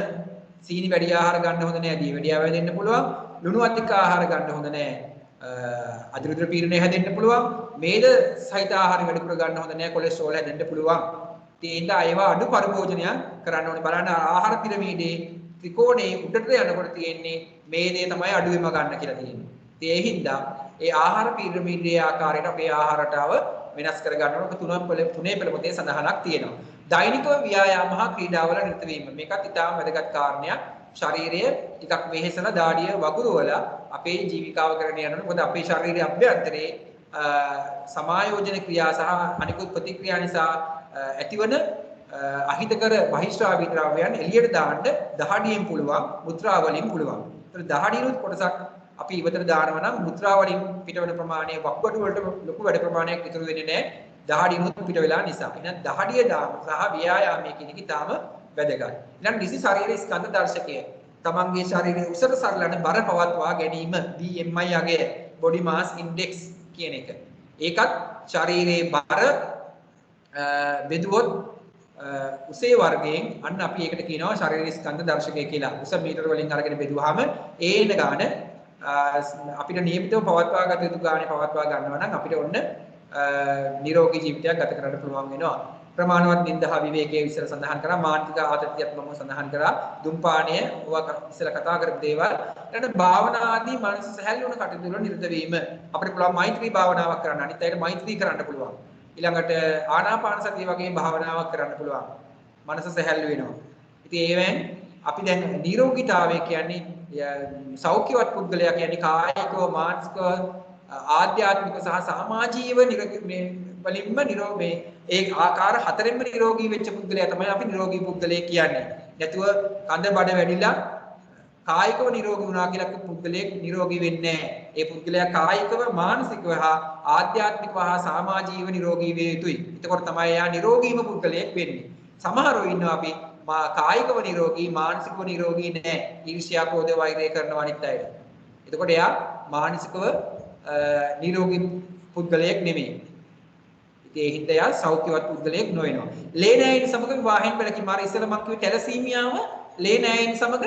Speaker 1: සීනි වැඩි ආහාර ගන්න හොඳ නෑ. දී වැඩි ආහාර දෙන්න පුළුවන්. ලුණු අධික ආහාර ගන්න හොඳ නෑ. අධිරුධිර පීඩනය හැදෙන්න පුළුවන්. මේද සහිත ආහාර වැඩිපුර ගන්න හොඳ නෑ. කොලෙස්ටරෝල් හැදෙන්න පුළුවන්. තේින්ද ඒවා අඩු පරිභෝජනයක් කරන්න ඕනේ. බලන්න ආහාර පිරමීඩේ ත්‍රිකෝණේ උඩට යනකොට තියෙන්නේ මේදේ තමයි අඩුවෙම ගන්න කියලා තියෙන්නේ. ඒ හින්දා ඒ ආහාර පිරමීඩේ ආකාරයට අපේ ආහාර රටාව වෙනස් කර ගන්න ඕන. තුනේ පෙළ පොතේ සඳහනක් තියෙනවා. දෛනිකව ව්‍යායාම හා ක්‍රීඩාවල නිරත වීම. මේකත් ඉතාම වැදගත් කාරණයක්. ශරීරය ටිකක් වෙහෙසලා දාඩිය වගුරුවලා අපේ ජීවිකාව කරගෙන යනවා. මොකද අපේ ශරීරයේ අභ්‍යන්තරේ සමායෝජන ක්‍රියා සහ අනිකුත් ප්‍රතික්‍රියා නිසා ඇතිවන අහිතකර බහිශ්‍රාවී ද්‍රව්‍යයන් එළියට දාන්න දහඩියෙන් පුළුවන්, මුත්‍රා වලින් පුළුවන්. ඒතර දහඩියනොත් කොටසක් අපි ඉවතට දානවා නම් මුත්‍රා වලින් පිටවන ප්‍රමාණය වක්බඩු වලට ලොකු වැඩ ප්‍රමාණයක් ඉතුරු වෙන්නේ නැහැ. දහඩියනොත් පිට වෙලා නිසා. එහෙනම් දහඩිය දාම සහ ව්‍යායාමයේ කියන එක ඊටාම වැදගත්. ඊළඟ නිසි ශරීර ස්කන්ධ දර්ශකය. තමන්ගේ ශරීරයේ උසට සරලන බර පවත්වා ගැනීම BMI අගය, body mass index කියන එක. ඒකත් ශරීරයේ බර බෙදුවොත් උසේ වර්ගයෙන් අන්න අපි ඒකට කියනවා ශරීර ස්කන්ධ දර්ශකය කියලා. උස මීටර වලින් අරගෙන බෙදුවාම ඒන ගාන අපිට නියමිතව පවත්වා ගත යුතු ගානේ පවත්වා ගන්නවා නම් අපිට ඔන්න නිරෝගී ජීවිතයක් ගත කරන්න පුළුවන් වෙනවා. ප්‍රමාණවත් නින්දා විවේකයේ විතර සඳහන් කරා. මානසික ආතතියක් මම සඳහන් කරා. දුම්පානය ඔවා ඉස්සර කතා කරපු දේවල්. ඊළඟ භාවනා ආදී මනස සැහැල්ලු වන කටයුතු වල නිරත වීම. අපිට පුළුවන් මෛත්‍රී භාවනාවක් කරන්න. අනිත් අයට මෛත්‍රී කරන්න පුළුවන්. ඊළඟට ආනාපාන සතිය වගේ භාවනාවක් කරන්න පුළුවන්. මනස සැහැල්ලු වෙනවා. ඉතින් ඒවෙන් අපි දැන් නිරෝගීතාවය කියන්නේ සෞඛ්‍යවත් පුද්ගලයා කියන්නේ කායිකව, මානසිකව, ආධ්‍යාත්මික සහ සමාජීය වලින්ම නිරෝගී ඒ ආකාර හතරෙන්ම නිරෝගී වෙච්ච පුද්ගලයා තමයි අපි නිරෝගී පුද්ගලයෙක් කියන්නේ. නැතුව කඳ බඩ වැඩිලා කායිකව නිරෝගී වුණා කියලා පුද්ගලයෙක් නිරෝගී වෙන්නේ නැහැ. ඒ පුද්ගලයා කායිකව මානසිකව හා ආධ්‍යාත්මිකව හා සමාජීව නිරෝගී විය යුතුයි. එතකොට තමයි එයා නිරෝගීම පුද්ගලයෙක් වෙන්නේ. සමහරව ඉන්නවා අපි කායිකව නිරෝගී මානසිකව නිරෝගී නැහැ. ඊර්ෂ්‍යා ක්‍රෝධ වෛරය කරනවා අනිත් අයට. එතකොට එයා මානසිකව නිරෝගී පුද්ගලයෙක් නෙමෙයි. ඉතින් ඒ හින්දා එයා සෞඛ්‍යවත් පුද්ගලයෙක් නොවෙනවා. ලේ නෑයින් සමග විවාහයෙන් වැළකීම. අර ඉස්සෙල්ලා මම කිව්වේ ටැලසීමියාව ලේ නෑයින් සමග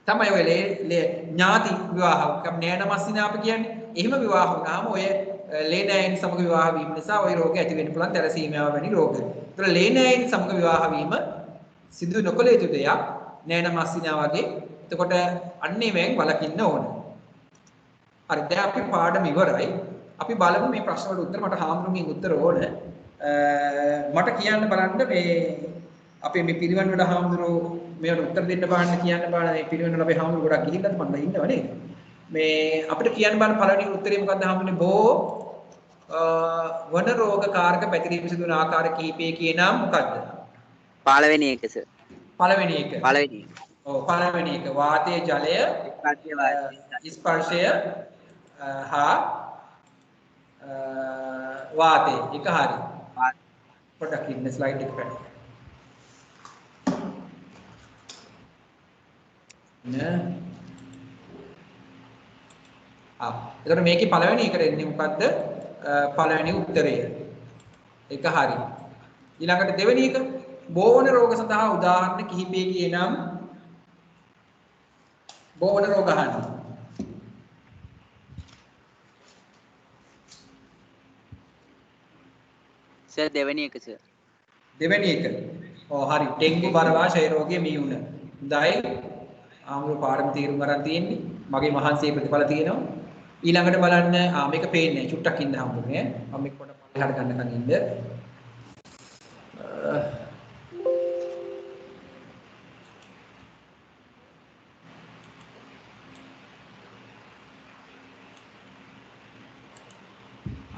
Speaker 1: තමයි ඔය ඥාති විවාහ නෑනමස්සිනා අපි කියන්නේ. එහෙම විවාහ වුණාම ඔය ලේ නෑයින් සමග විවාහ වීම නිසා ওই රෝගය ඇති වෙන්න පුළුවන් තැලසීමියාව වැනි රෝග. ඒතර ලේ නෑයින් සමග විවාහ වීම සිදු නොකළ යුතු දෙයක් නෑනමස්සිනා වගේ. එතකොට අන්නේ වෙන් වළකින්න ඕන. හරි දැන් අපි පාඩම ඉවරයි. අපි බලමු මේ ප්‍රශ්න වලට උත්තර. මට හාමුදුරුවන්ගෙන් උත්තර ඕන. මට කියන්න බලන්න මේ අපේ මේ පිරිවන් වල හාමුදුරුවෝ මේවට උත්තර දෙන්න බලන්න කියන්න බලන්න මේ පිරිවෙන් වල අපේ හාමුදුරුවෝ ගොඩක් ගිහිල්ලාද මම ඉන්නව නේද මේ අපිට කියන්න බලන්න පළවෙනි උත්තරේ මොකද්ද හාමුදුරනේ බෝ වන රෝග කාරක පැතිරීම සිදු වන ආකාර කිහිපේ කියනම් මොකද්ද
Speaker 2: පළවෙනි එක සර්
Speaker 1: පළවෙනි එක ඔව් පළවෙනි එක වාතයේ ජලය ස්පර්ශය හා වාතය එක හරි පොඩ්ඩක් ඉන්න ස්ලයිඩ් එක පැන එතකොට මේකේ පළවෙනි එකට එන්නේ මොකද්ද? පළවෙනි උත්තරය. ඒක හරි. ඊළඟට දෙවෙනි එක බෝවන රෝග සඳහා උදාහරණ කිහිපයකින් නම් බෝවන රෝග අහන්න.
Speaker 2: සර් දෙවෙනි එක සර්.
Speaker 1: දෙවෙනි එක. ඔව් හරි. ඩෙන්ගු බරවා ක්ෂය රෝගය මීුණ. හොඳයි. ආමුරු පාඩම තීරුම් ගන්න තියෙන්නේ. මගේ මහන්සියේ ප්‍රතිඵල තියෙනවා. ඊළඟට බලන්න මේක පේන්නේ නැහැ. චුට්ටක් ඉන්න හම්බුනේ. මම මේක පොඩ්ඩක් පල්ලෙහාට ගන්නකන් ඉන්න.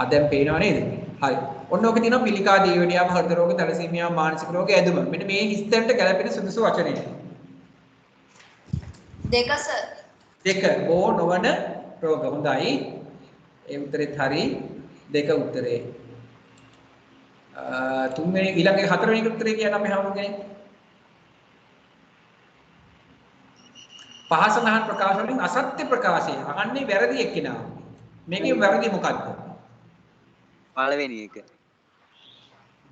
Speaker 1: දැන් පේනව නේද? හරි. ඔන්න ඔක තියෙනවා පිළිකා දීවැඩියාව හෘද රෝග තැලසීමියා මානසික රෝග ඇදුම. මෙන්න මේ හිස්තැනට ගැලපෙන සුදුසු වචනේ.
Speaker 5: දෙක සර්.
Speaker 1: දෙක බෝ නොවන රෝග. හොඳයි. ඒ උත්තරෙත් හරි. දෙක උත්තරේ. තුන්වෙනි ඊළඟ හතරවෙනි උත්තරේ කියන්නේ අපි හමුගෙන. පහසනහන් ප්‍රකාශ වලින් අසත්‍ය ප්‍රකාශය. අහන්නේ වැරදි එක්කිනා. මේකේ වැරදි මොකද්ද?
Speaker 2: පළවෙනි එක.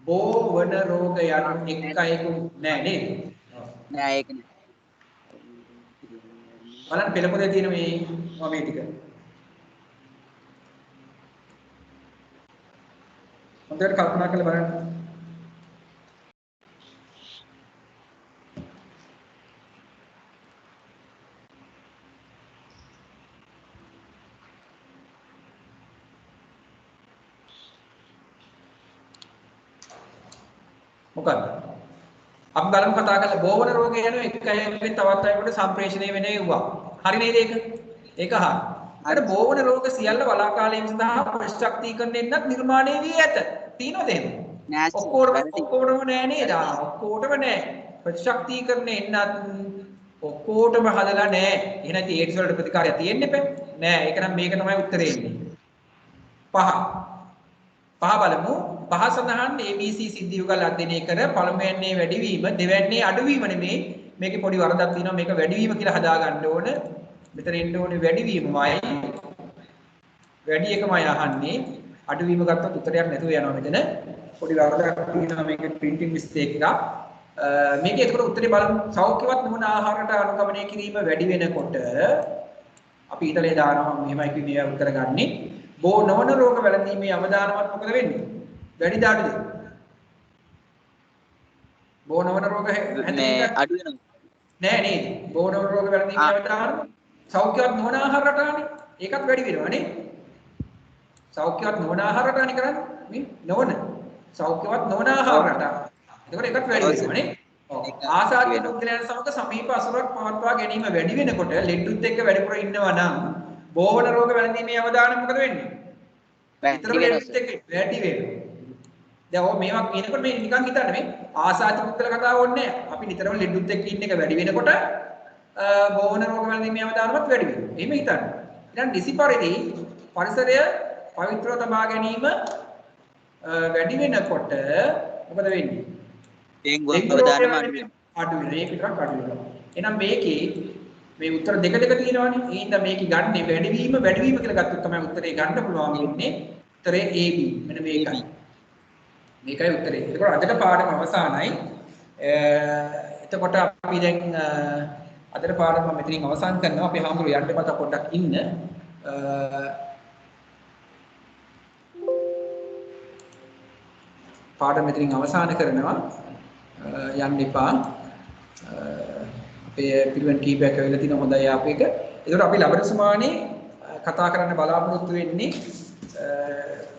Speaker 1: බෝ වන රෝග යන එකයිකු නෑ නේද?
Speaker 2: නෑ ඒක නෑ.
Speaker 1: බලන්න පෙළපොතේ තියෙන මේ ටික. හොඳට කල්පනා කරලා බලන්න. මොකක්ද? අපි බලමු කතා කරලා බෝවන රෝගය යන එක අයෙකුට තවත් අයෙකුට සම්ප්‍රේෂණය වෙන ඒවා. හරි නේද ඒක? ඒක හරි. අර බෝවන රෝග සියල්ල වලාකාලයෙන් සඳහා ප්‍රතිශක්තිකරණයෙන්වත් නිර්මාණය වී ඇත. තියෙනවද එහෙම?
Speaker 2: නෑ.
Speaker 1: ඔක්කොටම නෑ නේද? ඔක්කොටම නෑ. ප්‍රතිශක්තිකරණයෙන්වත් ඔක්කොටම හදලා නෑ. එහෙනම් ඒඩ්ස් වලට ප්‍රතිකාරය තියෙන්න එපා. නෑ. ඒක නම් මේක තමයි උත්තරේ ඉන්නේ. පහ බලමු. පහ සඳහන් ABC සිද්ධි යුගල් අධ්‍යයනය කර පළමුවැන්නේ වැඩිවීම දෙවැන්නේ අඩුවීම නෙමේ මේකේ පොඩි වරදක් තියෙනවා මේක වැඩිවීම කියලා හදා ගන්න ඕන මෙතන එන්න ඕනේ වැඩිවීමමයි වැඩි එකමයි අහන්නේ අඩුවීම ගත්තොත් උත්තරයක් නැතුව යනවා මෙතන පොඩි වරදක් තියෙනවා මේකේ printing mistake එකක් මේකේ එතකොට උත්තරේ බලමු සෞඛ්‍යවත් නොවන ආහාරයට අනුගමනය කිරීම වැඩි වෙනකොට අපි ඊතලේ දානවා මෙහෙමයි කිව්වේ උත්තර ගන්නේ බෝ නොවන රෝග වැළඳීමේ අවදානමත් මොකද වෙන්නේ වැඩි දාඩුද බෝ නොවන රෝග
Speaker 2: නෑ අඩු වෙනවා
Speaker 1: නෑ නේද බෝ නොවන රෝග වැළඳීමේ අවදානම සෞඛ්‍යවත් නොවන ආහාර රටානේ ඒකත් වැඩි වෙනවා නේ සෞඛ්‍යවත් නොවන ආහාර රටානේ කරන්නේ මේ නොවන සෞඛ්‍යවත් නොවන ආහාර රටා එතකොට ඒකත් වැඩි වෙනවා නේ ආසාදිත පුද්ගලයන් සමග සමීප අසුරක් පවත්වා ගැනීම වැඩි වෙනකොට ලෙඩුත් එක්ක වැඩිපුර ඉන්නවා නම් බෝවන රෝග වැළඳීමේ අවදානම මොකද වෙන්නේ? වැඩි වෙනවා. දැන් ඔය මේවා කියනකොට මේ නිකන් හිතන්න මේ ආසාදිත පුද්ගල කතාව ඕනේ නැහැ. අපි නිතරම ලෙඩුත් එක්ක ඉන්න එක වැඩි වෙනකොට බෝවන රෝගවලදී මේ අවදානමත් වැඩි වෙනවා. එහෙම හිතන්න. ඊළඟ නිසි පරිදි පරිසරය පවිත්‍රව තබා ගැනීම වැඩි වෙනකොට මොකද වෙන්නේ?
Speaker 2: ඩෙන්ගු අවදානම අඩු
Speaker 1: වෙනවා. ඒක විතරක් අඩු වෙනවා. එහෙනම් මේකේ මේ උත්තර දෙක තියෙනවානේ. ඒ හින්දා මේකේ ගන්නේ වැඩිවීම කියලා ගත්තොත් තමයි උත්තරේ ගන්න පුළුවන් වෙන්නේ. උත්තරේ AB. මෙන්න මේකයි. මේකයි උත්තරේ. එතකොට අදට පාඩම අවසానයි. එතකොට අපි දැන් අදට පාඩම මම මෙතනින් අවසන් කරනවා. අපි හාමුදුරුවෝ යන්න මත පොඩ්ඩක් ඉන්න. පාඩම මෙතනින් අවසන් කරනවා. යන්න එපා. අපේ පිළිවෙන් කීපයක් වෙලා තියෙන හොඳයි ආපේක. ඒකට අපි ලබන සුමානේ කතා කරන්න බලාපොරොත්තු වෙන්නේ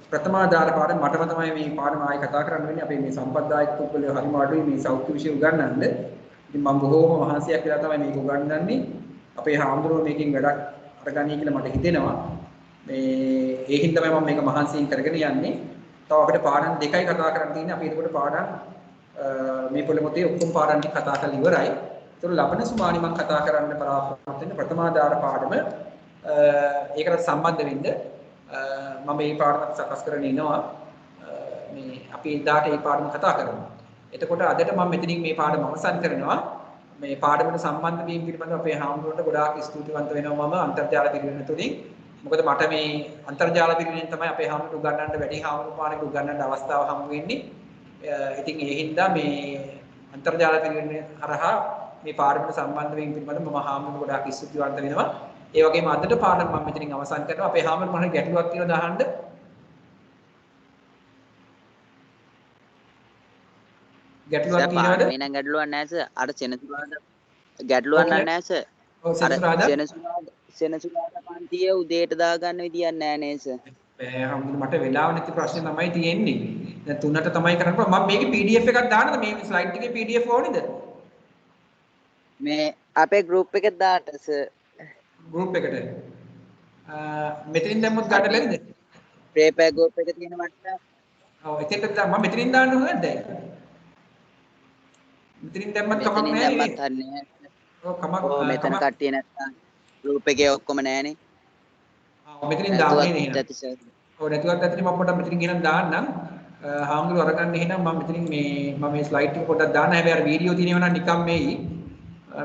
Speaker 1: ප්‍රථමාධාර පාඩම මටම තමයි මේ පාඩම ආයි කතා කරන්න වෙන්නේ. අපේ මේ සම්පත්දායක පුද්ගලයෝ හරිම අඩුයි මේ සෞඛ්‍ය විෂය උගන්වන්න. ඉතින් මම බොහෝම මහන්සියක් වෙලා තමයි මේක උගන්වන්නේ. අපේ හාමුදුරුවෝ මේකෙන් වැඩක් අරගනී කියලා මට හිතෙනවා. මේ ඒකින් තමයි මම මේක මහන්සියෙන් කරගෙන යන්නේ. තව අපිට පාඩම් දෙකයි කතා කරන්න තියෙන්නේ. අපි එතකොට පාඩම් මේ පොළොමතේ ඔක්කොම පාඩම් ටික කතා කරලා ඉවරයි. ඒතර ලබන සුමානි මම කතා කරන්න බලාපොරොත්තු වෙන්නේ ප්‍රථමාධාර පාඩම. ඒකට සම්බන්ධ වෙන්න මම මේ පාඩම සකස් කරගෙන ඉනවා. මේ අපි එදාට මේ පාඩම කතා කරමු. එතකොට අදට මම මෙතනින් මේ පාඩම අවසන් කරනවා. මේ පාඩමට සම්බන්ධ වීම පිළිබඳව අපේ හාමුදුරුවන්ට ගොඩාක් ස්තුතිවන්ත වෙනවා මම අන්තර්ජාල පිළිවෙල තුලින්. මොකද මට මේ අන්තර්ජාල පිළිවෙලෙන් තමයි අපේ හාමුදුරුවෝ උගන්වන්න වැඩි හාමුදුරුවෝ පාඩක උගන්වන්න අවස්ථාව හම්බ වෙන්නේ. ඉතින් ඒ හින්දා මේ අන්තර්ජාල පිළිවෙල හරහා මේ පාඩමට සම්බන්ධ වීම පිළිබඳව මම හාමුදුරුවෝ ගොඩාක් ස්තුතිවන්ත වෙනවා. ඒ වගේම අදට පාඩම මම මෙතනින් අවසන් කරනවා. අපේ හාමුදුරුවෝ මට ගැටලුවක් තියෙනවා දාන්න. ගැටලුවක් තියෙනවද?
Speaker 2: මේ නම් ගැටලුවක් නැහැ සර්. අර සෙනසුරාදා ගැටලුවක් නැහැ සර්.
Speaker 1: ඔව් සෙනසුරාදා
Speaker 2: සෙනසුරාදා පන්තියේ උදේට දාගන්න විදියක් නැහැ නේ සර්.
Speaker 1: හාමුදුරුවෝ මට වෙලාව නැති ප්‍රශ්නේ තමයි තියෙන්නේ. දැන් 3ට තමයි කරන්න පුළුවන්. මම මේකේ PDF එකක් දාන්නද? මේ ස්ලයිඩ් එකේ PDF ඕනේද?
Speaker 2: මේ අපේ group එකේ දාන්න සර්.
Speaker 1: group එකට මෙතනින් දැම්මොත් ගන්න බැරිද?
Speaker 2: ප්‍රේපෑ group එක තියෙන මට.
Speaker 1: ඔව් එතෙන්ට මම මෙතනින් දාන්න ඕනද? මෙතනින් දැම්මත් කමක් නැහැ නේ. ඔව් කමක් නැහැ.
Speaker 2: මෙතන කට්ටිය නැත්තම් group එකේ ඔක්කොම නැහනේ.
Speaker 1: ඔව් මෙතනින් දාන්නේ නේ. ඔව් නැතුවත් ඇත්තටම මම පොඩ්ඩක් මෙතනින් ගෙනන් දාන්නම්. හාමුදුරුවෝ අරගන්න එහෙනම් මම මෙතනින් මම මේ ස්ලයිඩ් එක පොඩ්ඩක් දාන්න. හැබැයි අර වීඩියෝ තියෙනවා නම් නිකන් මේයි.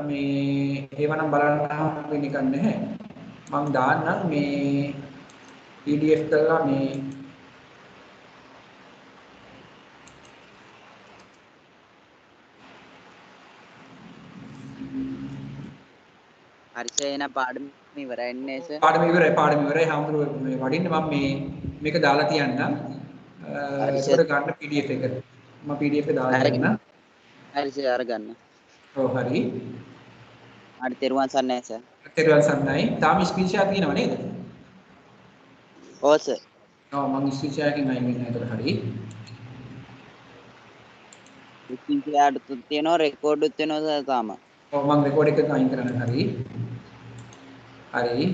Speaker 1: මේ ඒවනම් බලන්න වෙන්නේ නිකන් නැහැ. මම දාන්නම් මේ PDF කරලා මේ
Speaker 2: හරි සර් එන පාඩම ඉවරයි නේ සර්.
Speaker 1: පාඩම ඉවරයි හාමුදුරුවෝ මේ වඩින්න මම මේක දාලා තියන්නම්. ඒකට ගන්න PDF එක. මම PDF එක දාලා තියන්නම්.
Speaker 2: හරි සර් අරගන්න.
Speaker 1: ඔව් හරි.
Speaker 2: හරි තෙරුවන් සරණයි සර්.
Speaker 1: තෙරුවන් සරණයි. තාම ස්ක්‍රීන් ෂොට් තියෙනව නේද?
Speaker 2: ඔව් සර්.
Speaker 1: ඔව් මම ස්ක්‍රීන් ෂොට් එකකින් අයින් වෙනවා ඒකට හරි.
Speaker 2: ස්ක්‍රීන් ෂොට් තියෙනවා රෙකෝඩ් උත් වෙනවා සර් තාම.
Speaker 1: ඔව් මම රෙකෝඩ් එක අයින් කරන්න හරි. හරි.